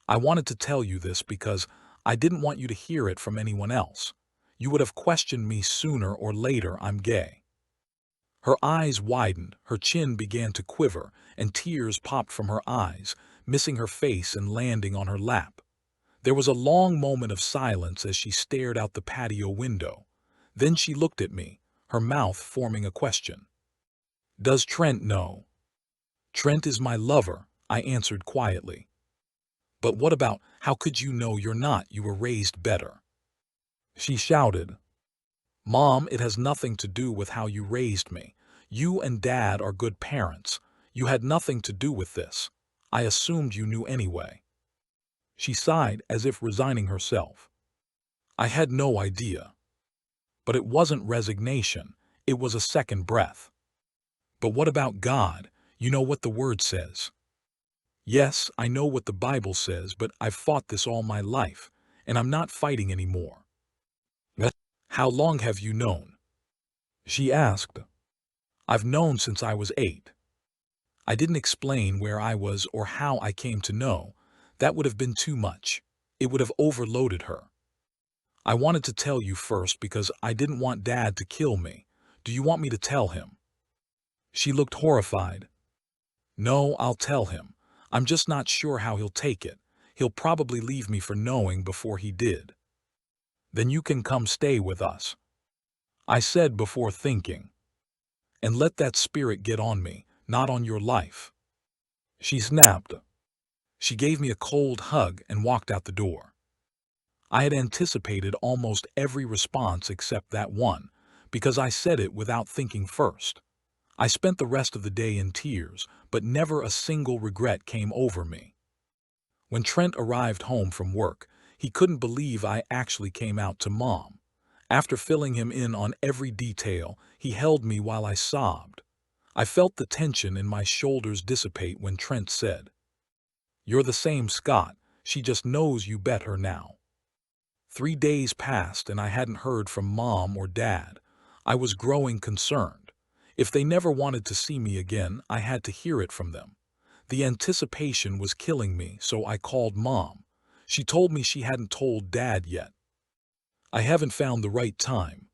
"I wanted to tell you this because I didn't want you to hear it from anyone else. You would have questioned me sooner or later. I'm gay." Her eyes widened, her chin began to quiver, and tears popped from her eyes, missing her face and landing on her lap. There was a long moment of silence as she stared out the patio window. Then she looked at me, her mouth forming a question. "Does Trent know?" "Trent is my lover," I answered quietly. "But what about, how could you know you're not? You were raised better." She shouted, "Mom, it has nothing to do with how you raised me. You and Dad are good parents. You had nothing to do with this. I assumed you knew anyway." She sighed as if resigning herself. "I had no idea." But it wasn't resignation, it was a second breath. "But what about God? You know what the Word says." "Yes, I know what the Bible says, but I've fought this all my life, and I'm not fighting anymore." "How long have you known?" she asked. "I've known since I was 8. I didn't explain where I was or how I came to know. That would have been too much. It would have overloaded her. I wanted to tell you first because I didn't want Dad to kill me. Do you want me to tell him? She looked horrified. No, I'll tell him. I'm just not sure how he'll take it. He'll probably leave me for knowing before he did. Then you can come stay with us, I said before thinking. And let that spirit get on me, not on your life. She snapped. She gave me a cold hug and walked out the door. I had anticipated almost every response except that one, because I said it without thinking first. I spent the rest of the day in tears, but never a single regret came over me. When Trent arrived home from work, he couldn't believe I actually came out to Mom. After filling him in on every detail, he held me while I sobbed. I felt the tension in my shoulders dissipate when Trent said, "You're the same Soctt, she just knows you better now." 3 days passed and I hadn't heard from Mom or Dad. I was growing concerned. If they never wanted to see me again, I had to hear it from them. The anticipation was killing me, so I called Mom. She told me she hadn't told Dad yet. I haven't found the right time.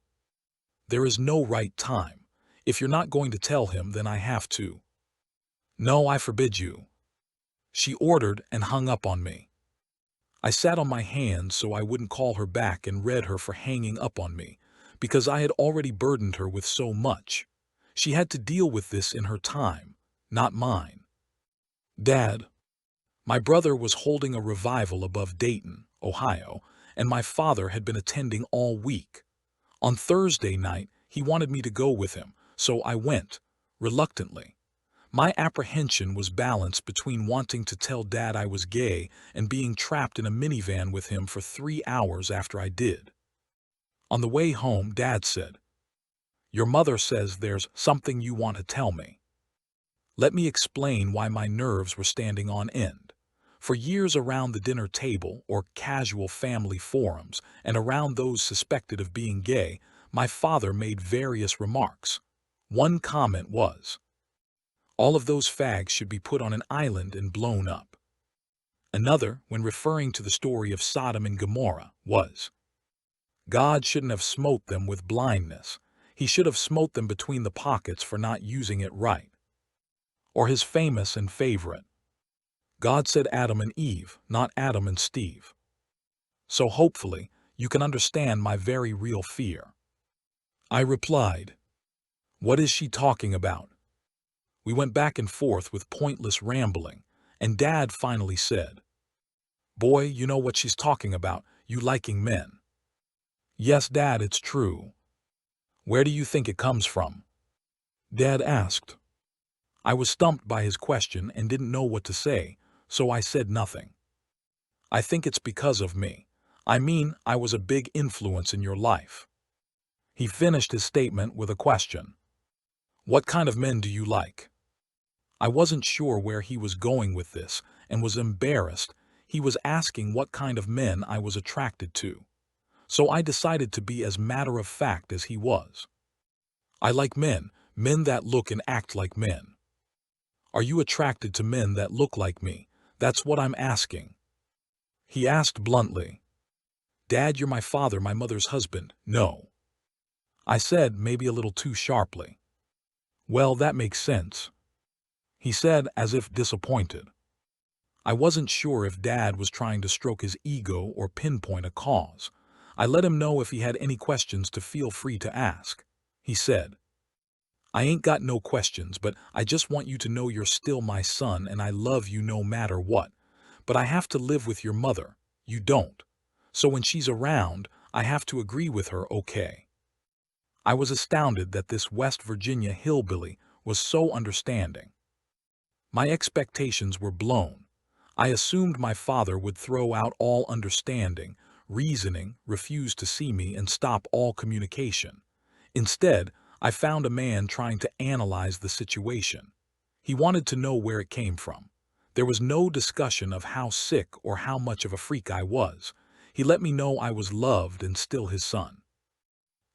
There is no right time. If you're not going to tell him, then I have to. No, I forbid you, she ordered and hung up on me. I sat on my hands so I wouldn't call her back and read her for hanging up on me, because I had already burdened her with so much. She had to deal with this in her time, not mine. Dad, my brother was holding a revival above Dayton, Ohio, and my father had been attending all week. On Thursday night, he wanted me to go with him, so I went, reluctantly. My apprehension was balanced between wanting to tell Dad I was gay and being trapped in a minivan with him for 3 hours after I did. On the way home, Dad said, "Your mother says there's something you want to tell me." Let me explain why my nerves were standing on end. For years around the dinner table or casual family forums and around those suspected of being gay, my father made various remarks. One comment was, "All of those fags should be put on an island and blown up." Another, when referring to the story of Sodom and Gomorrah, was, "God shouldn't have smote them with blindness. He should have smote them between the pockets for not using it right." Or his famous and favorite, "God said Adam and Eve, not Adam and Steve." So hopefully, you can understand my very real fear. I replied, "What is she talking about?" We went back and forth with pointless rambling, and Dad finally said, "Boy, you know what she's talking about, you liking men." "Yes, Dad, it's true." "Where do you think it comes from?" Dad asked. I was stumped by his question and didn't know what to say, so I said nothing. "I think it's because of me. I mean, I was a big influence in your life." He finished his statement with a question. "What kind of men do you like?" I wasn't sure where he was going with this and was embarrassed. He was asking what kind of men I was attracted to. So I decided to be as matter-of-fact as he was. "I like men that look and act like men." "Are you attracted to men that look like me? That's what I'm asking." He asked bluntly. "Dad, you're my father, my mother's husband, no." I said, maybe a little too sharply. "Well, that makes sense," he said, as if disappointed. I wasn't sure if Dad was trying to stroke his ego or pinpoint a cause. I let him know if he had any questions to feel free to ask. He said, "I ain't got no questions, but I just want you to know you're still my son and I love you no matter what. But I have to live with your mother. You don't. So when she's around, I have to agree with her, okay?" I was astounded that this West Virginia hillbilly was so understanding. My expectations were blown. I assumed my father would throw out all understanding, reasoning, refuse to see me, and stop all communication. Instead, I found a man trying to analyze the situation. He wanted to know where it came from. There was no discussion of how sick or how much of a freak I was. He let me know I was loved and still his son.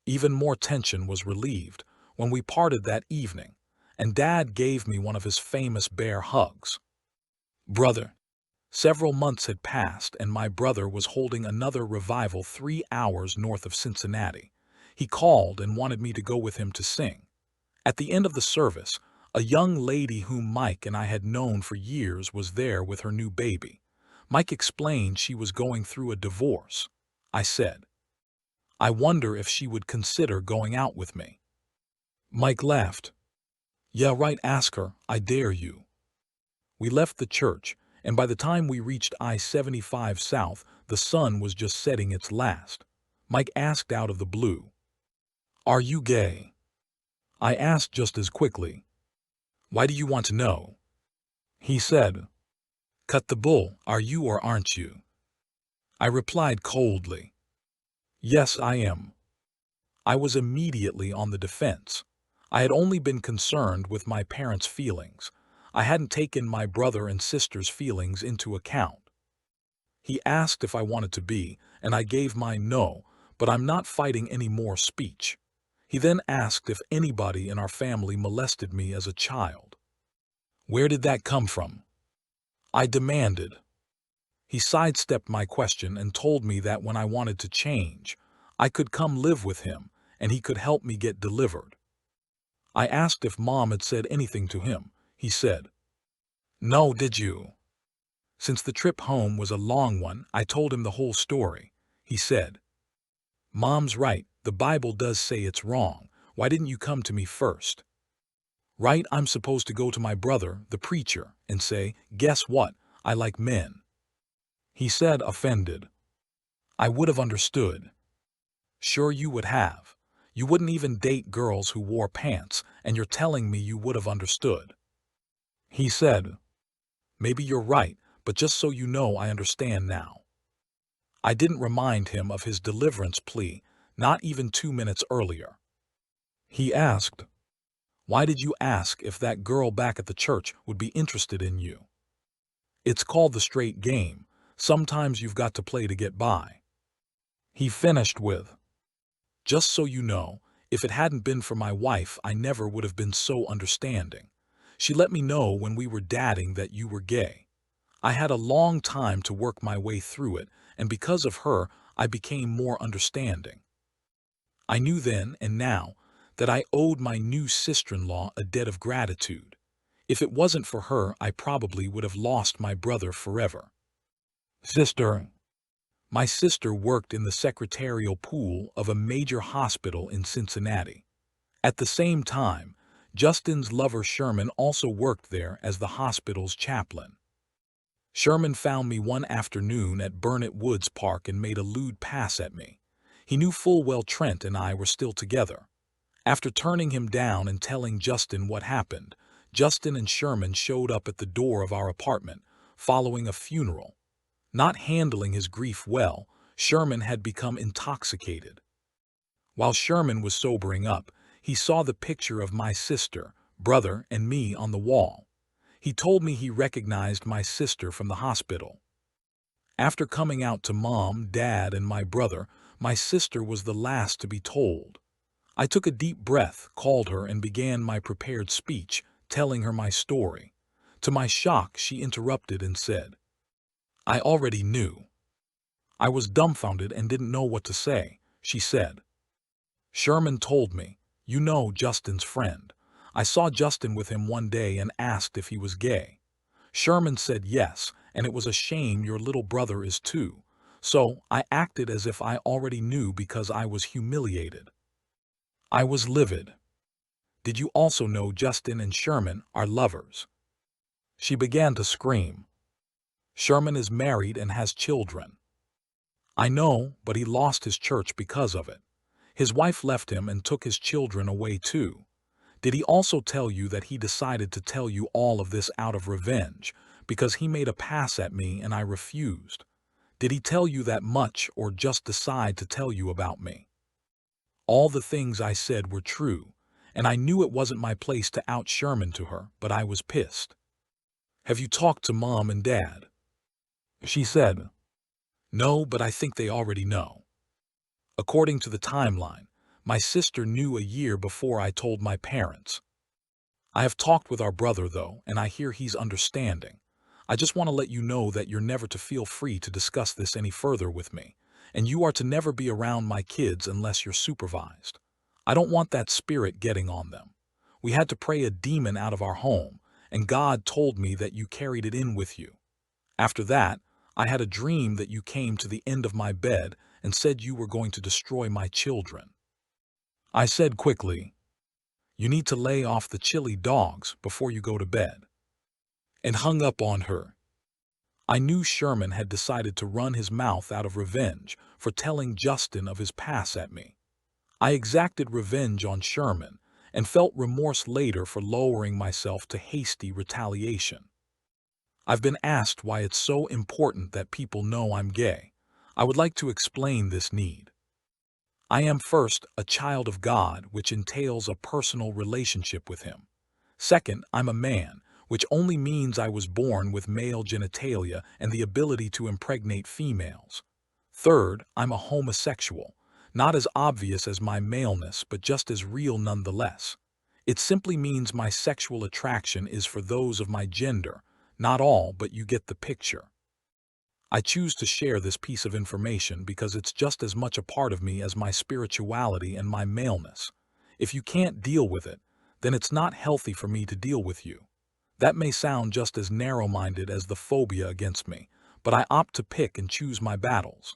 Even more tension was relieved when we parted that evening, and Dad gave me one of his famous bear hugs. "Brother, Several months had passed, and my brother was holding another revival 3 hours north of Cincinnati. He called and wanted me to go with him to sing. At the end of the service, a young lady whom Mike and I had known for years was there with her new baby. Mike explained she was going through a divorce. I said, "I wonder if she would consider going out with me." Mike laughed. "Yeah, right, ask her, I dare you." We left the church, and by the time we reached I-75 South, the sun was just setting its last. Mike asked out of the blue, "Are you gay?" I asked just as quickly, "Why do you want to know?" He said, "Cut the bull, are you or aren't you?" I replied coldly, "Yes, I am." I was immediately on the defense. I had only been concerned with my parents' feelings. I hadn't taken my brother and sister's feelings into account. He asked if I wanted to be, and I gave my no, but I'm not fighting any more speech. He then asked if anybody in our family molested me as a child. Where did that come from? I demanded. He sidestepped my question and told me that when I wanted to change, I could come live with him and he could help me get delivered. I asked if Mom had said anything to him. He said, "No, did you?" Since the trip home was a long one, I told him the whole story. He said, "Mom's right, the Bible does say it's wrong. Why didn't you come to me first?" Right, I'm supposed to go to my brother, the preacher, and say, "Guess what? I like men." He said, offended, "I would have understood." Sure you would have. You wouldn't even date girls who wore pants, and you're telling me you would have understood. He said, "Maybe you're right, but just so you know I understand now." I didn't remind him of his deliverance plea, not even 2 minutes earlier. He asked, "Why did you ask if that girl back at the church would be interested in you?" It's called the straight game. Sometimes you've got to play to get by. He finished with, "Just so you know, if it hadn't been for my wife, I never would have been so understanding. She let me know when we were dating that you were gay. I had a long time to work my way through it, and because of her, I became more understanding. I knew then and now that I owed my new sister-in-law a debt of gratitude. If it wasn't for her, I probably would have lost my brother forever." Sister. My sister worked in the secretarial pool of a major hospital in Cincinnati. At the same time, Justin's lover Sherman also worked there as the hospital's chaplain. Sherman found me one afternoon at Burnett Woods Park and made a lewd pass at me. He knew full well Trent and I were still together. After turning him down and telling Justin what happened, Justin and Sherman showed up at the door of our apartment, following a funeral. Not handling his grief well, Sherman had become intoxicated. While Sherman was sobering up, he saw the picture of my sister, brother, and me on the wall. He told me he recognized my sister from the hospital. After coming out to Mom, Dad, and my brother, my sister was the last to be told. I took a deep breath, called her, and began my prepared speech, telling her my story. To my shock, she interrupted and said, "I already knew." I was dumbfounded and didn't know what to say. She said, "Sherman told me, you know Justin's friend. I saw Justin with him one day and asked if he was gay. Sherman said yes, and it was a shame your little brother is too. So I acted as if I already knew because I was humiliated." I was livid. "Did you also know Justin and Sherman are lovers?" She began to scream. "Sherman is married and has children." "I know, but he lost his church because of it. His wife left him and took his children away too. Did he also tell you that he decided to tell you all of this out of revenge, because he made a pass at me and I refused? Did he tell you that much or just decide to tell you about me?" All the things I said were true, and I knew it wasn't my place to out Sherman to her, but I was pissed. "Have you talked to Mom and Dad?" She said, "No, but I think they already know." According to the timeline, my sister knew a year before I told my parents. I have talked with our brother, though, and I hear he's understanding. I just want to let you know that you're never to feel free to discuss this any further with me, and you are to never be around my kids unless you're supervised. I don't want that spirit getting on them. We had to pray a demon out of our home, and God told me that you carried it in with you. After that, I had a dream that you came to the end of my bed and said you were going to destroy my children. I said quickly, "You need to lay off the chili dogs before you go to bed," and hung up on her. I knew Sherman had decided to run his mouth out of revenge for telling Justin of his pass at me. I exacted revenge on Sherman and felt remorse later for lowering myself to hasty retaliation. I've been asked why it's so important that people know I'm gay. I would like to explain this need. I am first a child of God, which entails a personal relationship with Him. Second, I'm a man, which only means I was born with male genitalia and the ability to impregnate females. Third, I'm a homosexual, not as obvious as my maleness, but just as real nonetheless. It simply means my sexual attraction is for those of my gender, not all, but you get the picture. I choose to share this piece of information because it's just as much a part of me as my spirituality and my maleness. If you can't deal with it, then it's not healthy for me to deal with you. That may sound just as narrow-minded as the phobia against me, but I opt to pick and choose my battles.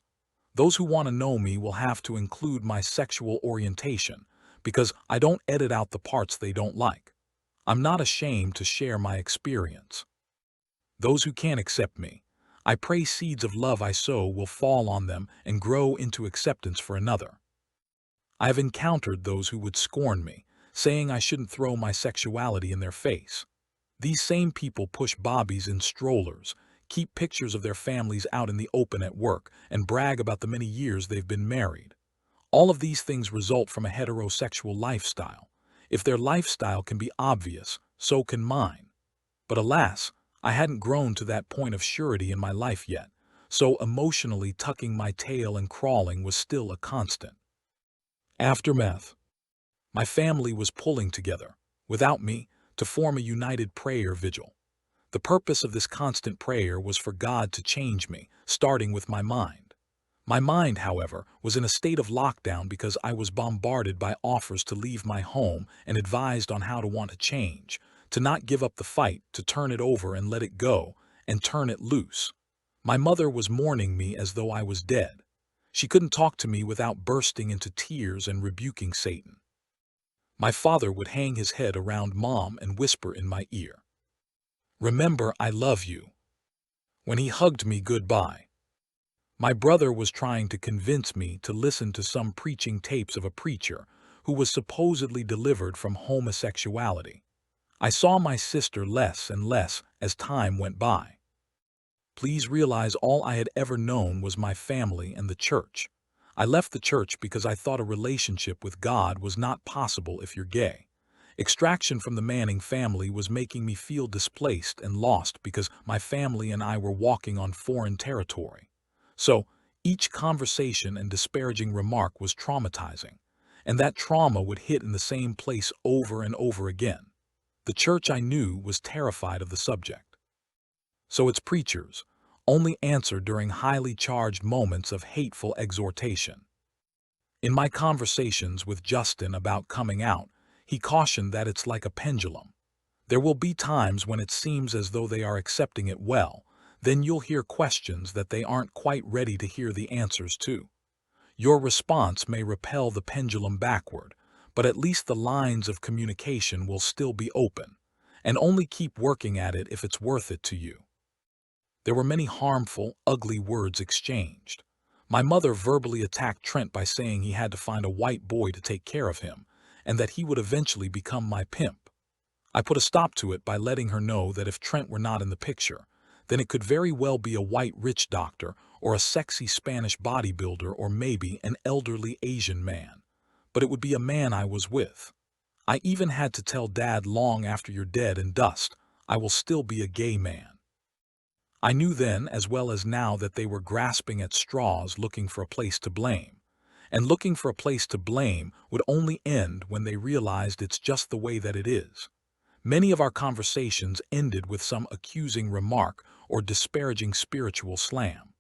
Those who want to know me will have to include my sexual orientation, because I don't edit out the parts they don't like. I'm not ashamed to share my experience. Those who can't accept me, I pray seeds of love I sow will fall on them and grow into acceptance for another. I have encountered those who would scorn me, saying I shouldn't throw my sexuality in their face. These same people push bobbies in strollers, keep pictures of their families out in the open at work, and brag about the many years they've been married. All of these things result from a heterosexual lifestyle. If their lifestyle can be obvious, so can mine. But alas, I hadn't grown to that point of surety in my life yet, so emotionally tucking my tail and crawling was still a constant. Aftermath. My family was pulling together, without me, to form a united prayer vigil. The purpose of this constant prayer was for God to change me, starting with my mind. My mind, however, was in a state of lockdown because I was bombarded by offers to leave my home and advised on how to want to change, to not give up the fight, to turn it over and let it go, and turn it loose. My mother was mourning me as though I was dead. She couldn't talk to me without bursting into tears and rebuking Satan. My father would hang his head around Mom and whisper in my ear, "Remember, I love you," when he hugged me goodbye. My brother was trying to convince me to listen to some preaching tapes of a preacher who was supposedly delivered from homosexuality. I saw my sister less and less as time went by. Please realize all I had ever known was my family and the church. I left the church because I thought a relationship with God was not possible if you're gay. Extraction from the Manning family was making me feel displaced and lost because my family and I were walking on foreign territory. So, each conversation and disparaging remark was traumatizing, and that trauma would hit in the same place over and over again. The church I knew was terrified of the subject. So its preachers only answered during highly charged moments of hateful exhortation. In my conversations with Justin about coming out, he cautioned that it's like a pendulum. There will be times when it seems as though they are accepting it well, then you'll hear questions that they aren't quite ready to hear the answers to. Your response may repel the pendulum backward, but at least the lines of communication will still be open, and only keep working at it if it's worth it to you. There were many harmful, ugly words exchanged. My mother verbally attacked Trent by saying he had to find a white boy to take care of him, and that he would eventually become my pimp. I put a stop to it by letting her know that if Trent were not in the picture, then it could very well be a white rich doctor or a sexy Spanish bodybuilder or maybe an elderly Asian man. But it would be a man I was with. I even had to tell Dad long after you're dead and dust, I will still be a gay man. I knew then as well as now that they were grasping at straws looking for a place to blame. And looking for a place to blame would only end when they realized it's just the way that it is. Many of our conversations ended with some accusing remark or disparaging spiritual slam.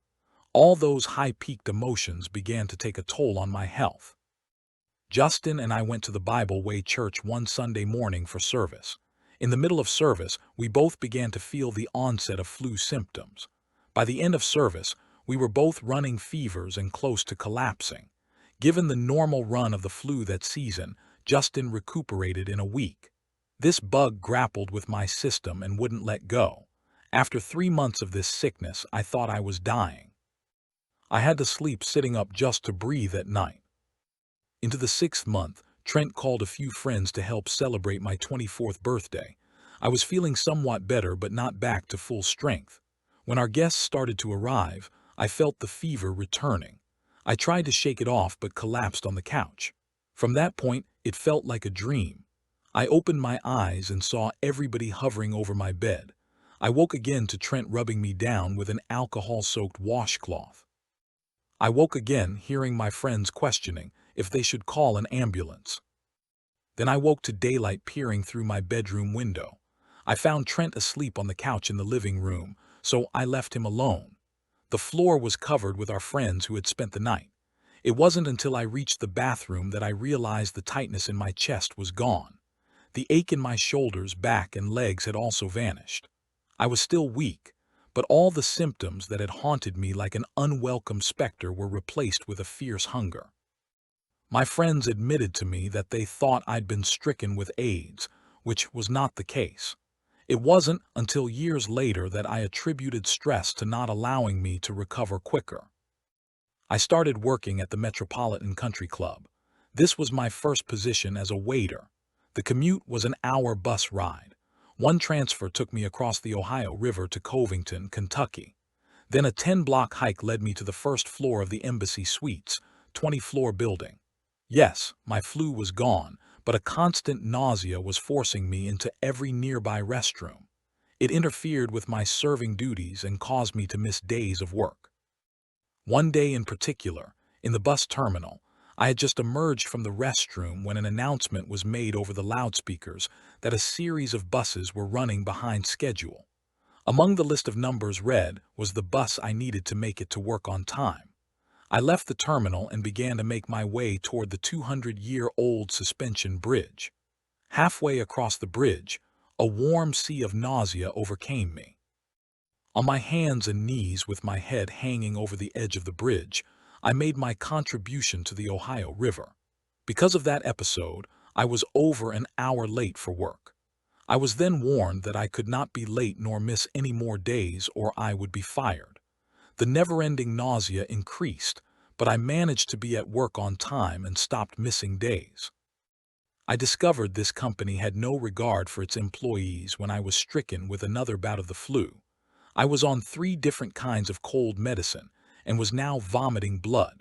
All those high-peaked emotions began to take a toll on my health. Justin and I went to the Bible Way Church one Sunday morning for service. In the middle of service, we both began to feel the onset of flu symptoms. By the end of service, we were both running fevers and close to collapsing. Given the normal run of the flu that season, Justin recuperated in a week. This bug grappled with my system and wouldn't let go. After 3 months of this sickness, I thought I was dying. I had to sleep sitting up just to breathe at night. Into the 6th month, Trent called a few friends to help celebrate my 24th birthday. I was feeling somewhat better but not back to full strength. When our guests started to arrive, I felt the fever returning. I tried to shake it off but collapsed on the couch. From that point, it felt like a dream. I opened my eyes and saw everybody hovering over my bed. I woke again to Trent rubbing me down with an alcohol-soaked washcloth. I woke again hearing my friends questioning if they should call an ambulance. Then I woke to daylight peering through my bedroom window. I found Trent asleep on the couch in the living room, so I left him alone. The floor was covered with our friends who had spent the night. It wasn't until I reached the bathroom that I realized the tightness in my chest was gone. The ache in my shoulders, back, and legs had also vanished. I was still weak, but all the symptoms that had haunted me like an unwelcome specter were replaced with a fierce hunger. My friends admitted to me that they thought I'd been stricken with AIDS, which was not the case. It wasn't until years later that I attributed stress to not allowing me to recover quicker. I started working at the Metropolitan Country Club. This was my first position as a waiter. The commute was an hour bus ride. One transfer took me across the Ohio River to Covington, Kentucky. Then a 10-block hike led me to the first floor of the Embassy Suites, 20-floor building. Yes, my flu was gone, but a constant nausea was forcing me into every nearby restroom. It interfered with my serving duties and caused me to miss days of work. One day in particular, in the bus terminal, I had just emerged from the restroom when an announcement was made over the loudspeakers that a series of buses were running behind schedule. Among the list of numbers read was the bus I needed to make it to work on time. I left the terminal and began to make my way toward the 200-year-old suspension bridge. Halfway across the bridge, a warm sea of nausea overcame me. On my hands and knees with my head hanging over the edge of the bridge, I made my contribution to the Ohio River. Because of that episode, I was over an hour late for work. I was then warned that I could not be late nor miss any more days or I would be fired. The never-ending nausea increased, but I managed to be at work on time and stopped missing days. I discovered this company had no regard for its employees when I was stricken with another bout of the flu. I was on 3 different kinds of cold medicine and was now vomiting blood.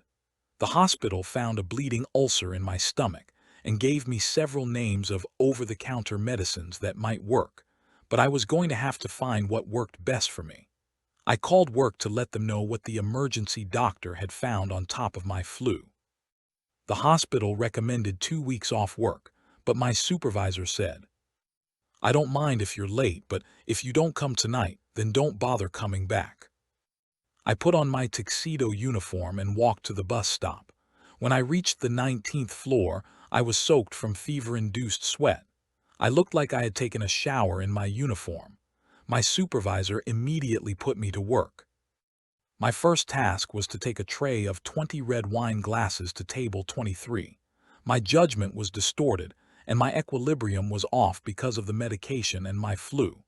The hospital found a bleeding ulcer in my stomach and gave me several names of over-the-counter medicines that might work, but I was going to have to find what worked best for me. I called work to let them know what the emergency doctor had found on top of my flu. The hospital recommended 2 weeks off work, but my supervisor said, "I don't mind if you're late, but if you don't come tonight, then don't bother coming back." I put on my tuxedo uniform and walked to the bus stop. When I reached the 19th floor, I was soaked from fever-induced sweat. I looked like I had taken a shower in my uniform. My supervisor immediately put me to work. My first task was to take a tray of 20 red wine glasses to table 23. My judgment was distorted, and my equilibrium was off because of the medication and my flu.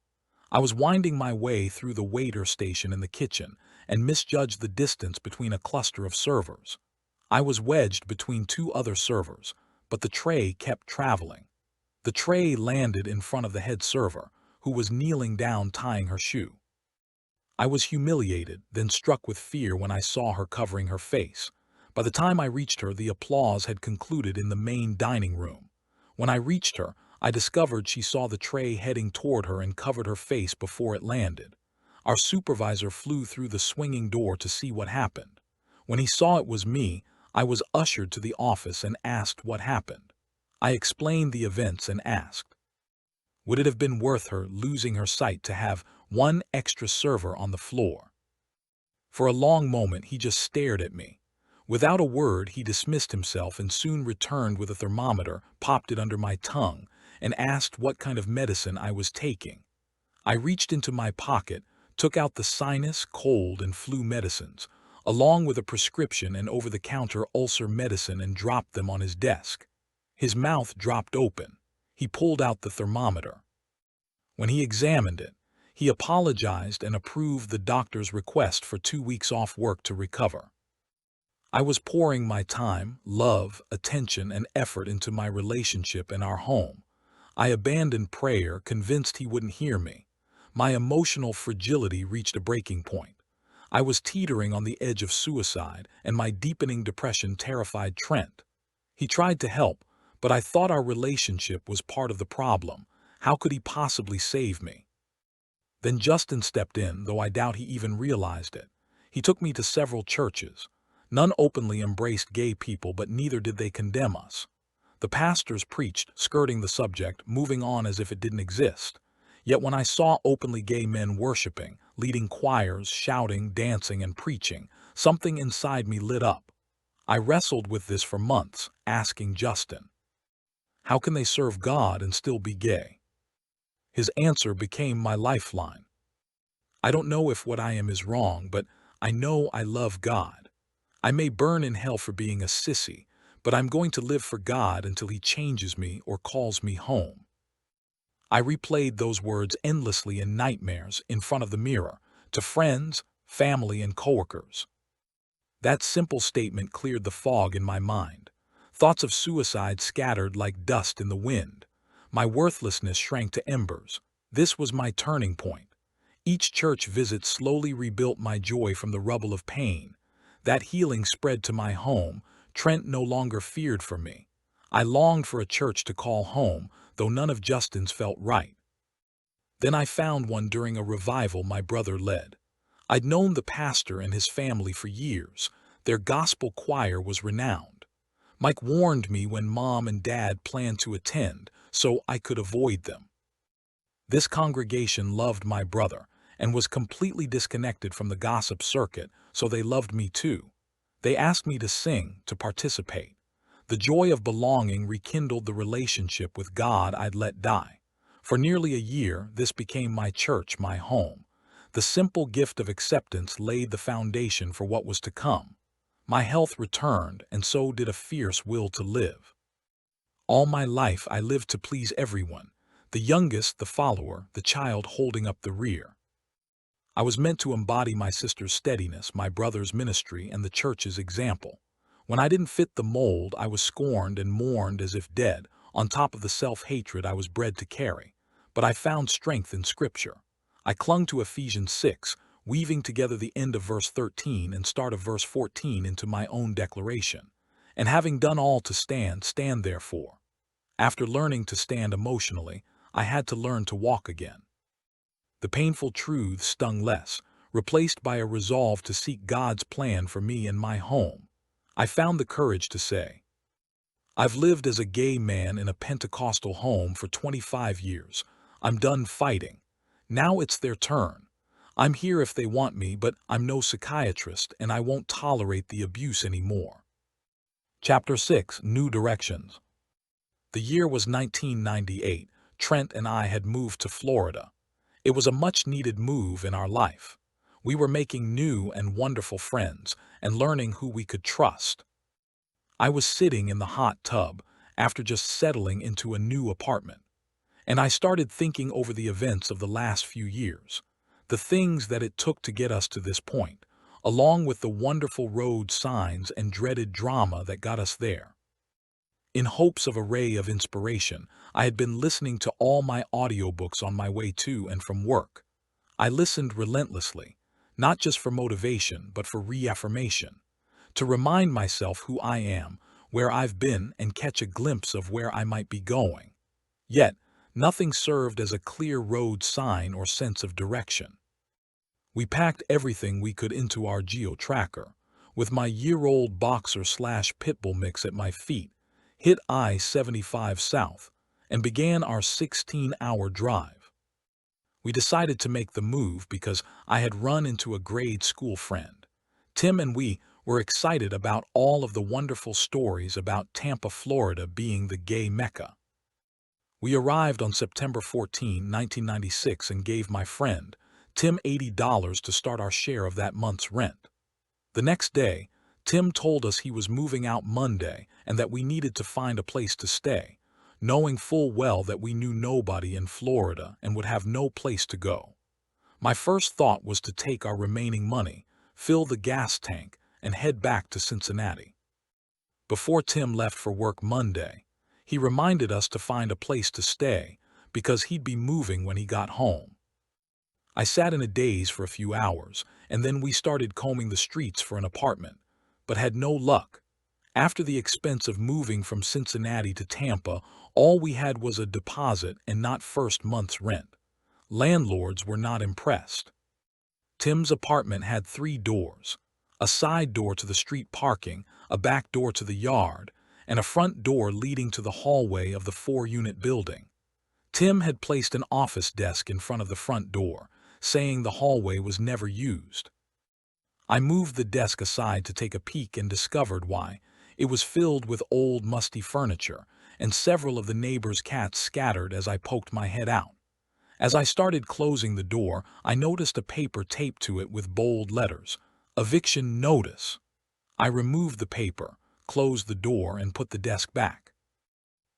I was winding my way through the waiter station in the kitchen and misjudged the distance between a cluster of servers. I was wedged between 2 other servers, but the tray kept traveling. The tray landed in front of the head server, who was kneeling down tying her shoe. I was humiliated, then struck with fear when I saw her covering her face. By the time I reached her, the applause had concluded in the main dining room. When I reached her, I discovered she saw the tray heading toward her and covered her face before it landed. Our supervisor flew through the swinging door to see what happened. When he saw it was me, I was ushered to the office and asked what happened. I explained the events and asked, Would it have been worth her losing her sight to have one extra server on the floor? For a long moment he just stared at me. Without a word, he dismissed himself and soon returned with a thermometer, popped it under my tongue, and asked what kind of medicine I was taking. I reached into my pocket, took out the sinus, cold, and flu medicines, along with a prescription and over-the-counter ulcer medicine, and dropped them on his desk. His mouth dropped open. He pulled out the thermometer. When he examined it, he apologized and approved the doctor's request for 2 weeks off work to recover. I was pouring my time, love, attention, and effort into my relationship and our home. I abandoned prayer, convinced he wouldn't hear me. My emotional fragility reached a breaking point. I was teetering on the edge of suicide, and my deepening depression terrified Trent. He tried to help, but I thought our relationship was part of the problem. How could he possibly save me? Then Justin stepped in, though I doubt he even realized it. He took me to several churches. None openly embraced gay people, but neither did they condemn us. The pastors preached, skirting the subject, moving on as if it didn't exist. Yet when I saw openly gay men worshiping, leading choirs, shouting, dancing, and preaching, something inside me lit up. I wrestled with this for months, asking Justin, how can they serve God and still be gay? His answer became my lifeline. I don't know if what I am is wrong, but I know I love God. I may burn in hell for being a sissy, but I'm going to live for God until He changes me or calls me home. I replayed those words endlessly in nightmares in front of the mirror, to friends, family, and coworkers. That simple statement cleared the fog in my mind. Thoughts of suicide scattered like dust in the wind. My worthlessness shrank to embers. This was my turning point. Each church visit slowly rebuilt my joy from the rubble of pain. That healing spread to my home. Trent no longer feared for me. I longed for a church to call home, though none of Justin's felt right. Then I found one during a revival my brother led. I'd known the pastor and his family for years. Their gospel choir was renowned. Mike warned me when Mom and Dad planned to attend, so I could avoid them. This congregation loved my brother and was completely disconnected from the gossip circuit, so they loved me too. They asked me to sing, to participate. The joy of belonging rekindled the relationship with God I'd let die. For nearly a year, this became my church, my home. The simple gift of acceptance laid the foundation for what was to come. My health returned, and so did a fierce will to live. All my life I lived to please everyone. The youngest, the follower, the child holding up the rear. I was meant to embody my sister's steadiness, my brother's ministry, and the church's example. When I didn't fit the mold, I was scorned and mourned as if dead, on top of the self-hatred I was bred to carry. But I found strength in Scripture. I clung to Ephesians 6, weaving together the end of verse 13 and start of verse 14 into my own declaration. And having done all to stand, stand therefore. After learning to stand emotionally, I had to learn to walk again. The painful truths stung less, replaced by a resolve to seek God's plan for me and my home. I found the courage to say, I've lived as a gay man in a Pentecostal home for 25 years. I'm done fighting. Now it's their turn. I'm here if they want me, but I'm no psychiatrist and I won't tolerate the abuse anymore. Chapter 6, New Directions. The year was 1998. Trent and I had moved to Florida. It was a much-needed move in our life. We were making new and wonderful friends and learning who we could trust. I was sitting in the hot tub after just settling into a new apartment, and I started thinking over the events of the last few years, the things that it took to get us to this point, along with the wonderful road signs and dreaded drama that got us there. In hopes of a ray of inspiration, I had been listening to all my audiobooks on my way to and from work. I listened relentlessly, not just for motivation, but for reaffirmation, to remind myself who I am, where I've been, and catch a glimpse of where I might be going. Yet, nothing served as a clear road sign or sense of direction. We packed everything we could into our geo-tracker, with my year-old boxer/pitbull mix at my feet, hit I-75 south, and began our 16-hour drive. We decided to make the move because I had run into a grade school friend. Tim and we were excited about all of the wonderful stories about Tampa, Florida being the gay Mecca. We arrived on September 14, 1996 and gave my friend, Tim, $80 to start our share of that month's rent. The next day, Tim told us he was moving out Monday and that we needed to find a place to stay, knowing full well that we knew nobody in Florida and would have no place to go. My first thought was to take our remaining money, fill the gas tank, and head back to Cincinnati. Before Tim left for work Monday, he reminded us to find a place to stay because he'd be moving when he got home. I sat in a daze for a few hours, and then we started combing the streets for an apartment, but had no luck. After the expense of moving from Cincinnati to Tampa, all we had was a deposit and not first month's rent. Landlords were not impressed. Tim's apartment had 3 doors: a side door to the street parking, a back door to the yard, and a front door leading to the hallway of the 4-unit building. Tim had placed an office desk in front of the front door, saying the hallway was never used. I moved the desk aside to take a peek and discovered why. It was filled with old, musty furniture, and several of the neighbors' cats scattered as I poked my head out. As I started closing the door, I noticed a paper taped to it with bold letters: "Eviction Notice." I removed the paper, closed the door, and put the desk back.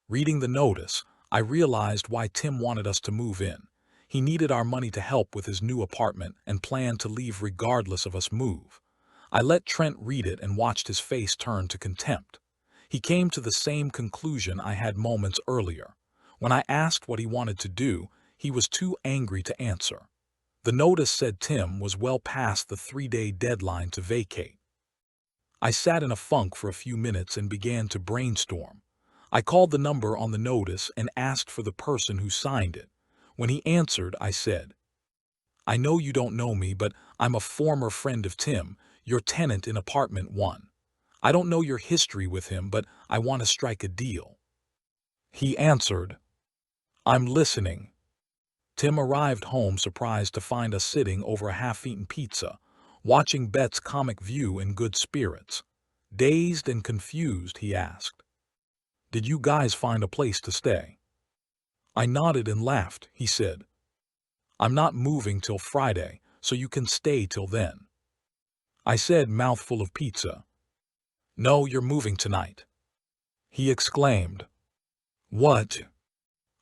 Reading the notice, I realized why Tim wanted us to move in. He needed our money to help with his new apartment and planned to leave regardless of us move. I let Trent read it and watched his face turn to contempt. He came to the same conclusion I had moments earlier. When I asked what he wanted to do, he was too angry to answer. The notice said Tim was well past the 3-day deadline to vacate. I sat in a funk for a few minutes and began to brainstorm. I called the number on the notice and asked for the person who signed it. When he answered, I said, "I know you don't know me, but I'm a former friend of Tim, your tenant in apartment 1. I don't know your history with him, but I want to strike a deal." He answered, "I'm listening." Tim arrived home surprised to find us sitting over a half-eaten pizza, watching Bet's comic view in good spirits. Dazed and confused, he asked, "Did you guys find a place to stay?" I nodded and laughed. He said, "I'm not moving till Friday, so you can stay till then." I said, mouthful of pizza, "No, you're moving tonight." He exclaimed, "What?"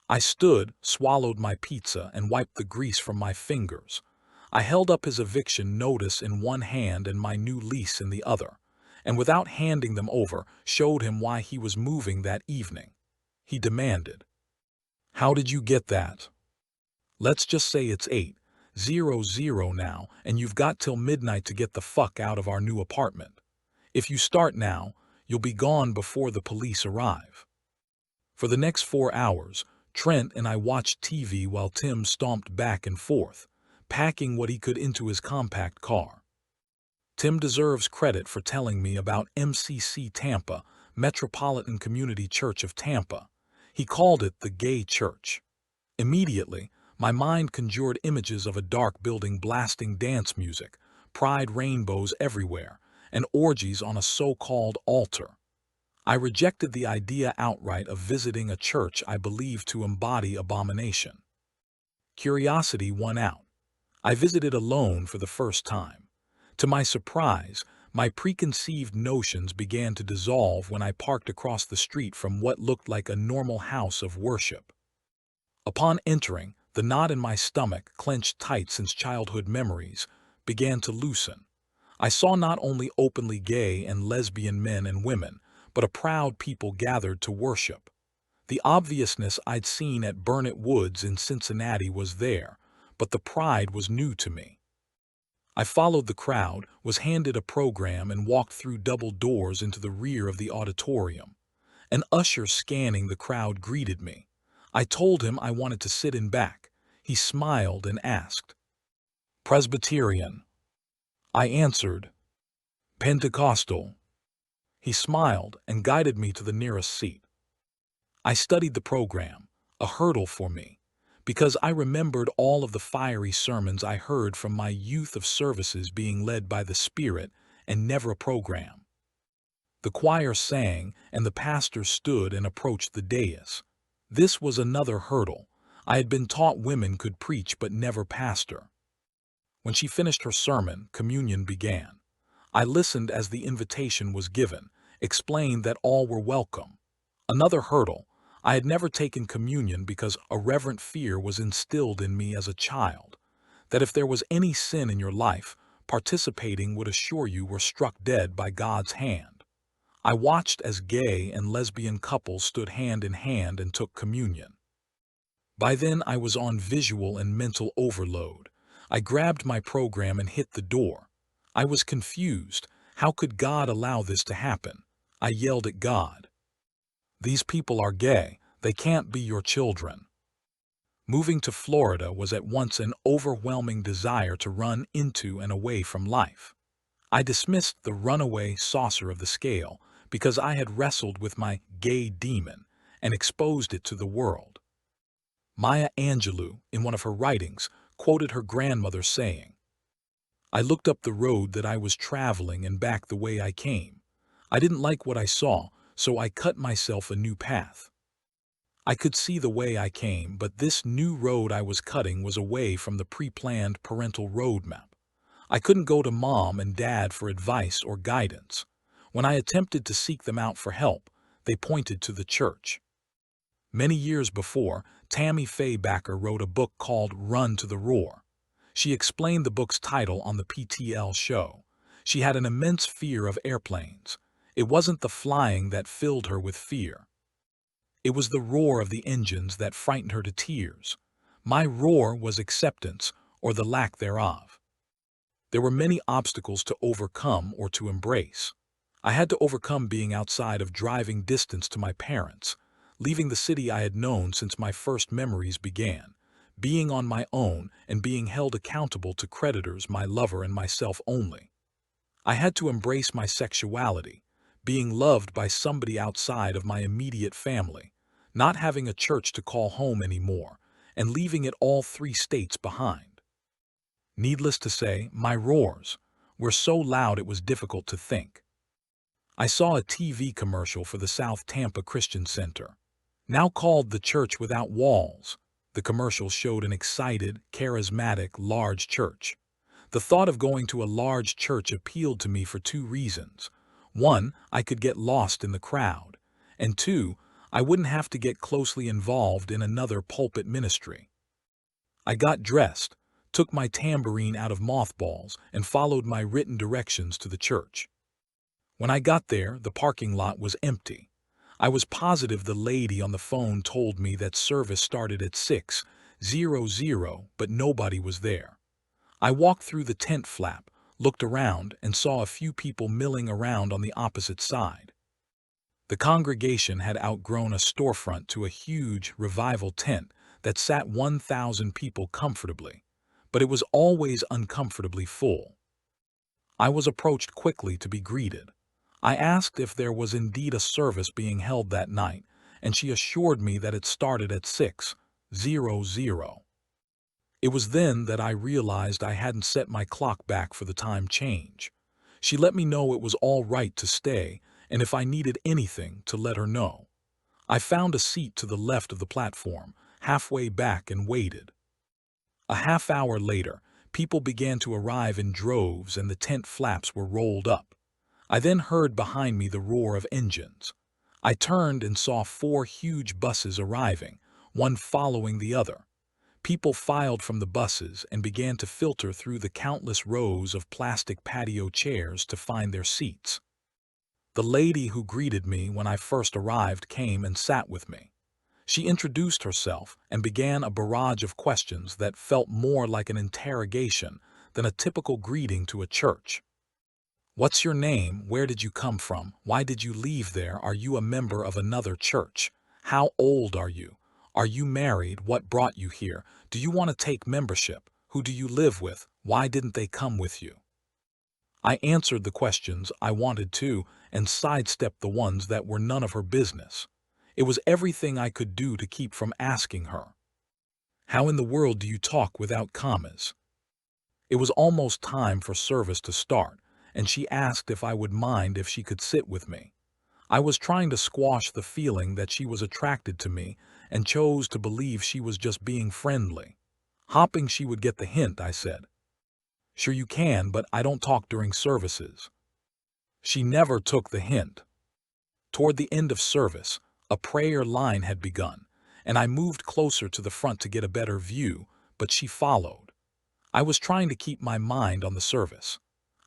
I stood, swallowed my pizza, and wiped the grease from my fingers. I held up his eviction notice in one hand and my new lease in the other, and without handing them over, showed him why he was moving that evening. He demanded, "How did you get that? Let's just say it's 8:00 now, and you've got till midnight to get the fuck out of our new apartment. If you start now, you'll be gone before the police arrive." For the next 4 hours, Trent and I watched TV while Tim stomped back and forth, packing what he could into his compact car. Tim deserves credit for telling me about MCC Tampa, Metropolitan Community Church of Tampa. He called it the gay church. Immediately, my mind conjured images of a dark building blasting dance music, pride rainbows everywhere, and orgies on a so-called altar. I rejected the idea outright of visiting a church I believed to embody abomination. Curiosity won out. I visited alone for the first time. To my surprise, my preconceived notions began to dissolve when I parked across the street from what looked like a normal house of worship. Upon entering, the knot in my stomach, clenched tight since childhood memories, began to loosen. I saw not only openly gay and lesbian men and women, but a proud people gathered to worship. The obviousness I'd seen at Burnett Woods in Cincinnati was there, but the pride was new to me. I followed the crowd, was handed a program, and walked through double doors into the rear of the auditorium. An usher scanning the crowd greeted me. I told him I wanted to sit in back. He smiled and asked, "Presbyterian?" I answered, "Pentecostal." He smiled and guided me to the nearest seat. I studied the program, a hurdle for me, because I remembered all of the fiery sermons I heard from my youth of services being led by the Spirit and never a program. The choir sang, and the pastor stood and approached the dais. This was another hurdle. I had been taught women could preach but never pastor. When she finished her sermon, communion began. I listened as the invitation was given, explained that all were welcome. Another hurdle. I had never taken communion because a reverent fear was instilled in me as a child, that if there was any sin in your life, participating would assure you were struck dead by God's hand. I watched as gay and lesbian couples stood hand in hand and took communion. By then I was on visual and mental overload. I grabbed my program and hit the door. I was confused. How could God allow this to happen? I yelled at God. These people are gay. They can't be your children. Moving to Florida was at once an overwhelming desire to run into and away from life. I dismissed the runaway saucer of the scale because I had wrestled with my gay demon and exposed it to the world. Maya Angelou, in one of her writings, quoted her grandmother saying, "I looked up the road that I was traveling and back the way I came. I didn't like what I saw, so I cut myself a new path." I could see the way I came, but this new road I was cutting was away from the pre-planned parental roadmap. I couldn't go to mom and dad for advice or guidance. When I attempted to seek them out for help, they pointed to the church. Many years before, Tammy Faye Bakker wrote a book called Run to the Roar. She explained the book's title on the PTL show. She had an immense fear of airplanes. It wasn't the flying that filled her with fear. It was the roar of the engines that frightened her to tears. My roar was acceptance, or the lack thereof. There were many obstacles to overcome or to embrace. I had to overcome being outside of driving distance to my parents, leaving the city I had known since my first memories began, being on my own and being held accountable to creditors, my lover and myself only. I had to embrace my sexuality, being loved by somebody outside of my immediate family, not having a church to call home anymore, and leaving it all 3 states behind. Needless to say, my roars were so loud it was difficult to think. I saw a TV commercial for the South Tampa Christian Center, now called the Church Without Walls. The commercial showed an excited, charismatic, large church. The thought of going to a large church appealed to me for 2 reasons. 1, I could get lost in the crowd, and 2, I wouldn't have to get closely involved in another pulpit ministry. I got dressed, took my tambourine out of mothballs, and followed my written directions to the church. When I got there, the parking lot was empty. I was positive the lady on the phone told me that service started at 6:00, but nobody was there. I walked through the tent flap, looked around, and saw a few people milling around on the opposite side. The congregation had outgrown a storefront to a huge revival tent that sat 1,000 people comfortably, but it was always uncomfortably full. I was approached quickly to be greeted. I asked if there was indeed a service being held that night, and she assured me that it started at 6:00. It was then that I realized I hadn't set my clock back for the time change. She let me know it was all right to stay, and if I needed anything, to let her know. I found a seat to the left of the platform, halfway back, and waited. A half hour later, people began to arrive in droves and the tent flaps were rolled up. I then heard behind me the roar of engines. I turned and saw 4 huge buses arriving, one following the other. People filed from the buses and began to filter through the countless rows of plastic patio chairs to find their seats. The lady who greeted me when I first arrived came and sat with me. She introduced herself and began a barrage of questions that felt more like an interrogation than a typical greeting to a church. What's your name? Where did you come from? Why did you leave there? Are you a member of another church? How old are you? Are you married? What brought you here? Do you want to take membership? Who do you live with? Why didn't they come with you? I answered the questions I wanted to and sidestepped the ones that were none of her business. It was everything I could do to keep from asking her, "How in the world do you talk without commas?" It was almost time for service to start, and she asked if I would mind if she could sit with me. I was trying to squash the feeling that she was attracted to me and chose to believe she was just being friendly. Hopping she would get the hint, I said. "Sure you can, but I don't talk during services." She never took the hint. Toward the end of service, a prayer line had begun, and I moved closer to the front to get a better view, but she followed. I was trying to keep my mind on the service.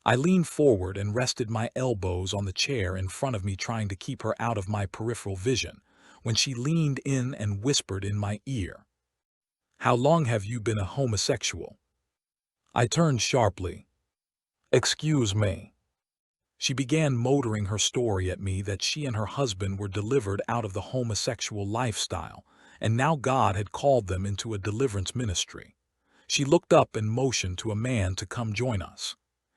I leaned forward and rested my elbows on the chair in front of me, trying to keep her out of my peripheral vision, when she leaned in and whispered in my ear, "How long have you been a homosexual?" I turned sharply. "Excuse me." She began motoring her story at me that she and her husband were delivered out of the homosexual lifestyle, and now God had called them into a deliverance ministry. She looked up and motioned to a man to come join us.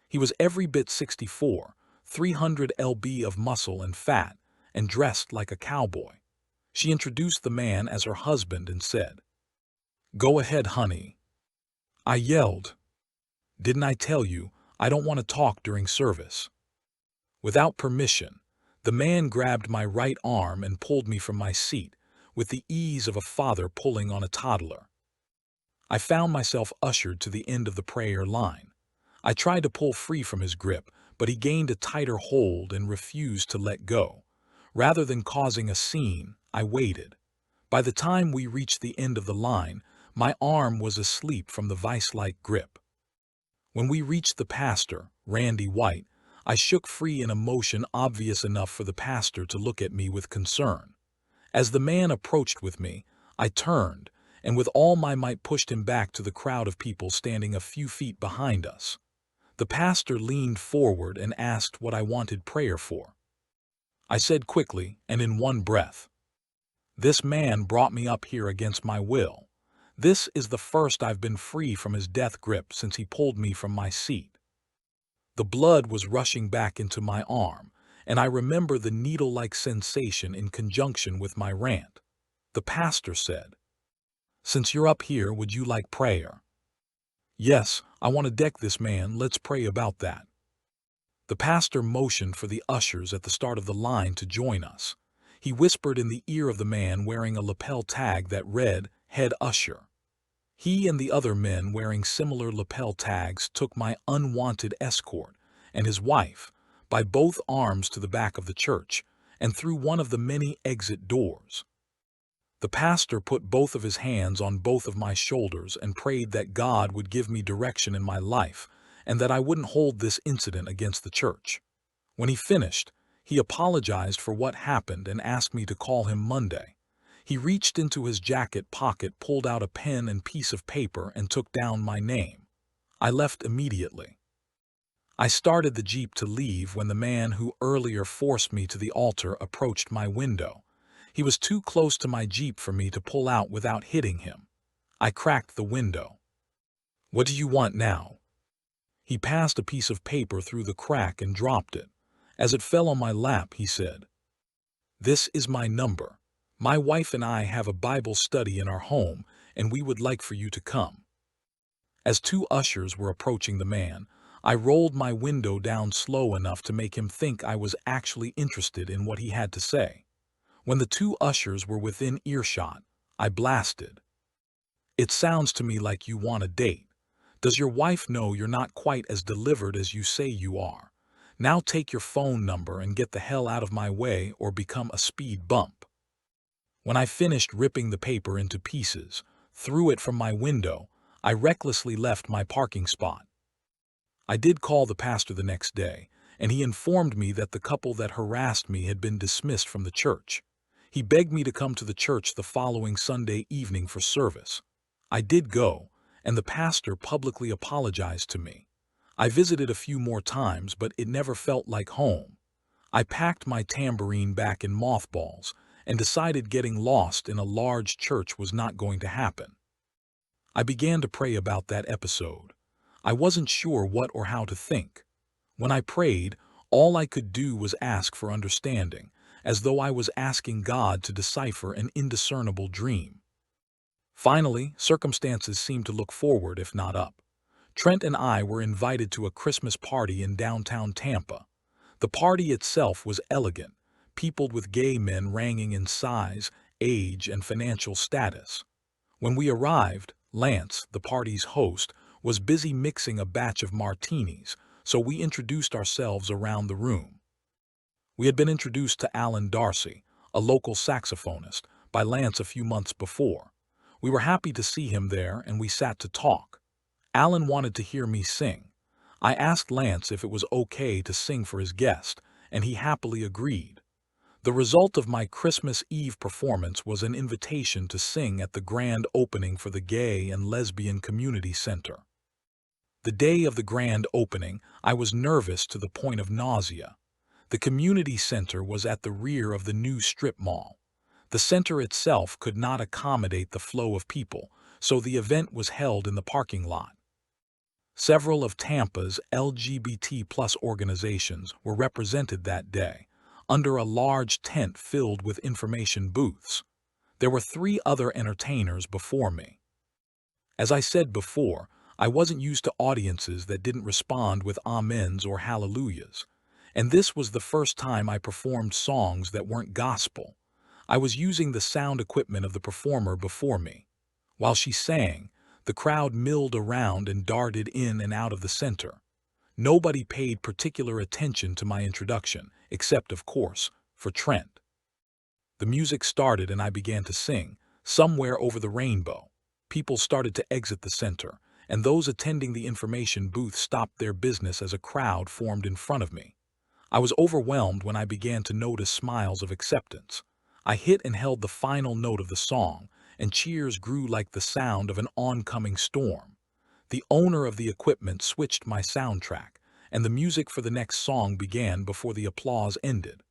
He was every bit 64, 300 lb of muscle and fat, and dressed like a cowboy. She introduced the man as her husband and said, "Go ahead, honey." I yelled, "Didn't I tell you, I don't want to talk during service?" Without permission, the man grabbed my right arm and pulled me from my seat, with the ease of a father pulling on a toddler. I found myself ushered to the end of the prayer line. I tried to pull free from his grip, but he gained a tighter hold and refused to let go. Rather than causing a scene, I waited. By the time we reached the end of the line, my arm was asleep from the vice-like grip. When we reached the pastor, Randy White, I shook free in a motion obvious enough for the pastor to look at me with concern. As the man approached with me, I turned, and with all my might pushed him back to the crowd of people standing a few feet behind us. The pastor leaned forward and asked what I wanted prayer for. I said quickly and in one breath, "This man brought me up here against my will. This is the first I've been free from his death grip since he pulled me from my seat." The blood was rushing back into my arm, and I remember the needle-like sensation in conjunction with my rant. The pastor said, "Since you're up here, would you like prayer?" "Yes, I want to deck this man. Let's pray about that." The pastor motioned for the ushers at the start of the line to join us. He whispered in the ear of the man wearing a lapel tag that read, "Head Usher." He and the other men wearing similar lapel tags took my unwanted escort and his wife by both arms to the back of the church and through one of the many exit doors. The pastor put both of his hands on both of my shoulders and prayed that God would give me direction in my life and that I wouldn't hold this incident against the church. When he finished, he apologized for what happened and asked me to call him Monday. He reached into his jacket pocket, pulled out a pen and piece of paper, and took down my name. I left immediately. I started the Jeep to leave when the man who earlier forced me to the altar approached my window. He was too close to my Jeep for me to pull out without hitting him. I cracked the window. "What do you want now?" He passed a piece of paper through the crack and dropped it. As it fell on my lap, he said, "This is my number. My wife and I have a Bible study in our home, and we would like for you to come." As two ushers were approaching the man, I rolled my window down slow enough to make him think I was actually interested in what he had to say. When the two ushers were within earshot, I blasted, "It sounds to me like you want a date. Does your wife know you're not quite as delivered as you say you are? Now take your phone number and get the hell out of my way or become a speed bump." When I finished ripping the paper into pieces, threw it from my window, I recklessly left my parking spot. I did call the pastor the next day, and he informed me that the couple that harassed me had been dismissed from the church. He begged me to come to the church the following Sunday evening for service. I did go, and the pastor publicly apologized to me. I visited a few more times, but it never felt like home. I packed my tambourine back in mothballs and decided getting lost in a large church was not going to happen. I began to pray about that episode. I wasn't sure what or how to think. When I prayed, all I could do was ask for understanding, as though I was asking God to decipher an indiscernible dream. Finally, circumstances seemed to look forward, if not up. Trent and I were invited to a Christmas party in downtown Tampa. The party itself was elegant, peopled with gay men ranging in size, age, and financial status. When we arrived, Lance, the party's host, was busy mixing a batch of martinis, so we introduced ourselves around the room. We had been introduced to Alan Darcy, a local saxophonist, by Lance a few months before. We were happy to see him there, and we sat to talk. Alan wanted to hear me sing. I asked Lance if it was okay to sing for his guest, and he happily agreed. The result of my Christmas Eve performance was an invitation to sing at the grand opening for the Gay and Lesbian Community Center. The day of the grand opening, I was nervous to the point of nausea. The community center was at the rear of the new strip mall. The center itself could not accommodate the flow of people, so the event was held in the parking lot. Several of Tampa's LGBT+ organizations were represented that day, under a large tent filled with information booths. There were 3 other entertainers before me. As I said before, I wasn't used to audiences that didn't respond with amens or hallelujahs, and this was the first time I performed songs that weren't gospel. I was using the sound equipment of the performer before me. While she sang, the crowd milled around and darted in and out of the center. Nobody paid particular attention to my introduction, except, of course, for Trent. The music started and I began to sing, Somewhere Over the Rainbow. People started to exit the center, and those attending the information booth stopped their business as a crowd formed in front of me. I was overwhelmed when I began to notice smiles of acceptance. I hit and held the final note of the song, and cheers grew like the sound of an oncoming storm. The owner of the equipment switched my soundtrack, and the music for the next song began before the applause ended.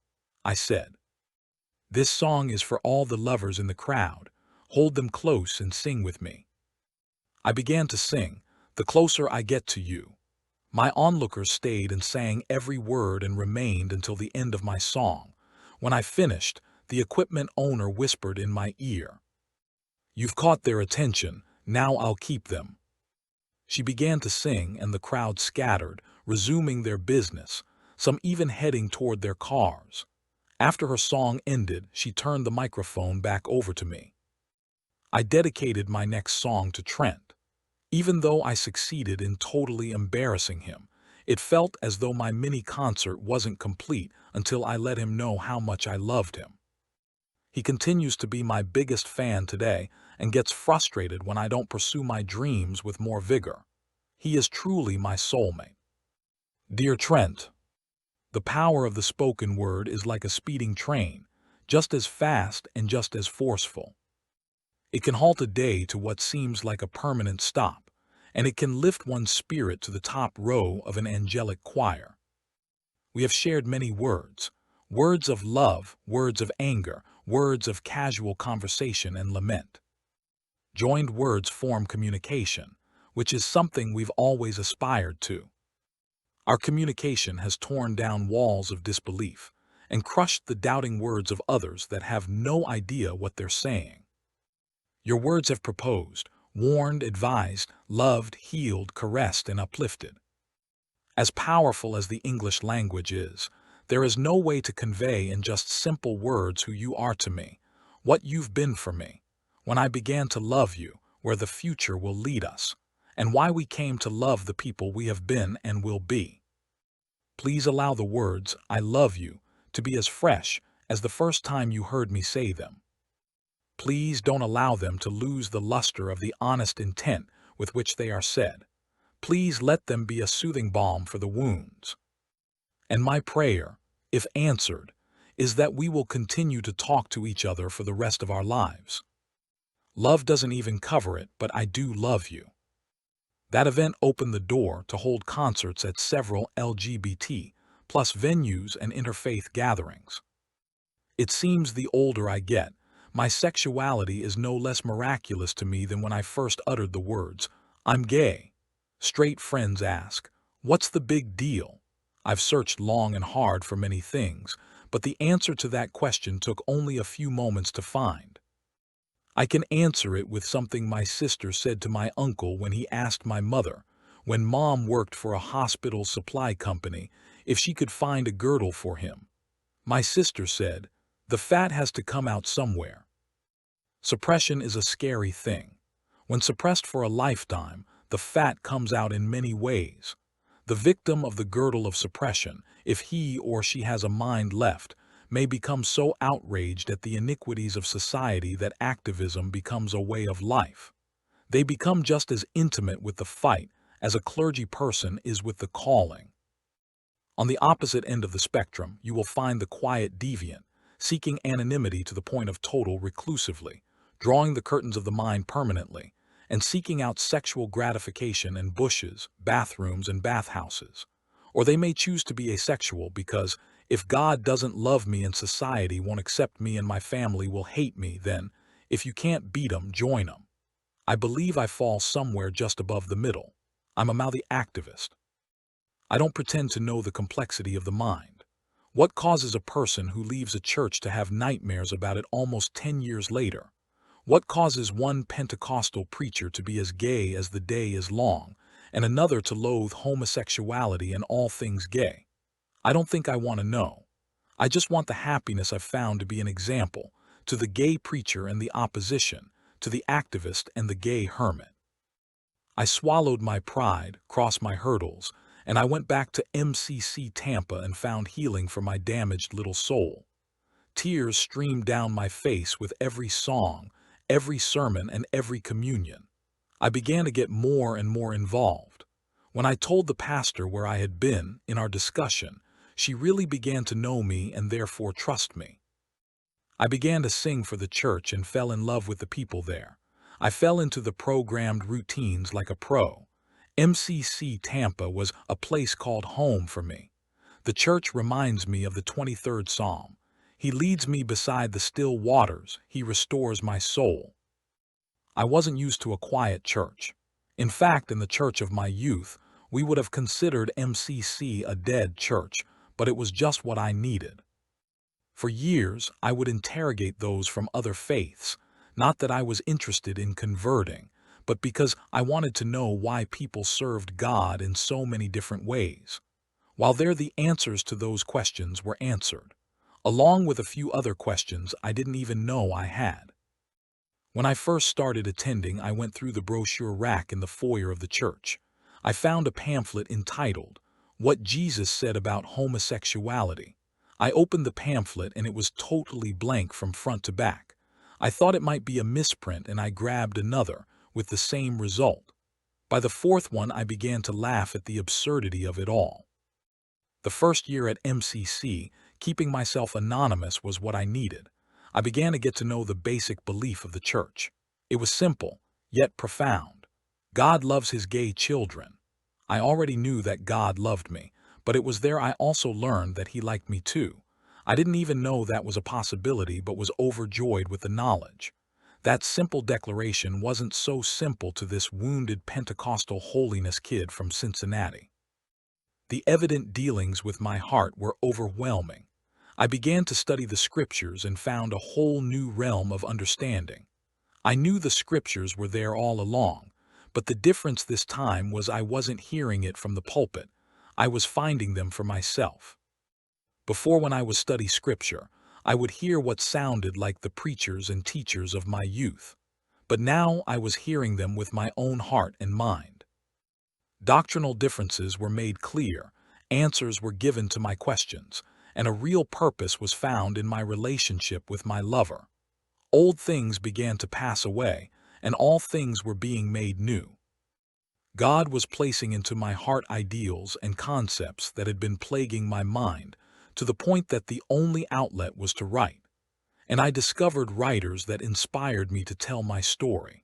I said, "This song is for all the lovers in the crowd. Hold them close and sing with me." I began to sing, "The Closer I Get to You." My onlookers stayed and sang every word and remained until the end of my song. When I finished, the equipment owner whispered in my ear, "You've caught their attention, now I'll keep them." She began to sing and the crowd scattered, resuming their business, some even heading toward their cars. After her song ended, she turned the microphone back over to me. I dedicated my next song to Trent. Even though I succeeded in totally embarrassing him, it felt as though my mini-concert wasn't complete until I let him know how much I loved him. He continues to be my biggest fan today and gets frustrated when I don't pursue my dreams with more vigor. He is truly my soulmate. Dear Trent, the power of the spoken word is like a speeding train, just as fast and just as forceful. It can halt a day to what seems like a permanent stop, and it can lift one's spirit to the top row of an angelic choir. We have shared many words, words of love, words of anger, words of casual conversation and lament. Joined words form communication, which is something we've always aspired to. Our communication has torn down walls of disbelief and crushed the doubting words of others that have no idea what they're saying. Your words have proposed, warned, advised, loved, healed, caressed, and uplifted. As powerful as the English language is, there is no way to convey in just simple words who you are to me, what you've been for me, when I began to love you, where the future will lead us, and why we came to love the people we have been and will be. Please allow the words, "I love you," to be as fresh as the first time you heard me say them. Please don't allow them to lose the luster of the honest intent with which they are said. Please let them be a soothing balm for the wounds. And my prayer, if answered, is that we will continue to talk to each other for the rest of our lives. Love doesn't even cover it, but I do love you. That event opened the door to hold concerts at several LGBT+ venues and interfaith gatherings. It seems the older I get, my sexuality is no less miraculous to me than when I first uttered the words, "I'm gay." Straight friends ask, "What's the big deal?" I've searched long and hard for many things, But the answer to that question took only a few moments to find. I can answer it with something my sister said to my uncle when he asked my mother, when Mom worked for a hospital supply company, if she could find a girdle for him. My sister said, "The fat has to come out somewhere." Suppression is a scary thing. When suppressed for a lifetime, the fat comes out in many ways. The victim of the girdle of suppression, if he or she has a mind left, may become so outraged at the iniquities of society that activism becomes a way of life. They become just as intimate with the fight as a clergy person is with the calling. On the opposite end of the spectrum, you will find the quiet deviant, seeking anonymity to the point of total reclusively, drawing the curtains of the mind permanently, and seeking out sexual gratification in bushes, bathrooms, and bathhouses. Or they may choose to be asexual because, if God doesn't love me and society won't accept me and my family will hate me, then, if you can't beat 'em, join 'em. I believe I fall somewhere just above the middle. I'm a mouthy activist. I don't pretend to know the complexity of the mind. What causes a person who leaves a church to have nightmares about it almost 10 years later? What causes one Pentecostal preacher to be as gay as the day is long, and another to loathe homosexuality and all things gay? I don't think I want to know. I just want the happiness I've found to be an example, to the gay preacher and the opposition, to the activist and the gay hermit. I swallowed my pride, crossed my hurdles, and I went back to MCC Tampa and found healing for my damaged little soul. Tears streamed down my face with every song, every sermon, and every communion. I began to get more and more involved. When I told the pastor where I had been, in our discussion, she really began to know me and therefore trust me. I began to sing for the church and fell in love with the people there. I fell into the programmed routines like a pro. MCC Tampa was a place called home for me. The church reminds me of the 23rd Psalm. He leads me beside the still waters. He restores my soul. I wasn't used to a quiet church. In fact, in the church of my youth, we would have considered MCC a dead church, but it was just what I needed. For years, I would interrogate those from other faiths, not that I was interested in converting, but because I wanted to know why people served God in so many different ways. While there, the answers to those questions were answered, along with a few other questions I didn't even know I had. When I first started attending, I went through the brochure rack in the foyer of the church. I found a pamphlet entitled, "What Jesus Said About Homosexuality." I opened the pamphlet and it was totally blank from front to back. I thought it might be a misprint and I grabbed another, with the same result. By the fourth one, I began to laugh at the absurdity of it all. The first year at MCC, keeping myself anonymous was what I needed. I began to get to know the basic belief of the church. It was simple, yet profound. God loves his gay children. I already knew that God loved me, but it was there I also learned that he liked me too. I didn't even know that was a possibility, but was overjoyed with the knowledge. That simple declaration wasn't so simple to this wounded Pentecostal holiness kid from Cincinnati. The evident dealings with my heart were overwhelming. I began to study the scriptures and found a whole new realm of understanding. I knew the scriptures were there all along, but the difference this time was I wasn't hearing it from the pulpit. I was finding them for myself. Before, when I would study scripture, I would hear what sounded like the preachers and teachers of my youth. But now I was hearing them with my own heart and mind. Doctrinal differences were made clear, answers were given to my questions, and a real purpose was found in my relationship with my lover. Old things began to pass away, and all things were being made new. God was placing into my heart ideals and concepts that had been plaguing my mind, to the point that the only outlet was to write. And I discovered writers that inspired me to tell my story.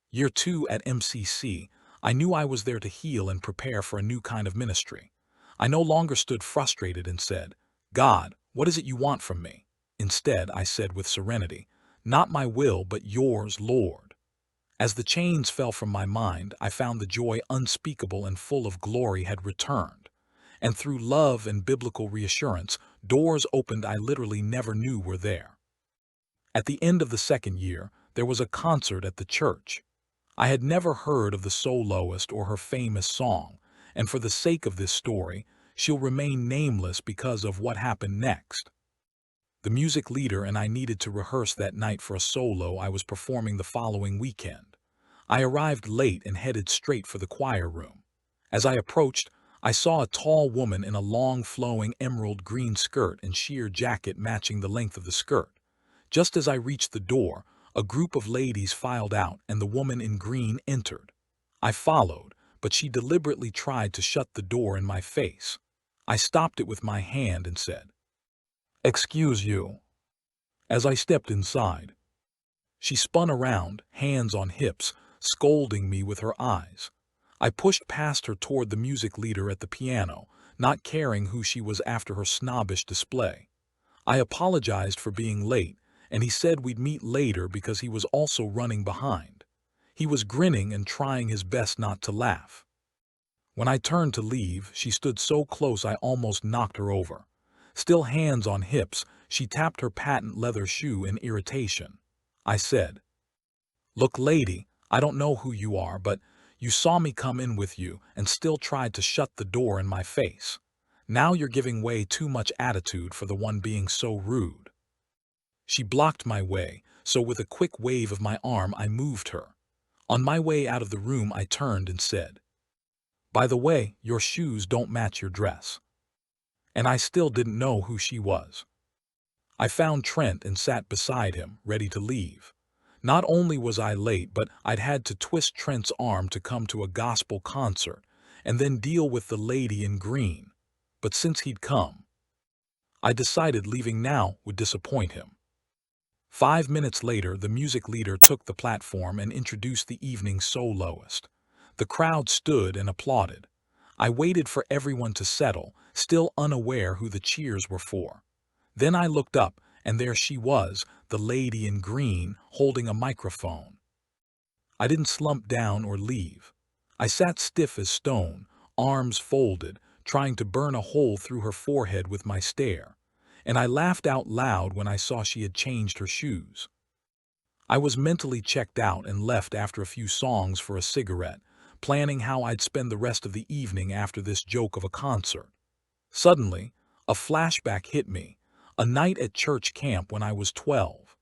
Year 2 at MCC, I knew I was there to heal and prepare for a new kind of ministry. I no longer stood frustrated and said, "God, what is it you want from me?" Instead, I said with serenity, "Not my will, but yours, Lord." As the chains fell from my mind, I found the joy unspeakable and full of glory had returned. And through love and biblical reassurance, doors opened I literally never knew were there. At the end of the second year, there was a concert at the church. I had never heard of the soloist or her famous song, and for the sake of this story, she'll remain nameless because of what happened next. The music leader and I needed to rehearse that night for a solo I was performing the following weekend. I arrived late and headed straight for the choir room. As I approached, I saw a tall woman in a long flowing emerald green skirt and sheer jacket matching the length of the skirt. Just as I reached the door, a group of ladies filed out and the woman in green entered. I followed, but she deliberately tried to shut the door in my face. I stopped it with my hand and said, "Excuse you." As I stepped inside, she spun around, hands on hips, scolding me with her eyes. I pushed past her toward the music leader at the piano, not caring who she was after her snobbish display. I apologized for being late, and he said we'd meet later because he was also running behind. He was grinning and trying his best not to laugh. When I turned to leave, she stood so close I almost knocked her over. Still hands on hips, she tapped her patent leather shoe in irritation. I said, "Look, lady, I don't know who you are, but you saw me come in with you and still tried to shut the door in my face. Now you're giving way too much attitude for the one being so rude." She blocked my way, so with a quick wave of my arm I moved her. On my way out of the room I turned and said, "By the way, your shoes don't match your dress." And I still didn't know who she was. I found Trent and sat beside him, ready to leave. Not only was I late, but I'd had to twist Trent's arm to come to a gospel concert, and then deal with the lady in green. But since he'd come, I decided leaving now would disappoint him. 5 minutes later, the music leader took the platform and introduced the evening's soloist. The crowd stood and applauded. I waited for everyone to settle, still unaware who the cheers were for. Then I looked up, and there she was, the lady in green, holding a microphone. I didn't slump down or leave. I sat stiff as stone, arms folded, trying to burn a hole through her forehead with my stare. And I laughed out loud when I saw she had changed her shoes. I was mentally checked out and left after a few songs for a cigarette, planning how I'd spend the rest of the evening after this joke of a concert. Suddenly, a flashback hit me, a night at church camp when I was 12.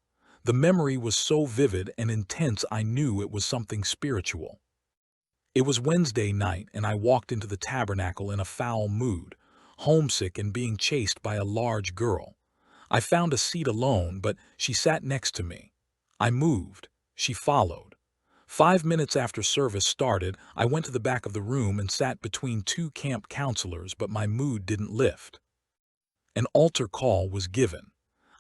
The memory was so vivid and intense I knew it was something spiritual. It was Wednesday night and I walked into the tabernacle in a foul mood, homesick and being chased by a large girl. I found a seat alone, but she sat next to me. I moved. She followed. 5 minutes after service started, I went to the back of the room and sat between two camp counselors, but my mood didn't lift. An altar call was given.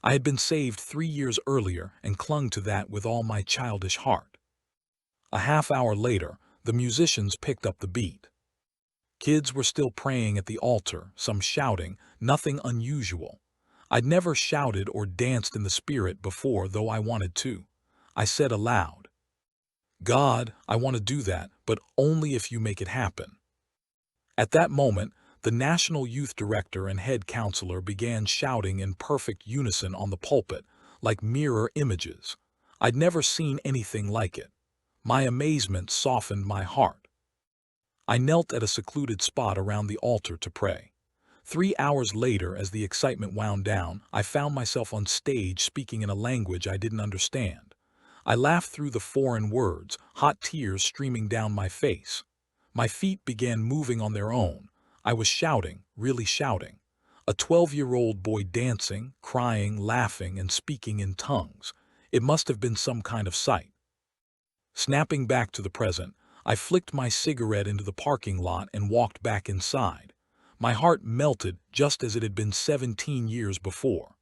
I had been saved 3 years earlier and clung to that with all my childish heart. A half hour later, the musicians picked up the beat. Kids were still praying at the altar, some shouting, nothing unusual. I'd never shouted or danced in the spirit before, though I wanted to. I said aloud, "God, I want to do that, but only if you make it happen." At that moment, the National Youth Director and head counselor began shouting in perfect unison on the pulpit, like mirror images. I'd never seen anything like it. My amazement softened my heart. I knelt at a secluded spot around the altar to pray. 3 hours later, as the excitement wound down, I found myself on stage speaking in a language I didn't understand. I laughed through the foreign words, hot tears streaming down my face. My feet began moving on their own. I was shouting, really shouting. A 12-year-old boy dancing, crying, laughing, and speaking in tongues. It must have been some kind of sight. Snapping back to the present, I flicked my cigarette into the parking lot and walked back inside. My heart melted just as it had been 17 years before.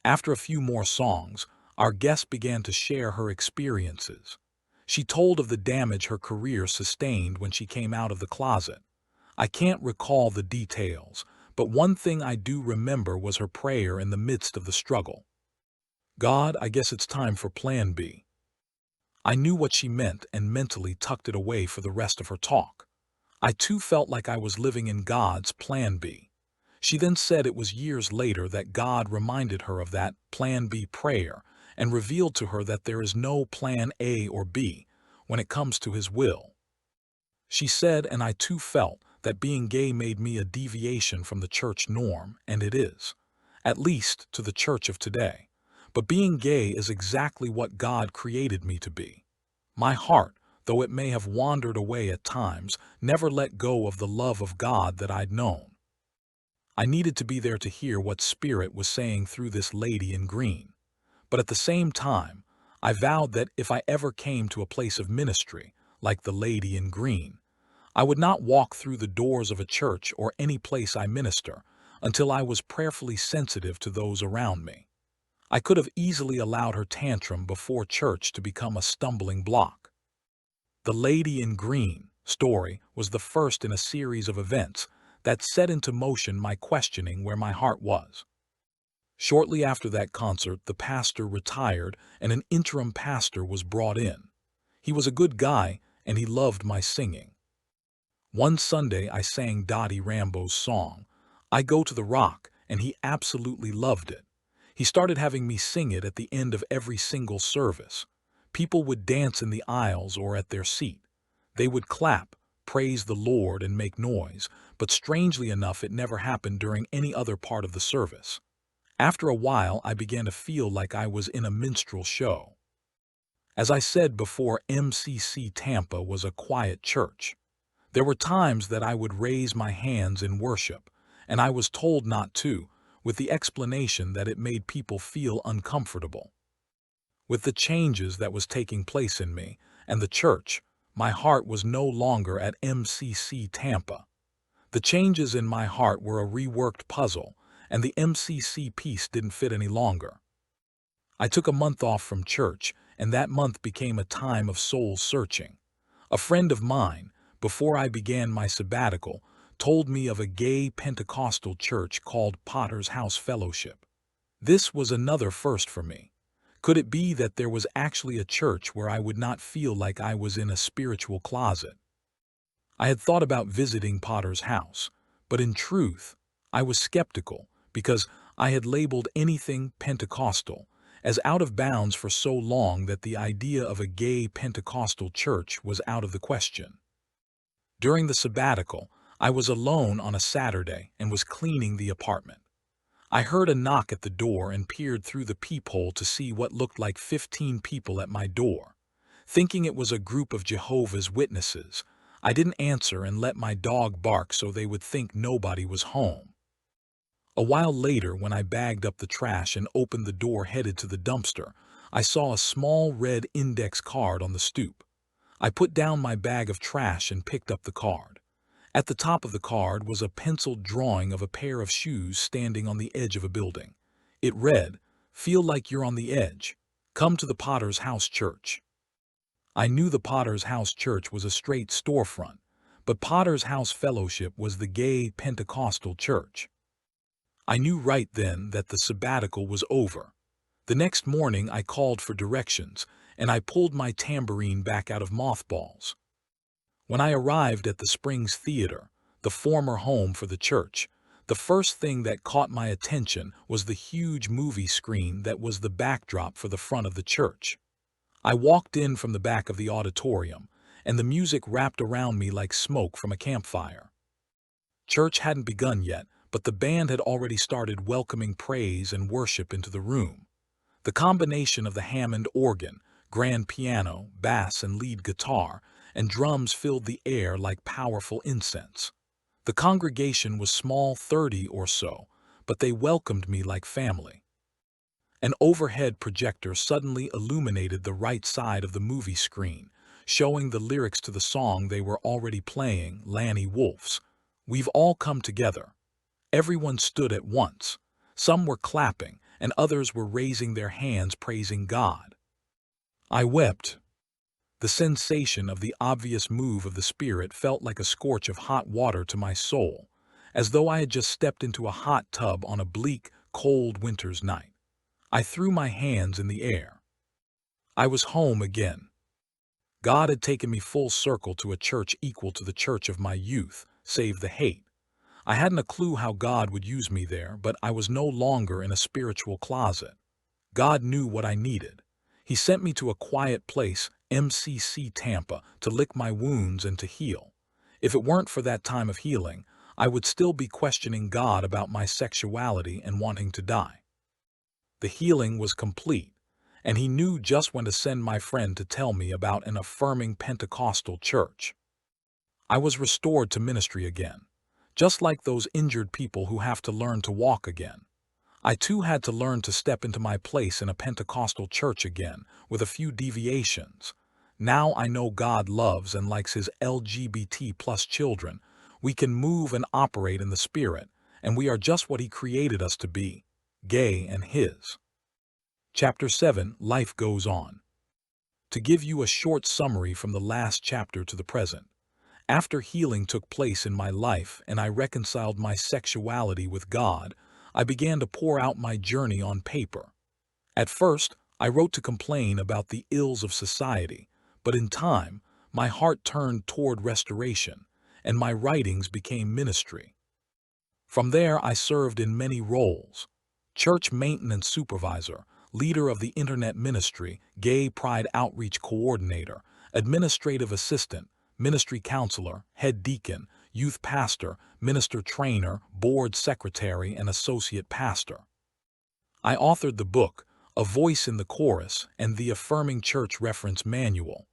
After a few more songs, our guest began to share her experiences. She told of the damage her career sustained when she came out of the closet. I can't recall the details, but one thing I do remember was her prayer in the midst of the struggle. "God, I guess it's time for Plan B." I knew what she meant and mentally tucked it away for the rest of her talk. I too felt like I was living in God's plan B. She then said it was years later that God reminded her of that plan B prayer and revealed to her that there is no plan A or B when it comes to His will. She said, and I too felt, that being gay made me a deviation from the church norm, and it is, at least to the church of today. But being gay is exactly what God created me to be. My heart, though it may have wandered away at times, never let go of the love of God that I'd known. I needed to be there to hear what Spirit was saying through this lady in green. But at the same time, I vowed that if I ever came to a place of ministry, like the lady in green, I would not walk through the doors of a church or any place I minister until I was prayerfully sensitive to those around me. I could have easily allowed her tantrum before church to become a stumbling block. The Lady in Green story was the first in a series of events that set into motion my questioning where my heart was. Shortly after that concert, the pastor retired and an interim pastor was brought in. He was a good guy and he loved my singing. One Sunday I sang Dottie Rambo's song, I Go to the Rock, and he absolutely loved it. He started having me sing it at the end of every single service. People would dance in the aisles or at their seat. They would clap, praise the Lord, and make noise, but strangely enough it never happened during any other part of the service. After a while I began to feel like I was in a minstrel show. As I said before, MCC Tampa was a quiet church. There were times that I would raise my hands in worship, and I was told not to, with the explanation that it made people feel uncomfortable. With the changes that was taking place in me and the church, my heart was no longer at MCC Tampa. The changes in my heart were a reworked puzzle, and the MCC piece didn't fit any longer. I took a month off from church, and that month became a time of soul searching. A friend of mine, before I began my sabbatical, told me of a gay Pentecostal church called Potter's House Fellowship. This was another first for me. Could it be that there was actually a church where I would not feel like I was in a spiritual closet? I had thought about visiting Potter's House, but in truth, I was skeptical because I had labeled anything Pentecostal as out of bounds for so long that the idea of a gay Pentecostal church was out of the question. During the sabbatical, I was alone on a Saturday and was cleaning the apartment. I heard a knock at the door and peered through the peephole to see what looked like 15 people at my door. Thinking it was a group of Jehovah's Witnesses, I didn't answer and let my dog bark so they would think nobody was home. A while later, when I bagged up the trash and opened the door headed to the dumpster, I saw a small red index card on the stoop. I put down my bag of trash and picked up the card. At the top of the card was a penciled drawing of a pair of shoes standing on the edge of a building. It read, "Feel like you're on the edge. Come to the Potter's House Church." I knew the Potter's House Church was a straight storefront, but Potter's House Fellowship was the gay Pentecostal church. I knew right then that the sabbatical was over. The next morning I called for directions, and I pulled my tambourine back out of mothballs. When I arrived at the Springs Theater, the former home for the church, the first thing that caught my attention was the huge movie screen that was the backdrop for the front of the church. I walked in from the back of the auditorium, and the music wrapped around me like smoke from a campfire. Church hadn't begun yet, but the band had already started welcoming praise and worship into the room. The combination of the Hammond organ, grand piano, bass and lead guitar, and drums filled the air like powerful incense. The congregation was small, 30 or so, but they welcomed me like family. An overhead projector suddenly illuminated the right side of the movie screen, showing the lyrics to the song they were already playing, Lanny Wolf's "We've All Come Together." Everyone stood at once. Some were clapping, and others were raising their hands praising God. I wept. The sensation of the obvious move of the Spirit felt like a scorch of hot water to my soul, as though I had just stepped into a hot tub on a bleak, cold winter's night. I threw my hands in the air. I was home again. God had taken me full circle to a church equal to the church of my youth, save the hate. I hadn't a clue how God would use me there, but I was no longer in a spiritual closet. God knew what I needed. He sent me to a quiet place, MCC Tampa, to lick my wounds and to heal. If it weren't for that time of healing, I would still be questioning God about my sexuality and wanting to die. The healing was complete, and he knew just when to send my friend to tell me about an affirming Pentecostal church. I was restored to ministry again, just like those injured people who have to learn to walk again. I too had to learn to step into my place in a Pentecostal church again, with a few deviations. Now I know God loves and likes his LGBT plus children. We can move and operate in the Spirit, and we are just what he created us to be, gay and his. Chapter 7, Life Goes On. To give you a short summary from the last chapter to the present. After healing took place in my life and I reconciled my sexuality with God, I began to pour out my journey on paper. At first, I wrote to complain about the ills of society, but in time, my heart turned toward restoration, and my writings became ministry. From there, I served in many roles: church maintenance supervisor, leader of the internet ministry, gay pride outreach coordinator, administrative assistant, ministry counselor, head deacon, youth pastor, minister trainer, board secretary, and associate pastor. I authored the book, A Voice in the Chorus, and the Affirming Church Reference Manual.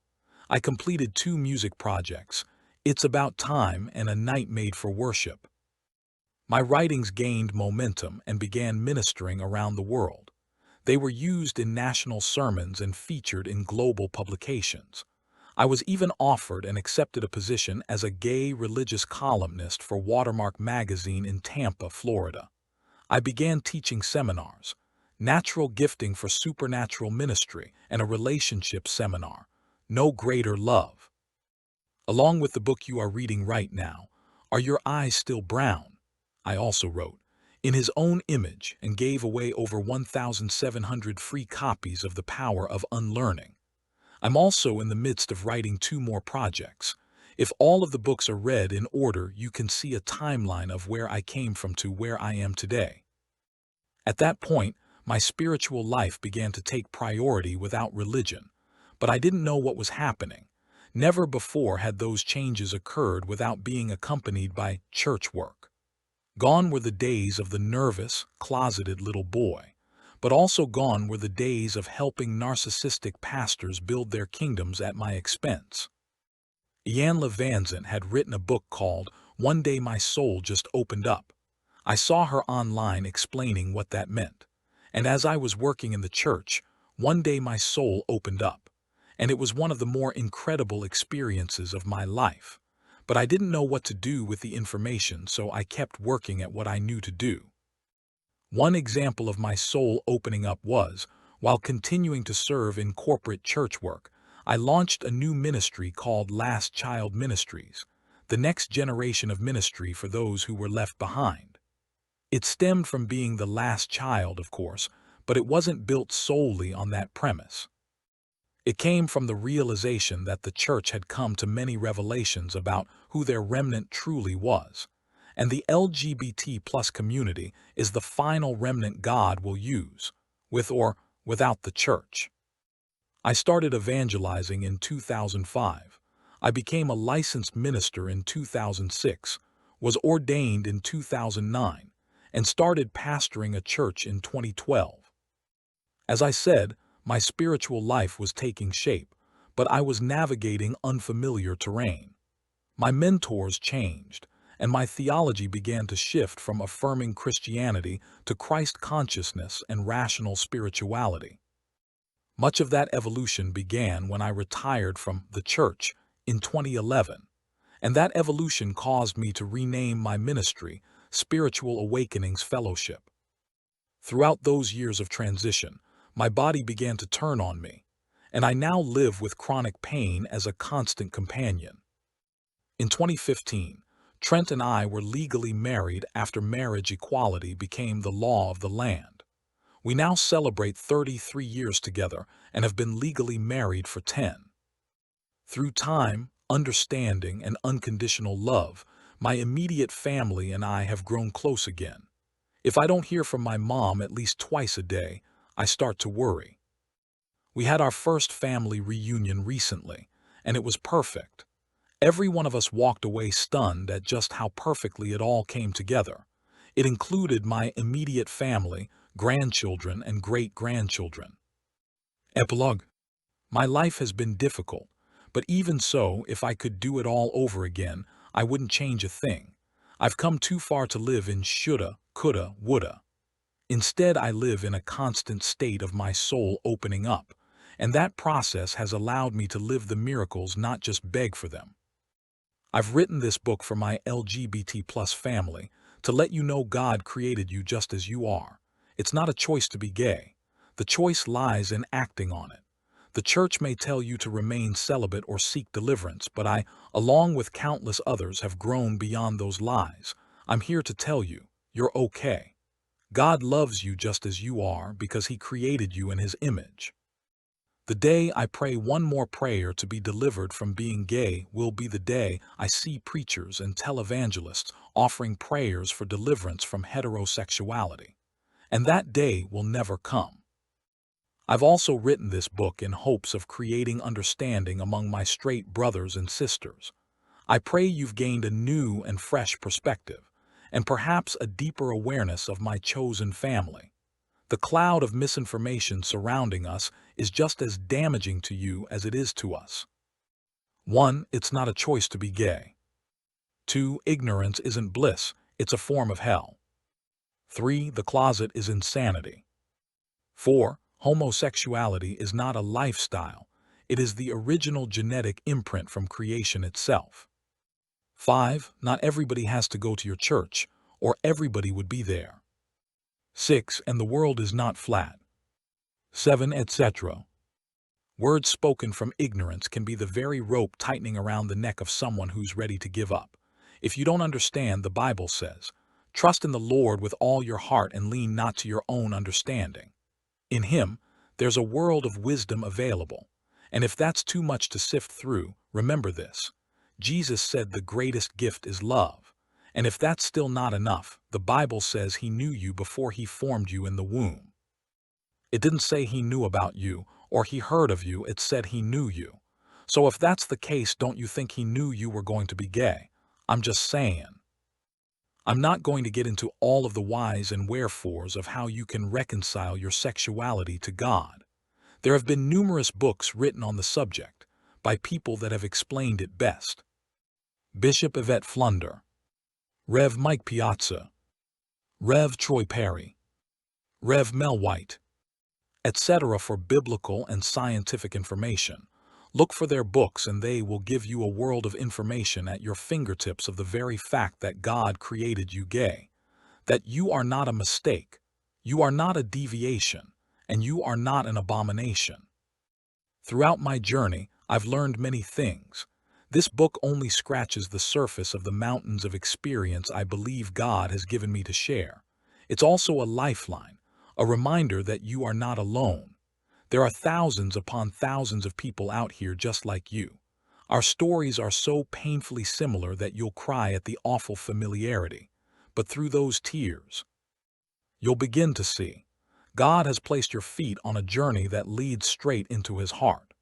I completed 2 music projects, It's About Time and A Night Made for Worship. My writings gained momentum and began ministering around the world. They were used in national sermons and featured in global publications. I was even offered and accepted a position as a gay religious columnist for Watermark magazine in Tampa, Florida. I began teaching seminars, Natural Gifting for Supernatural Ministry, and a relationship seminar, No Greater Love. Along with the book you are reading right now, Are Your Eyes Still Brown? I also wrote, in his own image, and gave away over 1,700 free copies of The Power of Unlearning. I'm also in the midst of writing 2 more projects. If all of the books are read in order, you can see a timeline of where I came from to where I am today. At that point, my spiritual life began to take priority without religion, but I didn't know what was happening. Never before had those changes occurred without being accompanied by church work. Gone were the days of the nervous, closeted little boy, but also gone were the days of helping narcissistic pastors build their kingdoms at my expense. Ian Levanzant had written a book called One Day My Soul Just Opened Up. I saw her online explaining what that meant. And as I was working in the church, one day my soul opened up. And it was one of the more incredible experiences of my life. But I didn't know what to do with the information, so I kept working at what I knew to do. One example of my soul opening up was, while continuing to serve in corporate church work, I launched a new ministry called Last Child Ministries, the next generation of ministry for those who were left behind. It stemmed from being the last child, of course, but it wasn't built solely on that premise. It came from the realization that the church had come to many revelations about who their remnant truly was, and the LGBT plus community is the final remnant God will use, with or without the church. I started evangelizing in 2005. I became a licensed minister in 2006, was ordained in 2009, and started pastoring a church in 2012. As I said, my spiritual life was taking shape, but I was navigating unfamiliar terrain. My mentors changed, and my theology began to shift from affirming Christianity to Christ consciousness and rational spirituality. Much of that evolution began when I retired from the church in 2011, and that evolution caused me to rename my ministry Spiritual Awakenings Fellowship. Throughout those years of transition, my body began to turn on me, and I now live with chronic pain as a constant companion. In 2015, Trent and I were legally married after marriage equality became the law of the land. We now celebrate 33 years together and have been legally married for 10. Through time, understanding, and unconditional love, my immediate family and I have grown close again. If I don't hear from my mom at least twice a day, I start to worry. We had our first family reunion recently, and it was perfect. Every one of us walked away stunned at just how perfectly it all came together. It included my immediate family, grandchildren, and great-grandchildren. Epilogue. My life has been difficult, but even so, if I could do it all over again, I wouldn't change a thing. I've come too far to live in shoulda, coulda, woulda. Instead, I live in a constant state of my soul opening up, and that process has allowed me to live the miracles, not just beg for them. I've written this book for my LGBT plus family, to let you know God created you just as you are. It's not a choice to be gay. The choice lies in acting on it. The church may tell you to remain celibate or seek deliverance, but I, along with countless others, have grown beyond those lies. I'm here to tell you, you're okay. God loves you just as you are because He created you in His image. The day I pray one more prayer to be delivered from being gay will be the day I see preachers and televangelists offering prayers for deliverance from heterosexuality. And that day will never come. I've also written this book in hopes of creating understanding among my straight brothers and sisters. I pray you've gained a new and fresh perspective, and perhaps a deeper awareness of my chosen family. The cloud of misinformation surrounding us is just as damaging to you as it is to us. 1. It's not a choice to be gay. 2. Ignorance isn't bliss, it's a form of hell. 3. The closet is insanity. 4. Homosexuality is not a lifestyle, it is the original genetic imprint from creation itself. 5. Not everybody has to go to your church, or everybody would be there. 6. And the world is not flat. 7. Etc. Words spoken from ignorance can be the very rope tightening around the neck of someone who's ready to give up. If you don't understand, the Bible says, "Trust in the Lord with all your heart and lean not to your own understanding." In Him, there's a world of wisdom available. And if that's too much to sift through, remember this. Jesus said the greatest gift is love. And if that's still not enough, the Bible says He knew you before He formed you in the womb. It didn't say He knew about you or He heard of you, it said He knew you. So if that's the case, don't you think He knew you were going to be gay? I'm just saying. I'm not going to get into all of the whys and wherefores of how you can reconcile your sexuality to God. There have been numerous books written on the subject by people that have explained it best. Bishop Yvette Flunder, Rev. Mike Piazza, Rev. Troy Perry, Rev. Mel White, etc. For biblical and scientific information. Look for their books and they will give you a world of information at your fingertips of the very fact that God created you gay, that you are not a mistake, you are not a deviation, and you are not an abomination. Throughout my journey, I've learned many things. This book only scratches the surface of the mountains of experience I believe God has given me to share. It's also a lifeline, a reminder that you are not alone. There are thousands upon thousands of people out here just like you. Our stories are so painfully similar that you'll cry at the awful familiarity. But through those tears, you'll begin to see. God has placed your feet on a journey that leads straight into His heart.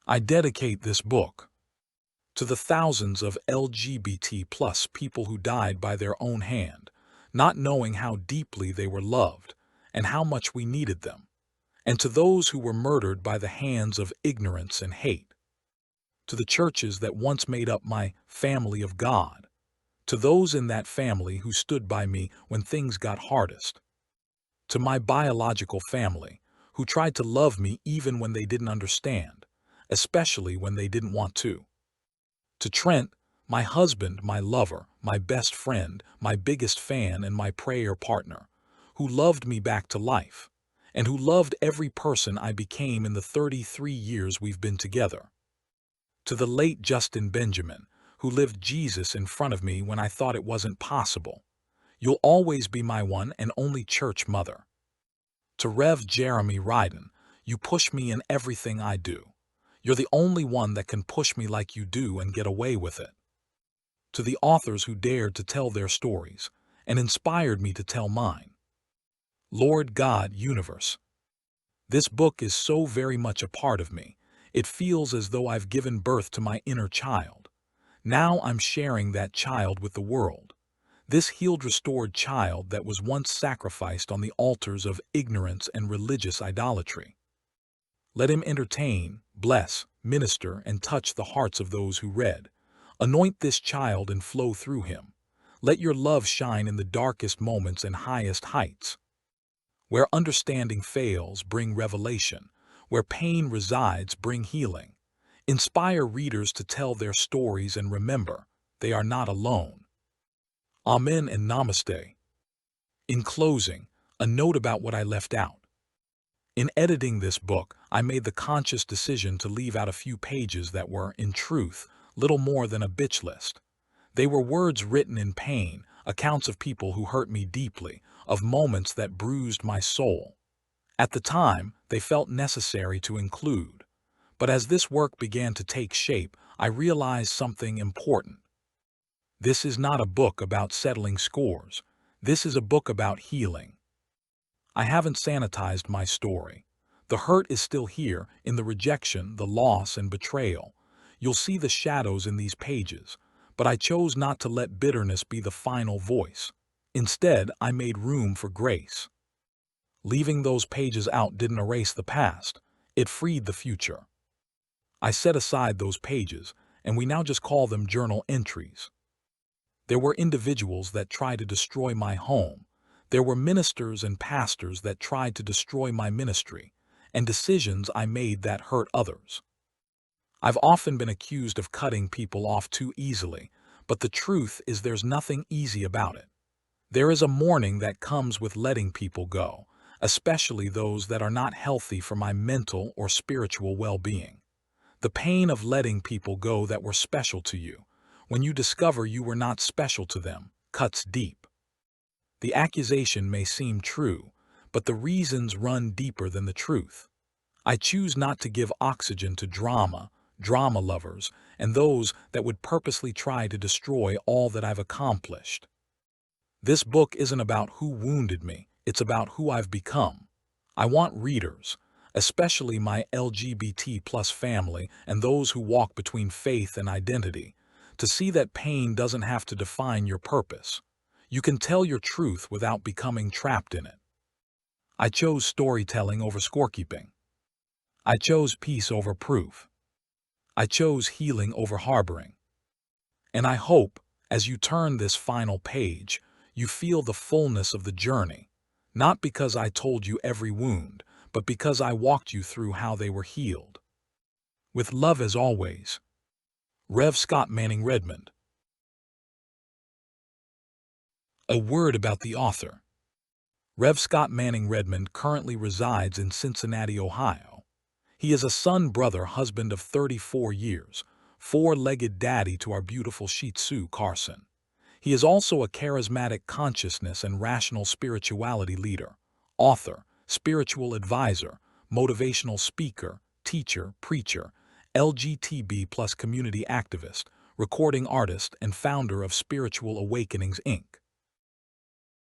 I dedicate this book to the thousands of LGBT plus people who died by their own hand, not knowing how deeply they were loved and how much we needed them, and to those who were murdered by the hands of ignorance and hate, to the churches that once made up my family of God, to those in that family who stood by me when things got hardest, to my biological family who tried to love me even when they didn't understand, especially when they didn't want to Trent, my husband, my lover, my best friend, my biggest fan, and my prayer partner, who loved me back to life, and who loved every person I became in the 33 years we've been together. To the late Justin Benjamin, who lived Jesus in front of me when I thought it wasn't possible. You'll always be my one and only church mother. To Rev. Jeremy Ryden, you push me in everything I do. You're the only one that can push me like you do and get away with it. To the authors who dared to tell their stories and inspired me to tell mine. Lord God, Universe. This book is so very much a part of me. It feels as though I've given birth to my inner child. Now I'm sharing that child with the world. This healed, restored child that was once sacrificed on the altars of ignorance and religious idolatry. Let him entertain, bless, minister, and touch the hearts of those who read. Anoint this child and flow through him. Let your love shine in the darkest moments and highest heights. Where understanding fails, bring revelation. Where pain resides, bring healing. Inspire readers to tell their stories and remember, they are not alone. Amen and Namaste. In closing, a note about what I left out. In editing this book, I made the conscious decision to leave out a few pages that were, in truth, little more than a bitch list. They were words written in pain, accounts of people who hurt me deeply, of moments that bruised my soul. At the time, they felt necessary to include. But as this work began to take shape, I realized something important. This is not a book about settling scores. This is a book about healing. I haven't sanitized my story. The hurt is still here, in the rejection, the loss, and betrayal. You'll see the shadows in these pages, but I chose not to let bitterness be the final voice. Instead, I made room for grace. Leaving those pages out didn't erase the past. It freed the future. I set aside those pages, and we now just call them journal entries. There were individuals that tried to destroy my home. There were ministers and pastors that tried to destroy my ministry, and decisions I made that hurt others. I've often been accused of cutting people off too easily, but the truth is there's nothing easy about it. There is a mourning that comes with letting people go, especially those that are not healthy for my mental or spiritual well-being. The pain of letting people go that were special to you, when you discover you were not special to them, cuts deep. The accusation may seem true, but the reasons run deeper than the truth. I choose not to give oxygen to drama lovers, and those that would purposely try to destroy all that I've accomplished. This book isn't about who wounded me, it's about who I've become. I want readers, especially my LGBT+ family and those who walk between faith and identity, to see that pain doesn't have to define your purpose. You can tell your truth without becoming trapped in it. I chose storytelling over scorekeeping. I chose peace over proof. I chose healing over harboring. And I hope, as you turn this final page, you feel the fullness of the journey, not because I told you every wound, but because I walked you through how they were healed. With love as always, Rev. Soctt Manning-Redmond. A word about the author. Rev. Soctt Manning-Redmond currently resides in Cincinnati, Ohio. He is a son-brother husband of 34 years, four-legged daddy to our beautiful Shih Tzu Carson. He is also a charismatic consciousness and rational spirituality leader, author, spiritual advisor, motivational speaker, teacher, preacher, LGBT+ community activist, recording artist, and founder of Spiritual Awakenings, Inc.